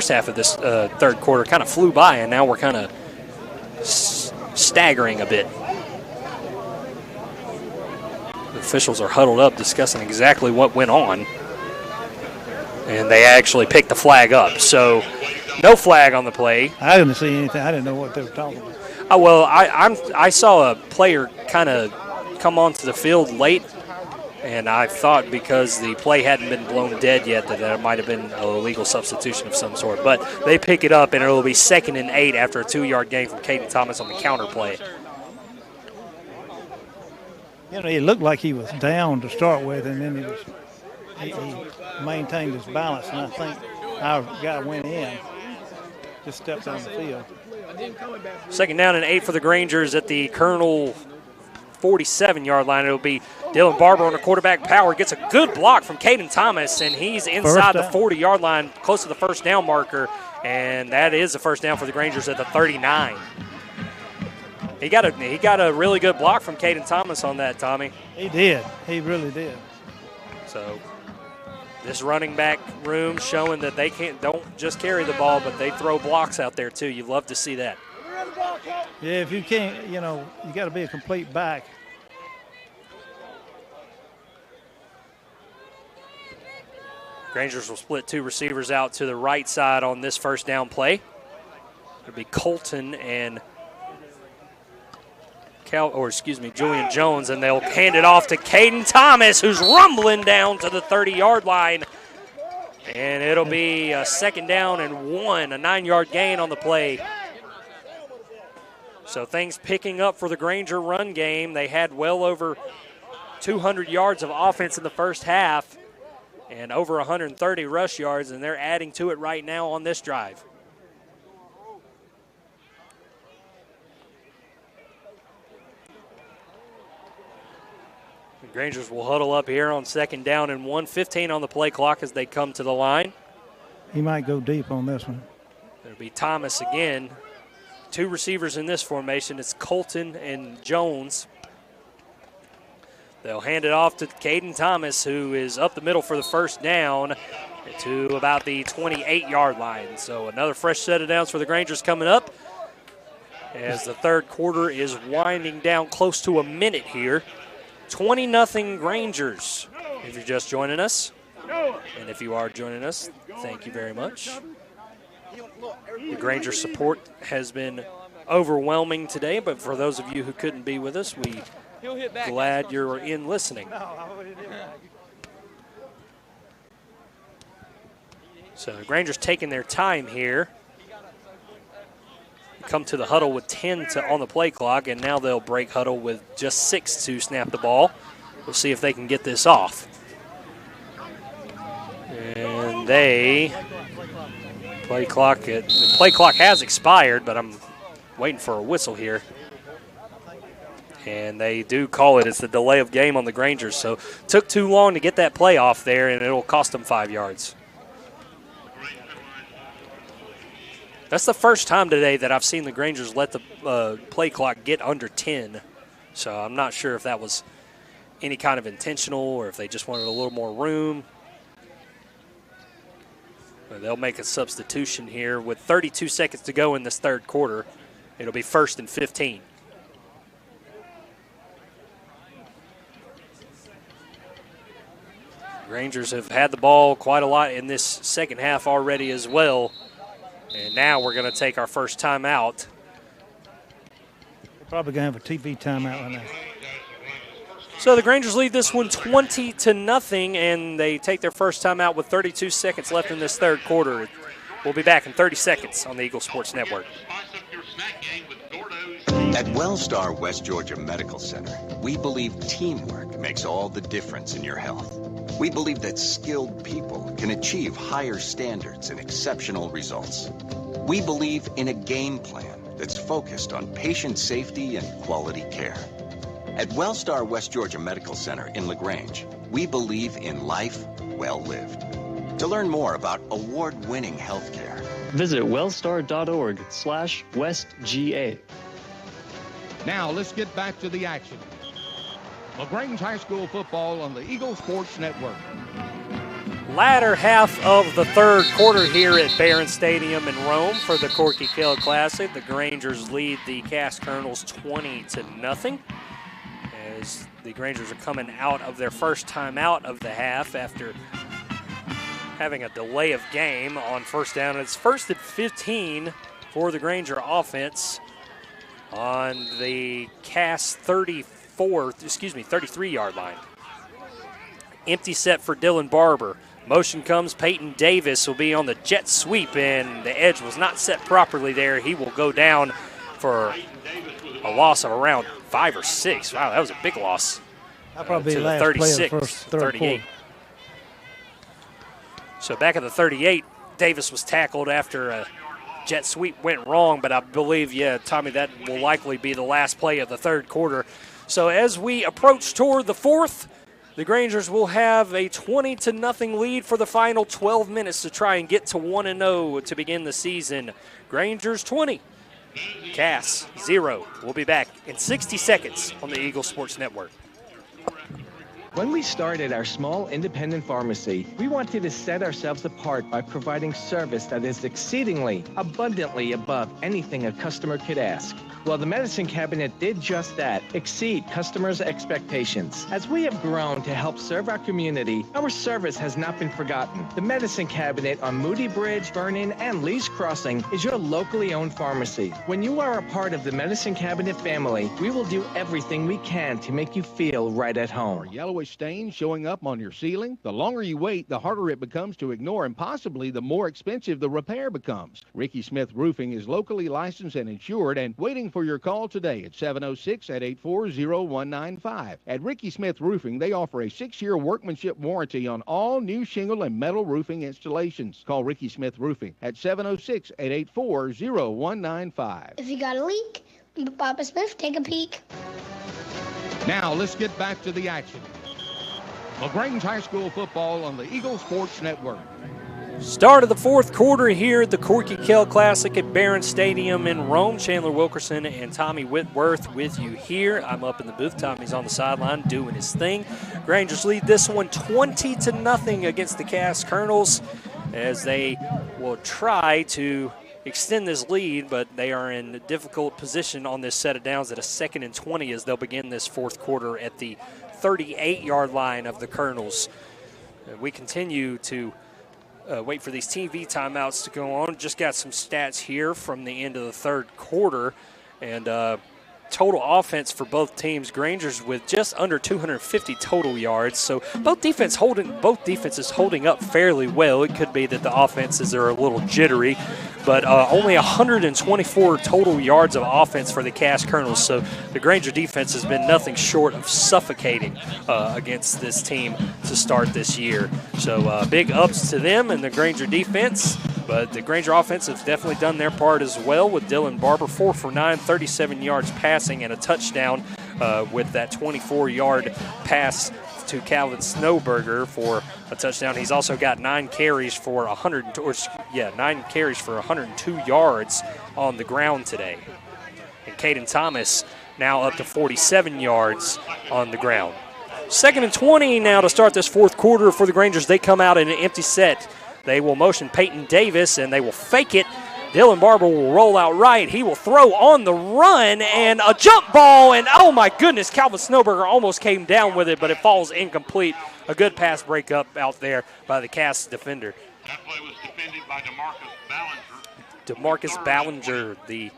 half of this 3rd quarter kind of flew by, and now we're kind of staggering a bit. The officials are huddled up discussing exactly what went on, and they actually picked the flag up. So no flag on the play. I didn't see anything. I didn't know what they were talking about. Well, I saw a player kind of come onto the field late, and I thought because the play hadn't been blown dead yet that there might have been a legal substitution of some sort. But they pick it up, and it will be 2nd and 8 after a 2-yard gain from Caden Thomas on the counter play. You know, it looked like he was down to start with, and then he maintained his balance, and I think our guy went in, just stepped on the field. 2nd down and 8 for the Grangers at the Colonel 47-yard line. It'll be Dylan Barber on the quarterback power. Gets a good block from Caden Thomas, and he's inside the 40-yard line, close to the first down marker, and that is the first down for the Grangers at the 39. He got a really good block from Caden Thomas on that, Tommy. He did. He really did. So this running back room showing that they don't just carry the ball, but they throw blocks out there too. You love to see that. Yeah, if you can't, you got to be a complete back. Grangers will split 2 receivers out to the right side on this first down play. It'll be Colton and Julian Jones, and they'll hand it off to Caden Thomas, who's rumbling down to the 30-yard line. And it'll be a 2nd down and 1, a 9-yard gain on the play. So things picking up for the Granger run game. They had well over 200 yards of offense in the first half and over 130 rush yards, and they're adding to it right now on this drive. The Grangers will huddle up here on 2nd down and 1, 15 on the play clock as they come to the line. He might go deep on this one. It'll be Thomas again. 2 receivers in this formation. It's Colton and Jones. They'll hand it off to Caden Thomas, who is up the middle for the 1st down to about the 28-yard line. So another fresh set of downs for the Grangers coming up as the 3rd quarter is winding down close to a minute here. 20-0 Grangers if you're just joining us. And if you are joining us, thank you very much. The Granger support has been overwhelming today, but for those of you who couldn't be with us, we're glad you're in listening. So the Grangers taking their time here. Come to the huddle with 10 on the play clock, and now they'll break huddle with just 6 to snap the ball. We'll see if they can get this off. And the play clock has expired, but I'm waiting for a whistle here. And they do call it. It's the delay of game on the Grangers. So took too long to get that play off there, and it'll cost them 5 yards. That's the first time today that I've seen the Grangers let the play clock get under 10. So I'm not sure if that was any kind of intentional or if they just wanted a little more room. But they'll make a substitution here with 32 seconds to go in this 3rd quarter. It'll be 1st and 15. Rangers have had the ball quite a lot in this 2nd half already as well. And now we're going to take our first timeout. We're probably going to have a TV timeout right now. So the Grangers lead this one 20-0, and they take their first timeout with 32 seconds left in this 3rd quarter. We'll be back in 30 seconds on the Eagle Sports Network. At Wellstar West Georgia Medical Center, we believe teamwork makes all the difference in your health. We believe that skilled people can achieve higher standards and exceptional results. We believe in a game plan that's focused on patient safety and quality care. At Wellstar West Georgia Medical Center in Lagrange, we believe in life well lived. To learn more about award-winning healthcare, visit wellstar.org/WestGA. Now let's get back to the action. Lagrange High School football on the Eagle Sports Network. Latter half of the 3rd quarter here at Barron Stadium in Rome for the Corky Kell Classic. The Grangers lead the Cass Colonels 20-0 as the Grangers are coming out of their first timeout of the half after having a delay of game on 1st down. It's 1st and 15 for the Granger offense on the Cass 33-yard line. Empty set for Dylan Barber. Motion comes. Peyton Davis will be on the jet sweep, and the edge was not set properly there. He will go down for a loss of around 5 or 6. Wow, that was a big loss. That'll probably to be the last 36, play of the first 38. So back at the 38, Davis was tackled after a jet sweep went wrong, but I believe, Tommy, that will likely be the last play of the 3rd quarter. So as we approach toward the 4th, the Grangers will have a 20-0 lead for the final 12 minutes to try and get to 1-0 to begin the season. Grangers 20, Cass 0. We'll be back in 60 seconds on the Eagle Sports Network. When we started our small independent pharmacy, we wanted to set ourselves apart by providing service that is exceedingly, abundantly above anything a customer could ask. Well, the Medicine Cabinet did just that, exceed customers' expectations. As we have grown to help serve our community, our service has not been forgotten. The Medicine Cabinet on Moody Bridge, Vernon, and Lee's Crossing is your locally owned pharmacy. When you are a part of the Medicine Cabinet family, we will do everything we can to make you feel right at home. Are yellowish stains showing up on your ceiling? The longer you wait, the harder it becomes to ignore, and possibly the more expensive the repair becomes. Ricky Smith Roofing is locally licensed and insured and waiting for your call today at 706-884-0195. At Ricky Smith Roofing, they offer a 6-year workmanship warranty on all new shingle and metal roofing installations. Call Ricky Smith Roofing at 706-884-0195. If you got a leak, Papa Smith, take a peek. Now let's get back to the action. Lagrange High School football on the Eagle Sports Network. Start of the fourth quarter here at the Corky Kell Classic at Barron Stadium in Rome. Chandler Wilkerson and Tommy Whitworth with you here. I'm up in the booth. Tommy's on the sideline doing his thing. Grangers lead this one 20-0 against the Cass Colonels as they will try to extend this lead, but they are in a difficult position on this set of downs at a 2nd and 20 as they'll begin this fourth quarter at the 38-yard line of the Colonels. We continue to wait for these TV timeouts to go on. Just got some stats here from the end of the third quarter. And total offense for both teams, Grangers with just under 250 total yards. So both defenses holding up fairly well. It could be that the offenses are a little jittery, but only 124 total yards of offense for the Cass Colonels. So the Granger defense has been nothing short of suffocating against this team to start this year. So big ups to them and the Granger defense. But the Granger offense has definitely done their part as well with Dylan Barber, 4 for 9, 37 yards passing and a touchdown with that 24-yard pass to Calvin Snowberger for a touchdown. He's also got 9 carries for 102 yards on the ground today. And Caden Thomas now up to 47 yards on the ground. 2nd and 20 now to start this fourth quarter for the Grangers. They come out in an empty set. They will motion Peyton Davis, and they will fake it. Dylan Barber will roll out right. He will throw on the run, and a jump ball, and oh my goodness, Calvin Snowberger almost came down with it, but it falls incomplete. A good pass breakup out there by the Cass defender. That play was defended by DeMarcus Ballinger, the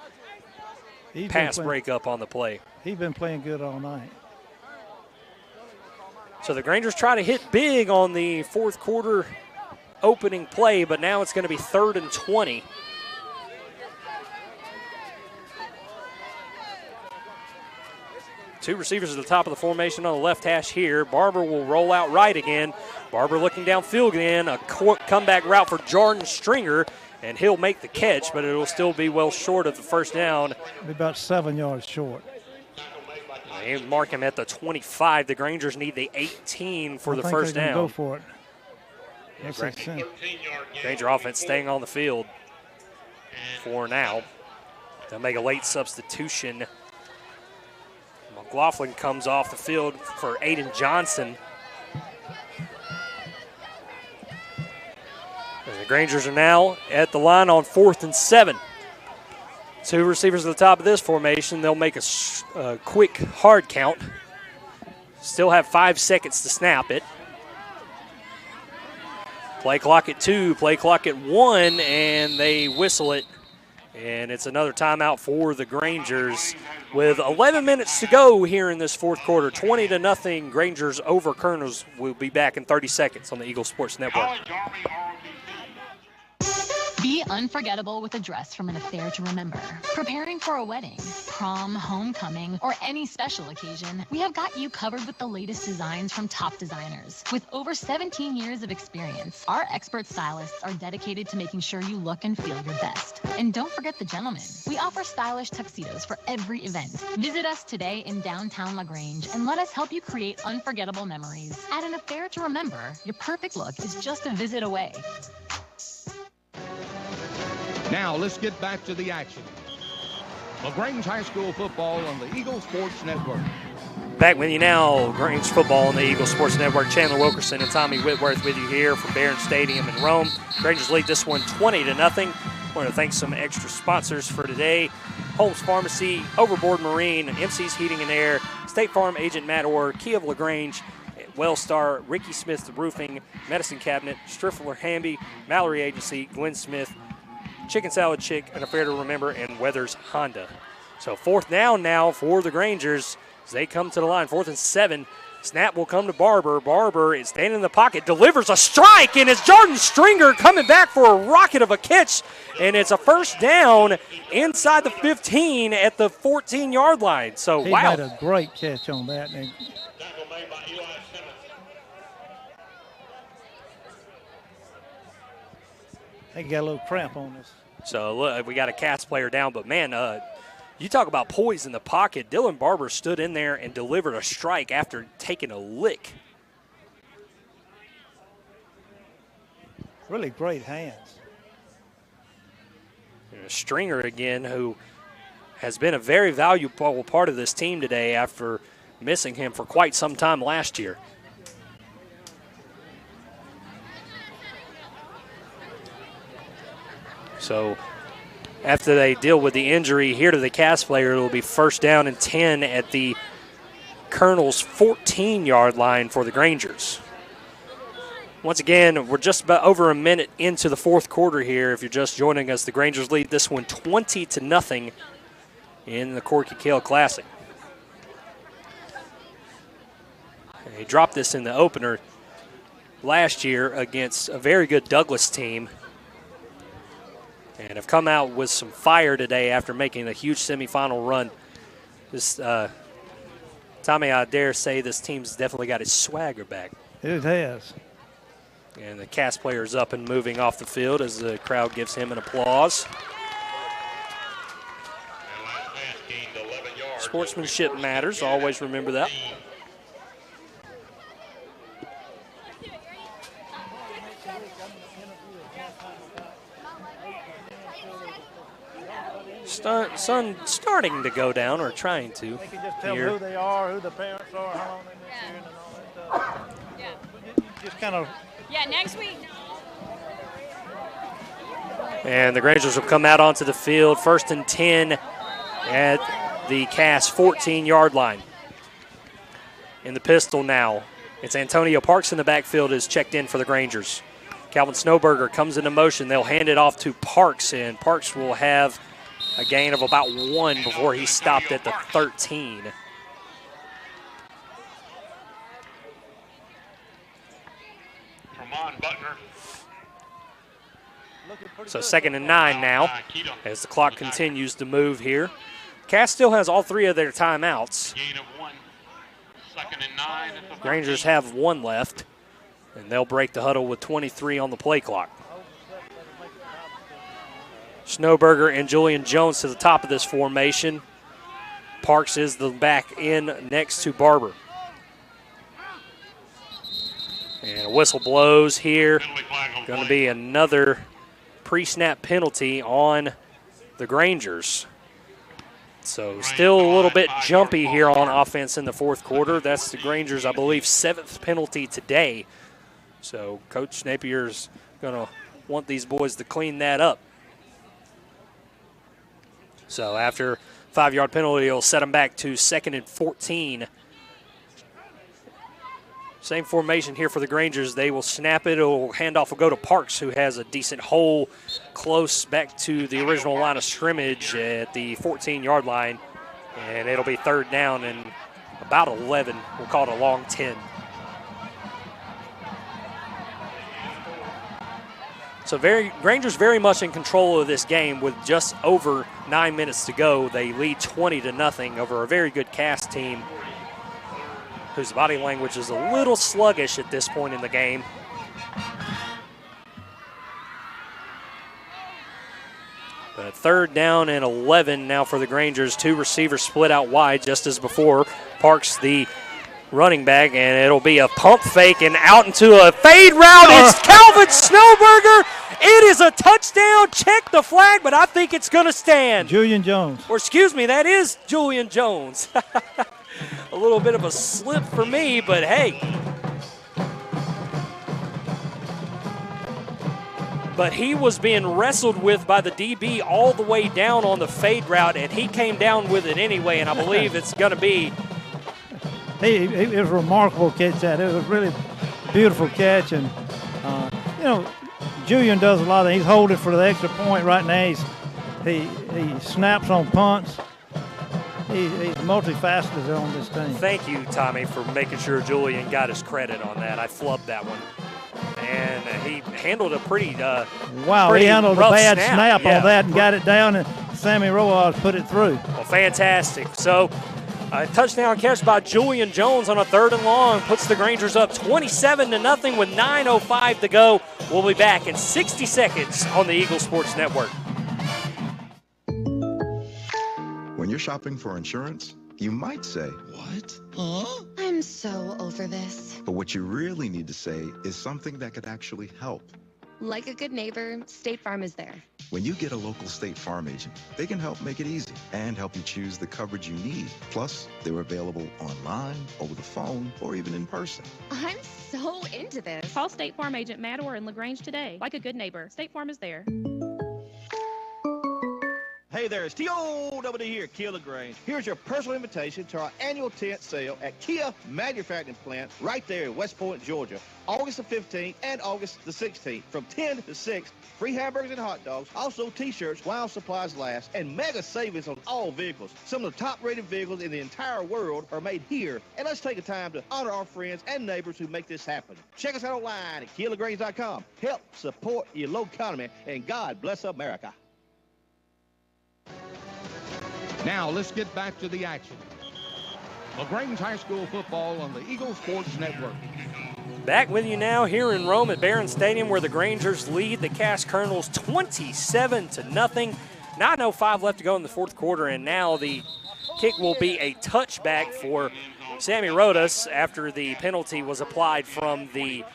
pass breakup on the play. He's been playing good all night. So the Grangers try to hit big on the fourth quarter opening play, but now it's going to be 3rd and 20. Two receivers at the top of the formation on the left hash here. Barber will roll out right again. Barber looking downfield again. A comeback route for Jordan Stringer, and he'll make the catch, but it will still be well short of the first down. Be about 7 yards short. They mark him at the 25. The Grangers need the 18 for the first down. Go for it. Granger offense staying on the field for now. They'll make a late substitution. McLaughlin comes off the field for Aiden Johnson. And the Grangers are now at the line on 4th and 7. Two receivers at the top of this formation. They'll make a quick hard count. Still have 5 seconds to snap it. Play clock at 2, play clock at 1, and they whistle it. And it's another timeout for the Grangers with 11 minutes to go here in this fourth quarter. 20-0, Grangers over Colonels. We'll be back in 30 seconds on the Eagle Sports Network. Be unforgettable with a dress from an affair to remember. Preparing for a wedding, prom, homecoming, or any special occasion, we have got you covered with the latest designs from top designers. With over 17 years of experience, our expert stylists are dedicated to making sure you look and feel your best. And don't forget the gentlemen. We offer stylish tuxedos for every event. Visit us today in downtown Lagrange and let us help you create unforgettable memories. At an affair to remember, your perfect look is just a visit away. Now let's get back to the action. Lagrange High School football on the Eagle Sports Network. Back with you now, Lagrange football on the Eagle Sports Network. Chandler Wilkerson and Tommy Whitworth with you here from Barron Stadium in Rome. Grangers lead this one 20-0. I want to thank some extra sponsors for today. Holmes Pharmacy, Overboard Marine, MC's Heating and Air, State Farm Agent Matt Orr, Kia of LaGrange, Wellstar, Ricky Smith Roofing, Medicine Cabinet, Striffler Hamby, Mallory Agency, Glenn Smith, Chicken Salad Chick, and Affair to Remember, and Weathers Honda. So 4th down now for the Grangers as they come to the line. 4th and 7. Snap will come to Barber. Barber is standing in the pocket, delivers a strike, and it's Jordan Stringer coming back for a rocket of a catch, and it's a first down inside the 15 at the 14-yard line. So, he wow. made a great catch on that. And he got a little cramp on this. So, look, we got a Cats player down, but, man, you talk about poise in the pocket. Dylan Barber stood in there and delivered a strike after taking a lick. Really great hands. Stringer again, who has been a very valuable part of this team today after missing him for quite some time last year. So after they deal with the injury here to the Cats player, it will be first down and 10 at the Colonel's 14-yard line for the Grangers. Once again, we're just about over a minute into the 4th quarter here. If you're just joining us, the Grangers lead this one 20-0 in the Corky Cale Classic. They dropped this in the opener last year against a very good Douglas team, and have come out with some fire today after making a huge semifinal run. This, Tommy, I dare say this team's definitely got its swagger back. It has. And the Cats player's up and moving off the field as the crowd gives him an applause. Sportsmanship matters. Always remember that. Sun starting to go down, or trying to. They can just tell who they are, who the parents are, how long they've been here, and all that stuff. Yeah. Just kind of. Yeah, next week. And the Grangers will come out onto the field, 1st and 10 at the Cass 14-yard line. In the pistol now, it's Antonio Parks in the backfield is checked in for the Grangers. Calvin Snowberger comes into motion. They'll hand it off to Parks, and Parks will have a gain of about 1 before he stopped at the 13. So 2nd and 9 now as the clock continues to move here. Cass still has all 3 of their timeouts. Grangers have 1 left, and they'll break the huddle with 23 on the play clock. Snowberger and Julian Jones to the top of this formation. Parks is the back in next to Barber. And a whistle blows here. Going to be another pre-snap penalty on the Grangers. So still a little bit jumpy here on offense in the 4th quarter. That's the Grangers, I believe, 7th penalty today. So Coach Napier's going to want these boys to clean that up. So after 5-yard penalty, he'll set them back to 2nd and 14. Same formation here for the Grangers. They will snap it. Handoff will go to Parks, who has a decent hole close back to the original line of scrimmage at the 14-yard line. And it'll be 3rd down and about 11. We'll call it a long 10. So Grangers very much in control of this game with just over 9 minutes to go. They lead 20-0 over a very good Cass team whose body language is a little sluggish at this point in the game. But 3rd down and 11 now for the Grangers. 2 receivers split out wide just as before. Parks the running back, and it'll be a pump fake and out into a fade route. It's Calvin Snowberger. It is a touchdown. Check the flag, but I think it's going to stand. Julian Jones. Or excuse me, that is Julian Jones. A little bit of a slip for me, but hey. but he was being wrestled with by the DB all the way down on the fade route, and he came down with it anyway, and I believe it's going to be. It was a remarkable catch. That it was really beautiful catch, and Julian does a lot of. He's holding for the extra point right now. He snaps on punts. He's multifaceted on this team. Thank you, Tommy, for making sure Julian got his credit on that. I flubbed that one. And he handled a pretty he handled a bad snap on that and got it down, and Sammy Rojas put it through. Well, fantastic. So a touchdown catch by Julian Jones on a 3rd and long puts the Grangers up 27-0 with 9:05 to go. We'll be back in 60 seconds on the Eagle Sports Network. When you're shopping for insurance, you might say, "What? Huh?" I'm so over this. But what you really need to say is something that could actually help. Like a good neighbor, State Farm is there. When you get a local State Farm agent, they can help make it easy and help you choose the coverage you need. Plus, they're available online, over the phone, or even in person. I'm so into this. Call State Farm agent Matt Orr in Lagrange today. Like a good neighbor, State Farm is there. Hey there, it's T.O.W. here, Kia Lagrange. Here's your personal invitation to our annual tent sale at Kia Manufacturing Plant right there in West Point, Georgia. August the 15th and August the 16th from 10 to 6. Free hamburgers and hot dogs, also T-shirts while supplies last, and mega savings on all vehicles. Some of the top-rated vehicles in the entire world are made here, and let's take a time to honor our friends and neighbors who make this happen. Check us out online at KiaLagrange.com. Help support your local economy, and God bless America. Now let's get back to the action. Lagrange High School football on the Eagle Sports Network. Back with you now here in Rome at Barron Stadium, where the Grangers lead the Cass Colonels 27-0. 9:05 left to go in the 4th quarter, and now the kick will be a touchback for Sammy Rodas after the penalty was applied from the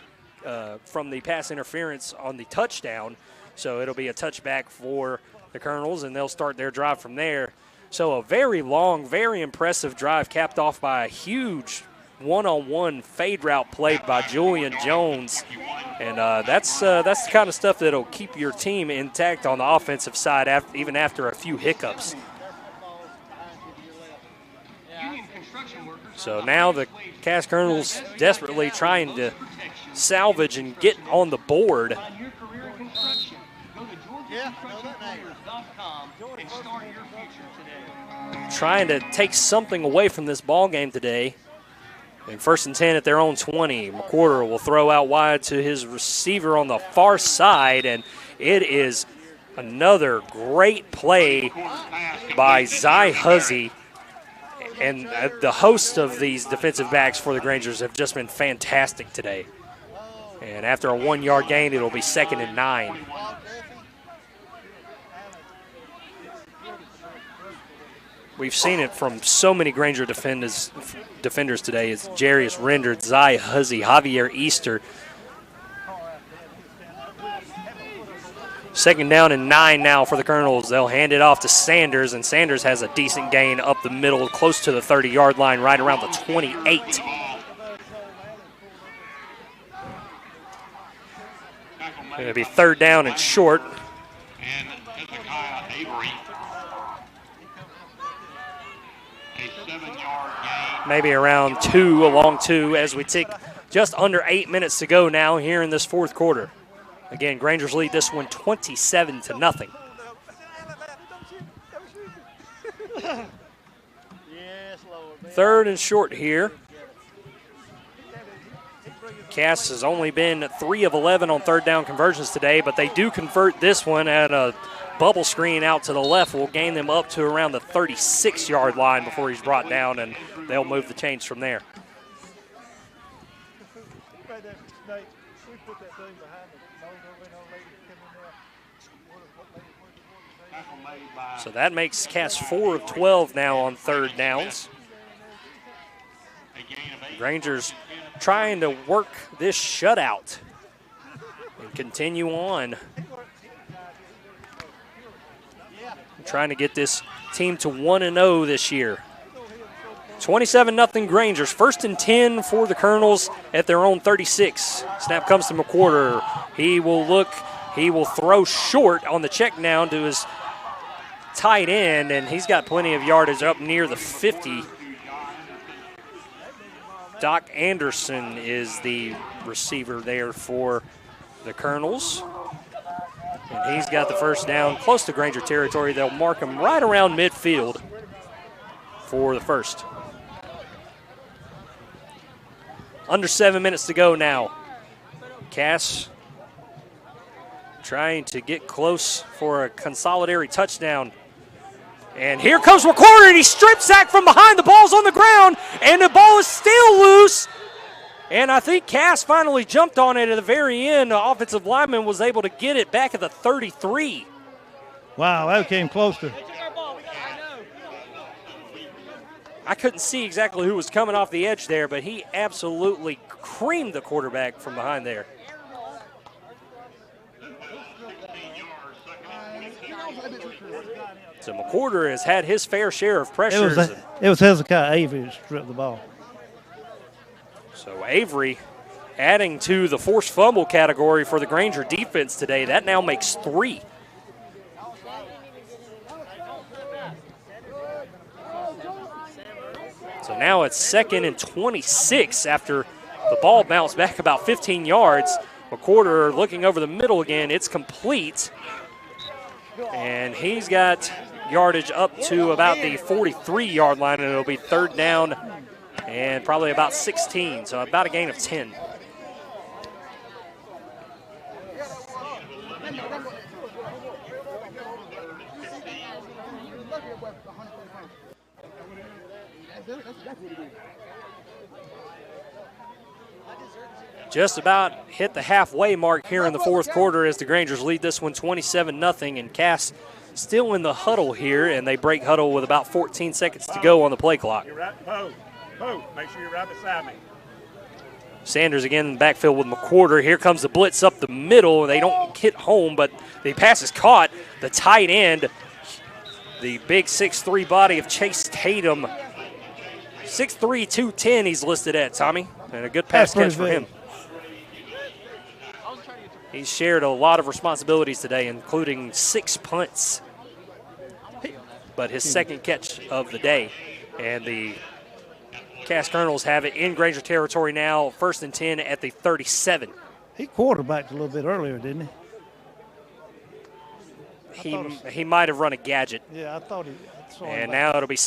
pass interference on the touchdown. So it'll be a touchback for the Colonels, and they'll start their drive from there. So a very long, very impressive drive capped off by a huge one-on-one fade route played by Julian Jones. And that's the kind of stuff that'll keep your team intact on the offensive side even after a few hiccups. So now the Cass Colonels desperately trying to salvage and get on the board. Trying to take something away from this ball game today. And 1st and 10 at their own 20. McWhorter will throw out wide to his receiver on the far side, and it is another great play by Zy Huzzy. And the host of these defensive backs for the Grangers have just been fantastic today. And after a 1-yard gain, it'll be 2nd and 9. We've seen it from so many Granger defenders today. It's Jarius Rendard, Zy Huzzy, Javier Easter. 2nd down and 9 now for the Colonels. They'll hand it off to Sanders, and Sanders has a decent gain up the middle, close to the 30-yard line, right around the 28. It'll be 3rd down and short. And Hezekiah Avery. A 7-yard gain. Maybe around 2, along 2, as we take just under 8 minutes to go now here in this 4th quarter. Again, Grangers lead this one 27-0. Third and short here. Cass has only been 3 of 11 on 3rd down conversions today, but they do convert this one at a bubble screen out to the left. Will gain them up to around the 36-yard line before he's brought down, and they'll move the chains from there. So that makes Cass 4 of 12 now on 3rd downs. Grangers trying to work this shutout and continue on. Trying to get this team to 1-0 this year. 27-0 Grangers. 1st and 10 for the Colonels at their own 36. Snap comes to McWhorter. He will look. He will throw short on the check down to his tight end, and he's got plenty of yardage up near the 50. Doc Anderson is the receiver there for the Colonels. And he's got the first down close to Granger territory. They'll mark him right around midfield for the first. Under 7 minutes to go now. Cass trying to get close for a consolidatory touchdown. And here comes McCorder, and he strip sacked from behind. The ball's on the ground, and the ball is still loose. And I think Cass finally jumped on it at the very end. The offensive lineman was able to get it back at the 33. Wow, that came close to. I couldn't see exactly who was coming off the edge there, but he absolutely creamed the quarterback from behind there. So McCorder has had his fair share of pressures. It was Hezekiah Avery who stripped the ball. So Avery adding to the forced fumble category for the Granger defense today. That now makes 3. So now it's 2nd and 26 after the ball bounced back about 15 yards. McCorder looking over the middle again. It's complete. And he's got yardage up to about the 43-yard line, and it'll be 3rd down and probably about 16, so about a gain of 10. Just about hit the halfway mark here in the fourth quarter as the Grangers lead this one 27-0, and Cass still in the huddle here, and they break huddle with about 14 seconds to go on the play clock. Make sure you're right beside me. Sanders again in the backfield with McCorder. Here comes the blitz up the middle. They don't hit home, but the pass is caught. The tight end, the big 6'3" body of Chase Tatum. 6'3", 210 he's listed at, Tommy. And a good pass catch for him. He's shared a lot of responsibilities today, including 6 punts. But his second catch of the day. And the Cass Colonels have it in Granger territory now, 1st and 10 at the 37. He quarterbacked a little bit earlier, didn't he? He might have run a gadget. Yeah, I thought he. And now it'll be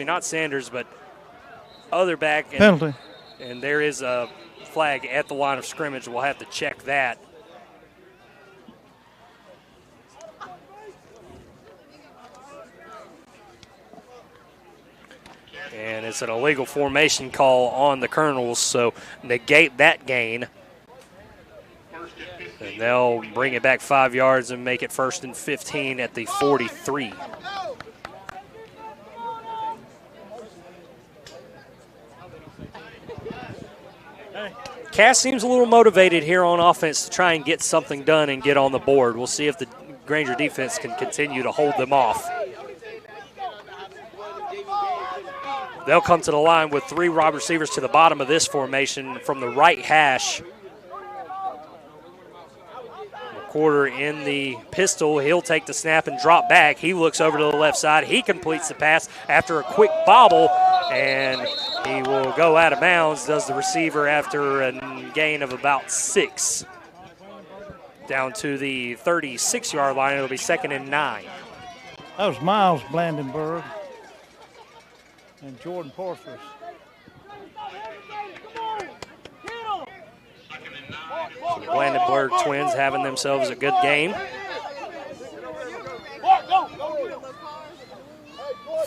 not Sanders, but other back. And, penalty. And there is a flag at the line of scrimmage. We'll have to check that. And it's an illegal formation call on the Colonels, so negate that gain. And they'll bring it back 5 yards and make it 1st and 15 at the 43. Cass seems a little motivated here on offense to try and get something done and get on the board. We'll see if the Granger defense can continue to hold them off. They'll come to the line with 3 wide receivers to the bottom of this formation from the right hash. McCorder in the pistol. He'll take the snap and drop back. He looks over to the left side. He completes the pass after a quick bobble, and he will go out of bounds, does the receiver after a gain of about 6. Down to the 36-yard line. It'll be 2nd and 9. That was Miles Blandenberg and Jordan Porthos. The Blandenberg twins having themselves a good game.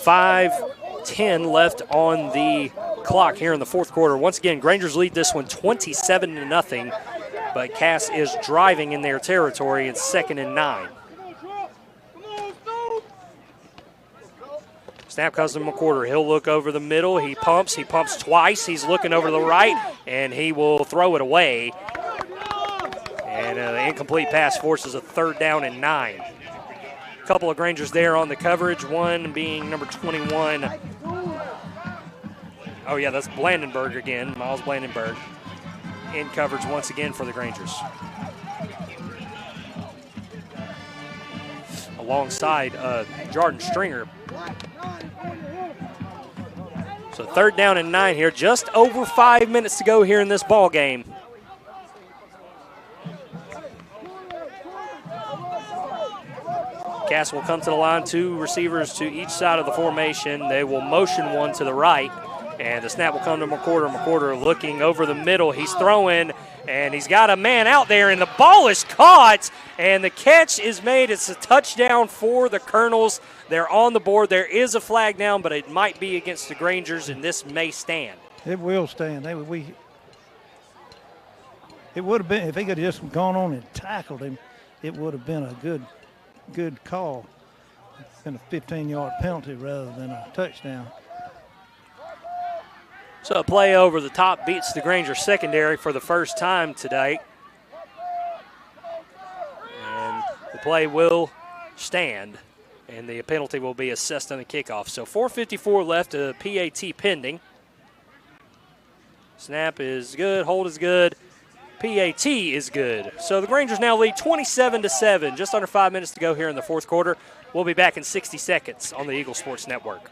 5:10 left on the clock here in the fourth quarter. Once again, Grangers lead this one 27-0, but Cass is driving in their territory. It's 2nd and 9. Snap comes to McCorder. He'll look over the middle. He pumps twice. He's looking over to the right, and he will throw it away. And an incomplete pass forces a 3rd down and 9. A couple of Grangers there on the coverage, one being number 21. Oh, yeah, that's Blandenberg again, Miles Blandenberg. In coverage once again for the Grangers. alongside Jordan Stringer. So 3rd down and 9 here. Just over 5 minutes to go here in this ball game. Cass will come to the line, 2 receivers to each side of the formation. They will motion one to the right, and the snap will come to McWhorter. McWhorter looking over the middle. He's throwing, and he's got a man out there, and the ball is caught, and the catch is made. It's a touchdown for the Colonels. They're on the board. There is a flag down, but it might be against the Grangers, and this may stand. It will stand. It would have been, if he could have just gone on and tackled him, it would have been a good call. It's been a 15-yard penalty rather than a touchdown. So a play over the top beats the Granger secondary for the first time today. And the play will stand, and the penalty will be assessed on the kickoff. So 4:54 left, a PAT pending. Snap is good, hold is good. PAT is good. So the Grangers now lead 27-7. Just under 5 minutes to go here in the 4th quarter. We'll be back in 60 seconds on the Eagle Sports Network.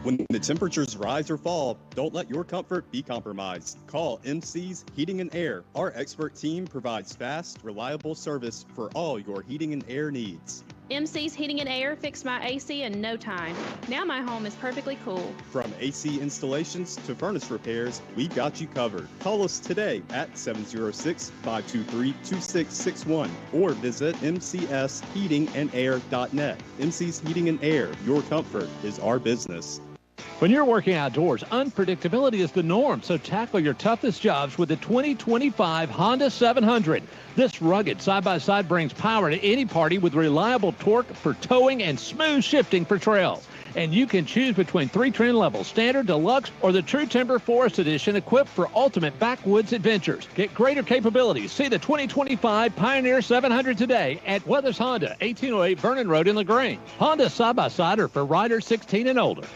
When the temperatures rise or fall, don't let your comfort be compromised. Call MC's Heating and Air. Our expert team provides fast, reliable service for all your heating and air needs. MC's Heating and Air fixed my AC in no time. Now my home is perfectly cool. From AC installations to furnace repairs, we've got you covered. Call us today at 706-523-2661 or visit mcsheatingandair.net. MC's Heating and Air, your comfort is our business. When you're working outdoors, unpredictability is the norm, so tackle your toughest jobs with the 2025 Honda 700. This rugged side-by-side brings power to any party with reliable torque for towing and smooth shifting for trails. And you can choose between 3 trim levels, Standard, Deluxe, or the True Timber Forest Edition, equipped for ultimate backwoods adventures. Get greater capabilities. See the 2025 Pioneer 700 today at Weathers Honda, 1808 Vernon Road in LaGrange. Honda side-by-side are for riders 16 and older.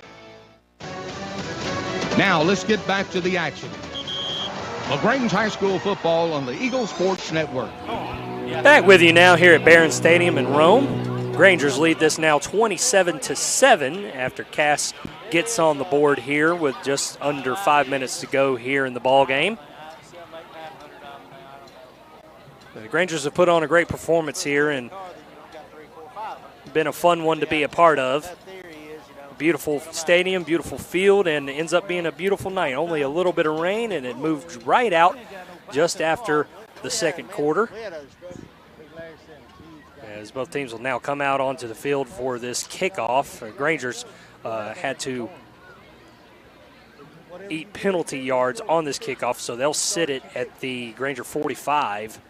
Now let's get back to the action. LaGrange High School football on the Eagle Sports Network. Back with you now here at Barron Stadium in Rome. Grangers lead this now 27-7 after Cass gets on the board here with just under 5 minutes to go here in the ball game. The Grangers have put on a great performance here and been a fun one to be a part of. Beautiful stadium, beautiful field, and it ends up being a beautiful night. Only a little bit of rain, and it moved right out just after the 2nd quarter. As both teams will now come out onto the field for this kickoff. Grangers had to eat penalty yards on this kickoff, so they'll sit it at the Granger 45.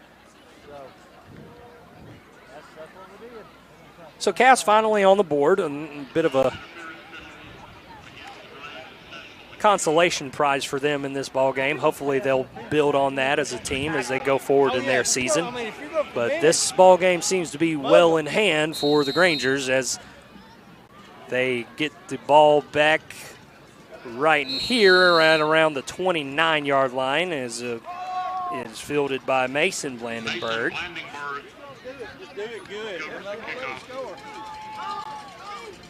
So Cass finally on the board, a bit of a consolation prize for them in this ball game. Hopefully they'll build on that as a team as they go forward in their season. But this ball game seems to be well in hand for the Grangers as they get the ball back right in here, right around the 29-yard line, as it is fielded by Mason Blandenberg.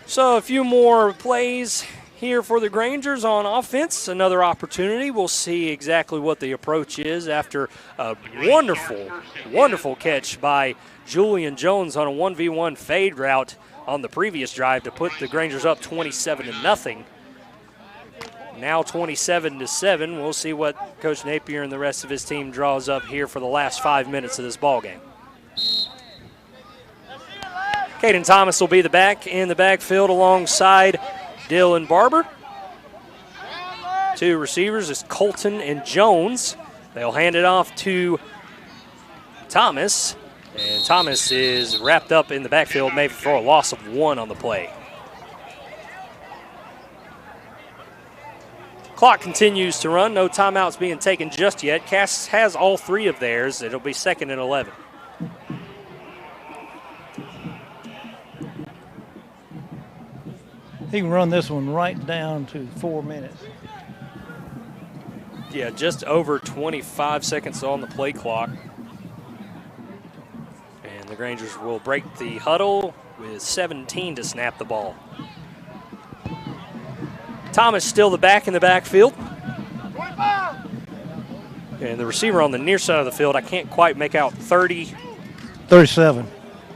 So a few more plays here for the Grangers on offense. Another opportunity. We'll see exactly what the approach is after a wonderful catch by Julian Jones on a 1v1 fade route on the previous drive to put the Grangers up 27-0. Now 27-7. We'll see what Coach Napier and the rest of his team draws up here for the last 5 minutes of this ball game. Caden Thomas will be the back in the backfield alongside Dylan Barber. 2 receivers is Colton and Jones. They'll hand it off to Thomas, and Thomas is wrapped up in the backfield, maybe for a loss of 1 on the play. Clock continues to run. No timeouts being taken just yet. Cass has all 3 of theirs. It'll be 2nd and 11. He can run this one right down to 4 minutes. Yeah, just over 25 seconds on the play clock. And the the Grangers will break the huddle with 17 to snap the ball. Thomas still the back in the backfield. And the receiver on the near side of the field, I can't quite make out 37.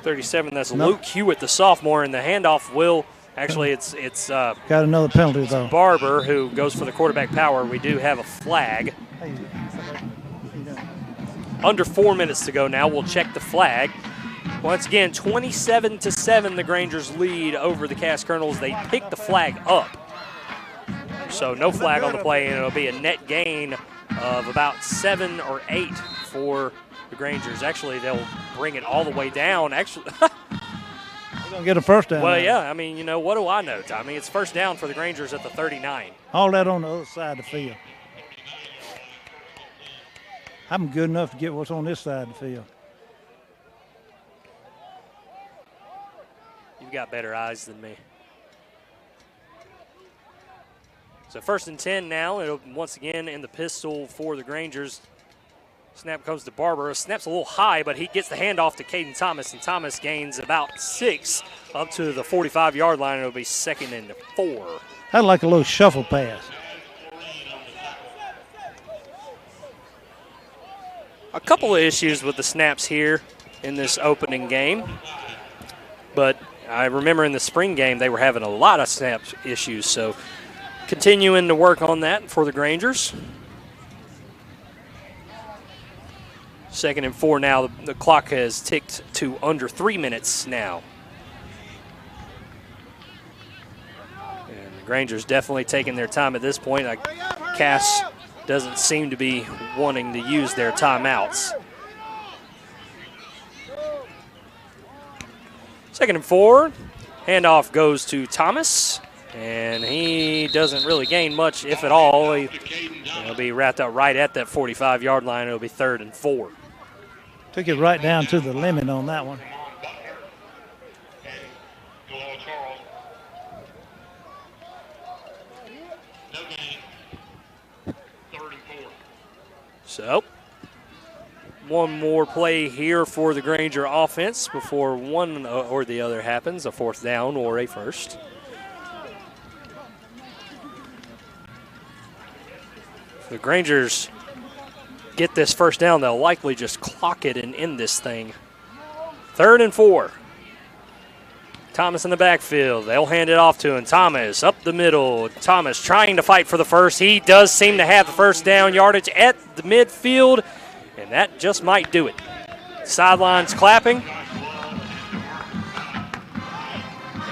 37, that's Luke Hewitt, the sophomore, and the handoff will, actually it's got another penalty though. Barber who goes for the quarterback power. We do have a flag. Under 4 minutes to go now. We'll check the flag. Once again, 27-7, the Grangers lead over the Cass Colonels. They pick the flag up. So no flag on the play, and it'll be a net gain of about 7 or 8 for the Grangers. Actually, they'll bring it all the way down. Actually, they're going to get a first down. Well, now. yeah, I mean, you know, what do I know, Tommy? It's first down for the Grangers at the 39. All that on the other side of the field. I'm good enough to get what's on this side of the field. You've got better eyes than me. So 1st and 10 now. It'll once again in the pistol for the Grangers. Snap comes to Barber. Snap's a little high, but he gets the handoff to Caden Thomas, and Thomas gains about 6 up to the 45-yard line. It'll be 2nd and 4. I'd like a little shuffle pass. A couple of issues with the snaps here in this opening game, but I remember in the spring game they were having a lot of snap issues, so continuing to work on that for the Grangers. 2nd and 4 now. The clock has ticked to under 3 minutes now. And the Grangers definitely taking their time at this point. Cass doesn't seem to be wanting to use their timeouts. 2nd and 4. Handoff goes to Thomas. And he doesn't really gain much, if at all. He'll be wrapped up right at that 45-yard line. It'll be 3rd and 4. Took it right down to the limit on that one. So, one more play here for the Granger offense before one or the other happens, a 4th down or a first. The Grangers get this first down, they'll likely just clock it and end this thing. 3rd and 4. Thomas in the backfield. They'll hand it off to him. Thomas up the middle. Thomas trying to fight for the first. He does seem to have the first down yardage at the midfield, and that just might do it. Sidelines clapping.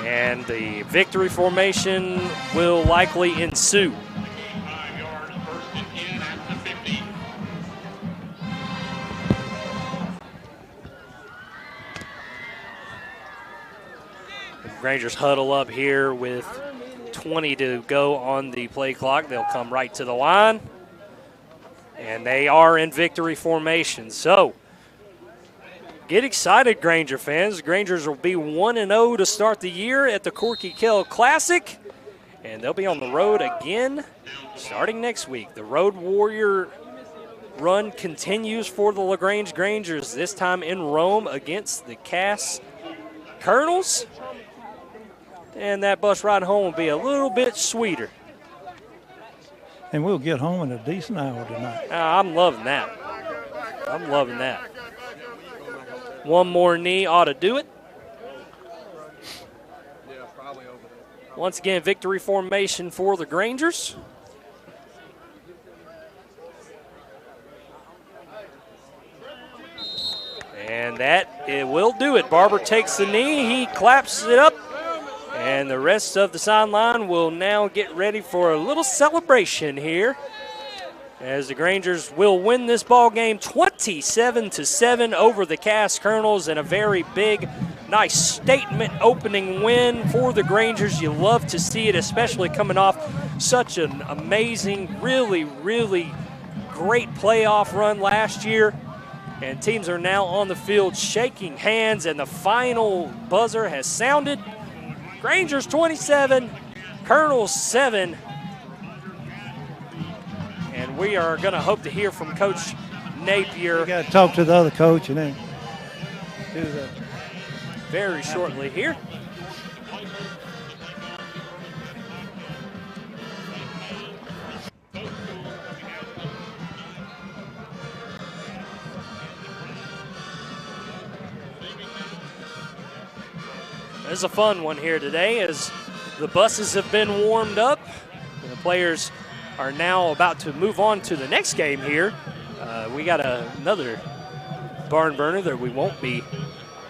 And the victory formation will likely ensue. Grangers huddle up here with 20 to go on the play clock. They'll come right to the line. And they are in victory formation. So, get excited, Granger fans. The Grangers will be 1-0 to start the year at the Corky Kell Classic. And they'll be on the road again starting next week. The Road Warrior run continues for the Lagrange Grangers, this time in Rome against the Cass Colonels. And that bus ride home will be a little bit sweeter. And we'll get home in a decent hour tonight. I'm loving that. I'm loving that. One more knee ought to do it. Once again, victory formation for the Grangers. And it will do it. Barber takes the knee. He claps it up. And the rest of the sideline will now get ready for a little celebration here as the Grangers will win this ball game 27-7 over the Cass Colonels, and a very big, nice statement opening win for the Grangers. You love to see it, especially coming off such an amazing, really, really great playoff run last year. And teams are now on the field shaking hands, and the final buzzer has sounded. Grangers 27, Colonels 7. And we are going to hope to hear from Coach Napier. We got to talk to the other coach and then very shortly here. It's a fun one here today as the buses have been warmed up. And the players are now about to move on to the next game here. We got another barn burner that we won't be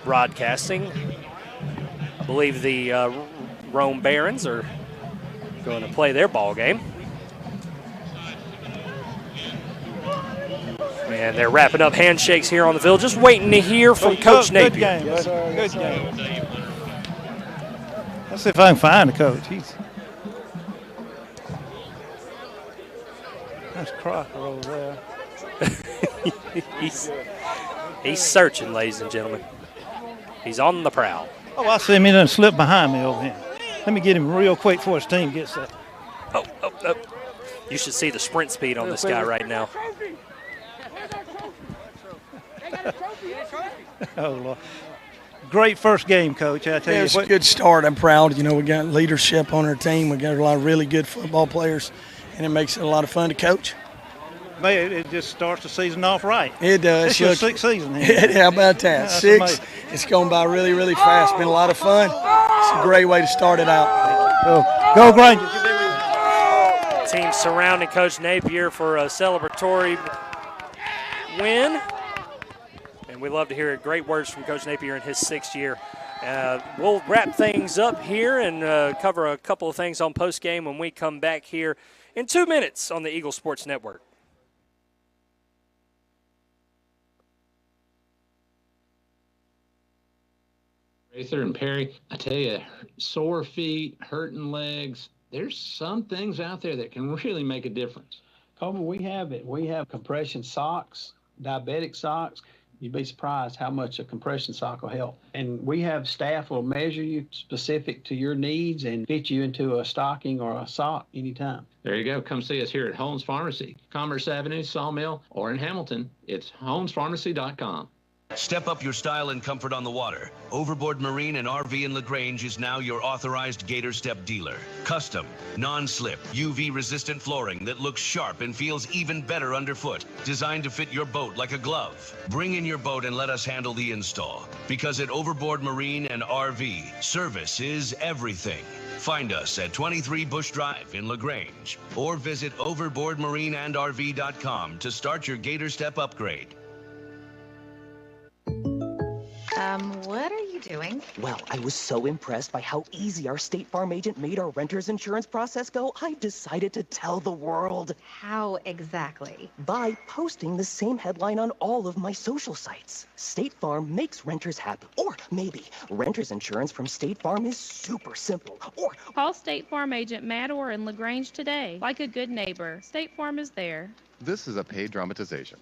broadcasting. I believe the Rome Barons are going to play their ball game. And they're wrapping up handshakes here on the field, just waiting to hear from Coach Napier. Good game, yes, good game. Let's see if I can find the coach. That's Crocker over there. he's searching, ladies and gentlemen. He's on the prowl. Oh, I see him. He done slip behind me over here. Let me get him real quick before his team gets there. Oh. You should see the sprint speed on this guy right now. Oh, Lord. Great first game, Coach. I tell you, it's a good start. I'm proud. You know, we got leadership on our team. We got a lot of really good football players, and it makes it a lot of fun to coach. It just starts the season off right. It does. It's your sixth season. Here. How about that? Six. Amazing. It's going by really, really fast. Been a lot of fun. It's a great way to start it out. Go Grangers. Team surrounding Coach Napier for a celebratory win. And we love to hear great words from Coach Napier in his 6th year. We'll wrap things up here and cover a couple of things on postgame when we come back here in 2 minutes on the Eagle Sports Network. Racer and Perry, I tell you, sore feet, hurting legs, there's some things out there that can really make a difference. Coleman, we have it. We have compression socks, diabetic socks. You'd be surprised how much a compression sock will help. And we have staff will measure you specific to your needs and fit you into a stocking or a sock anytime. There you go. Come see us here at Holmes Pharmacy, Commerce Avenue, Sawmill, or in Hamilton. It's holmespharmacy.com. Step up your style and comfort on the water. Overboard Marine and RV in Lagrange is now your authorized Gator Step dealer. Custom, non-slip, UV-resistant flooring that looks sharp and feels even better underfoot. Designed to fit your boat like a glove. Bring in your boat and let us handle the install. Because at Overboard Marine and RV, service is everything. Find us at 23 Bush Drive in Lagrange. Or visit overboardmarineandrv.com to start your Gator Step upgrade. What are you doing? Well, I was so impressed by how easy our State Farm agent made our renter's insurance process go, I decided to tell the world. How exactly? By posting the same headline on all of my social sites. State Farm makes renters happy. Or maybe renter's insurance from State Farm is super simple. Or call State Farm agent Matt Orr in Lagrange today. Like a good neighbor, State Farm is there. This is a paid dramatization.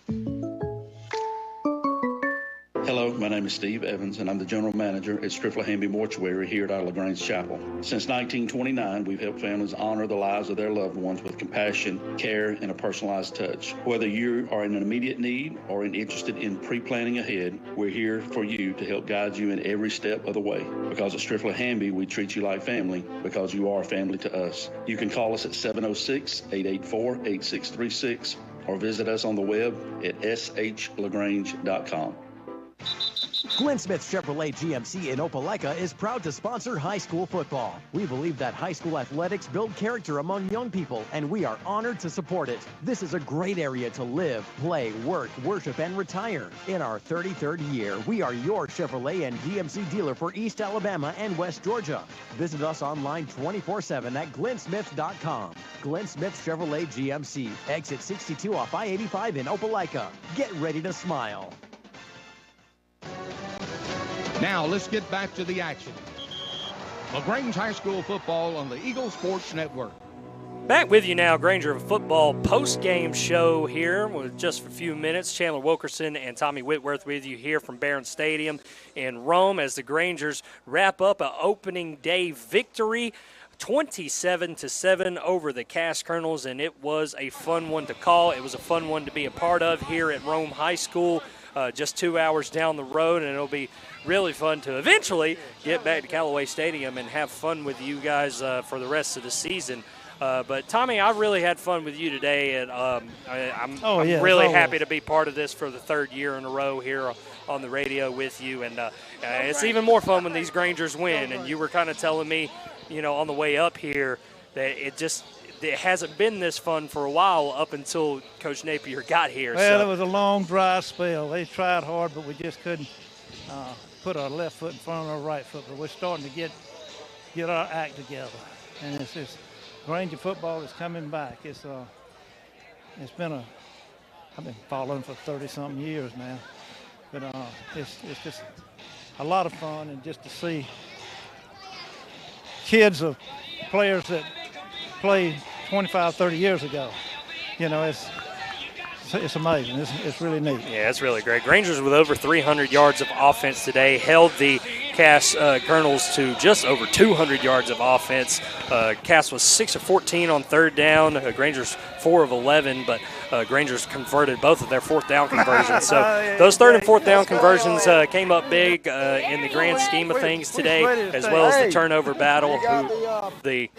Hello, my name is Steve Evans, and I'm the general manager at Striffler Hamby Mortuary here at our LaGrange Chapel. Since 1929, we've helped families honor the lives of their loved ones with compassion, care, and a personalized touch. Whether you are in an immediate need or interested in pre-planning ahead, we're here for you to help guide you in every step of the way. Because at Striffler Hamby, we treat you like family because you are family to us. You can call us at 706-884-8636 or visit us on the web at shlagrange.com. Glenn Smith Chevrolet GMC in Opelika is proud to sponsor high school football. We believe that high school athletics build character among young people, and we are honored to support it. This is a great area to live, play, work, worship, and retire. In our 33rd year, we are your Chevrolet and GMC dealer for East Alabama and West Georgia. Visit us online 24/7 at glennsmith.com. Glenn Smith Chevrolet GMC, exit 62 off I-85 in Opelika. Get ready to smile. Now let's get back to the action. LaGrange High School football on the Eagle Sports Network. Back with you now, Granger football post-game show here with just a few minutes. Chandler Wilkerson and Tommy Whitworth with you here from Barron Stadium in Rome as the Grangers wrap up an opening day victory, 27-7 over the Cass Colonels, and it was a fun one to call. It was a fun one to be a part of here at Rome High School. just 2 hours down the road, and it'll be really fun to eventually get back to Callaway Stadium and have fun with you guys for the rest of the season. But, Tommy, I really had fun with you today, and I'm really happy to be part of this for the third year in a row here on the radio with you. And it's even more fun when these Grangers win. And you were kind of telling me, on the way up here that it hasn't been this fun for a while up until Coach Napier got here. Well, it was a long, dry spell. They tried hard, but we just couldn't put our left foot in front of our right foot. But we're starting to get our act together. And it's just Granger football is coming back. It's been I've been following for 30-something years now. But it's just a lot of fun, and just to see kids of players that played 25, 30 years ago, it's amazing. It's really neat. Yeah, it's really great. Grangers with over 300 yards of offense today held the Cass Colonels to just over 200 yards of offense. Cass was 6 of 14 on third down. Grangers 4 of 11, but Grangers converted both of their fourth down conversions. So those third and fourth down conversions came up big in the grand scheme of things today, as well as the turnover battle, who the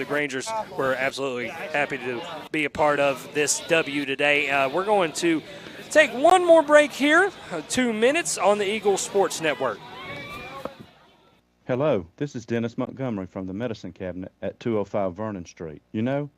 Grangers were absolutely happy to be a part of this W today. We're going to take one more break here, 2 minutes on the Eagle Sports Network. Hello, this is Dennis Montgomery from the Medicine Cabinet at 205 Vernon Street.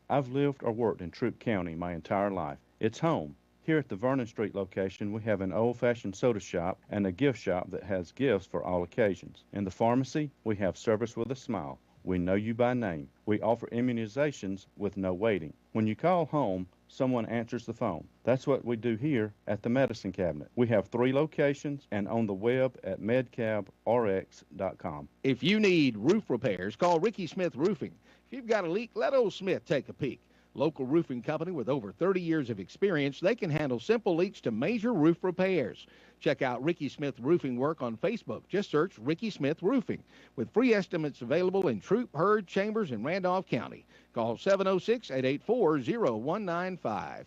I've lived or worked in Troup County my entire life. It's home. Here at the Vernon Street location, we have an old-fashioned soda shop and a gift shop that has gifts for all occasions. In the pharmacy, we have service with a smile. We know you by name. We offer immunizations with no waiting. When you call home, someone answers the phone. That's what we do here at the Medicine Cabinet. We have 3 locations and on the web at medcabrx.com. If you need roof repairs, call Ricky Smith Roofing. If you've got a leak, let old Smith take a peek. Local roofing company with over 30 years of experience, they can handle simple leaks to major roof repairs. Check out Ricky Smith Roofing work on Facebook. Just search Ricky Smith Roofing. With free estimates available in Troup, Hurd, Chambers, and Randolph County. Call 706-884-0195.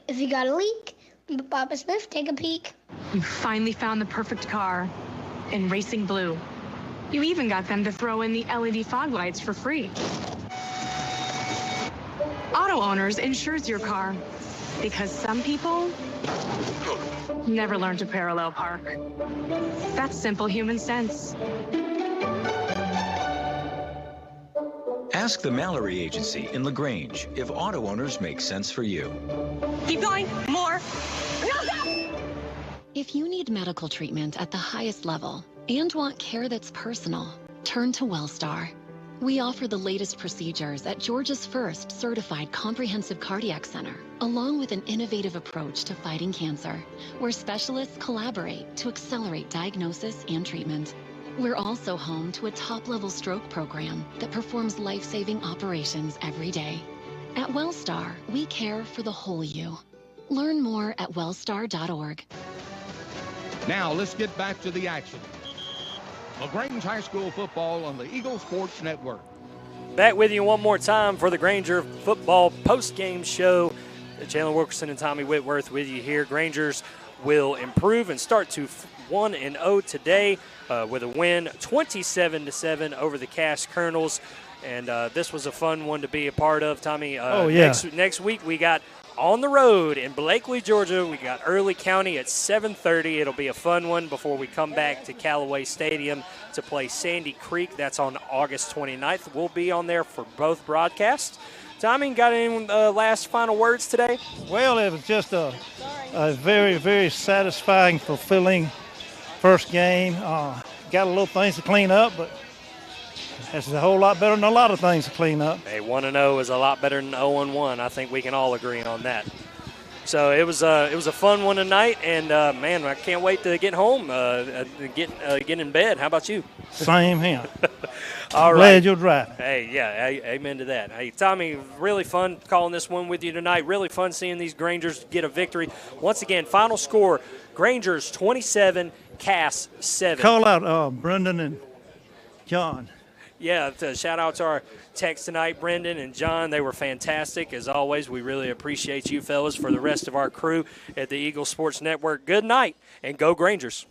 If you got a leak, Papa Smith, take a peek. You finally found the perfect car in racing blue. You even got them to throw in the LED fog lights for free. Auto Owners insures your car because some people never learn to parallel park. That's simple human sense. Ask the Mallory Agency in Lagrange if Auto Owners make sense for you. Keep going. More. If you need medical treatment at the highest level and want care that's personal, turn to WellStar. We offer the latest procedures at Georgia's first certified comprehensive cardiac center, along with an innovative approach to fighting cancer, where specialists collaborate to accelerate diagnosis and treatment. We're also home to a top-level stroke program that performs life-saving operations every day. At WellStar, we care for the whole you. Learn more at wellstar.org. Now let's get back to the action. Lagrange High School football on the Eagle Sports Network. Back with you one more time for the Granger football post-game show. Chandler Wilkerson and Tommy Whitworth with you here. Grangers will improve and start to 1-0 today with a win 27-7 over the Cass Colonels. And this was a fun one to be a part of, Tommy. Next week we got on the road in Blakely, Georgia. We got Early County at 7:30. It'll be a fun one before we come back to Callaway Stadium to play Sandy Creek. That's on August 29th. We'll be on there for both broadcasts. Tommy, got any last final words today? Well, it was just a very, very satisfying, fulfilling first game. Got a little things to clean up, but that's a whole lot better than a lot of things to clean up. Hey, 1-0 is a lot better than 0-1. I think we can all agree on that. So it was a fun one tonight, and man, I can't wait to get home, get in bed. How about you? Same here. All right. Glad you're driving. Hey, yeah, amen to that. Hey, Tommy, really fun calling this one with you tonight. Really fun seeing these Grangers get a victory. Once again, final score: Grangers 27, Cass 7. Call out Brendan and John. Yeah, shout out to our techs tonight, Brendan and John. They were fantastic. As always, we really appreciate you fellas. For the rest of our crew at the Eagle Sports Network, good night, and go Grangers.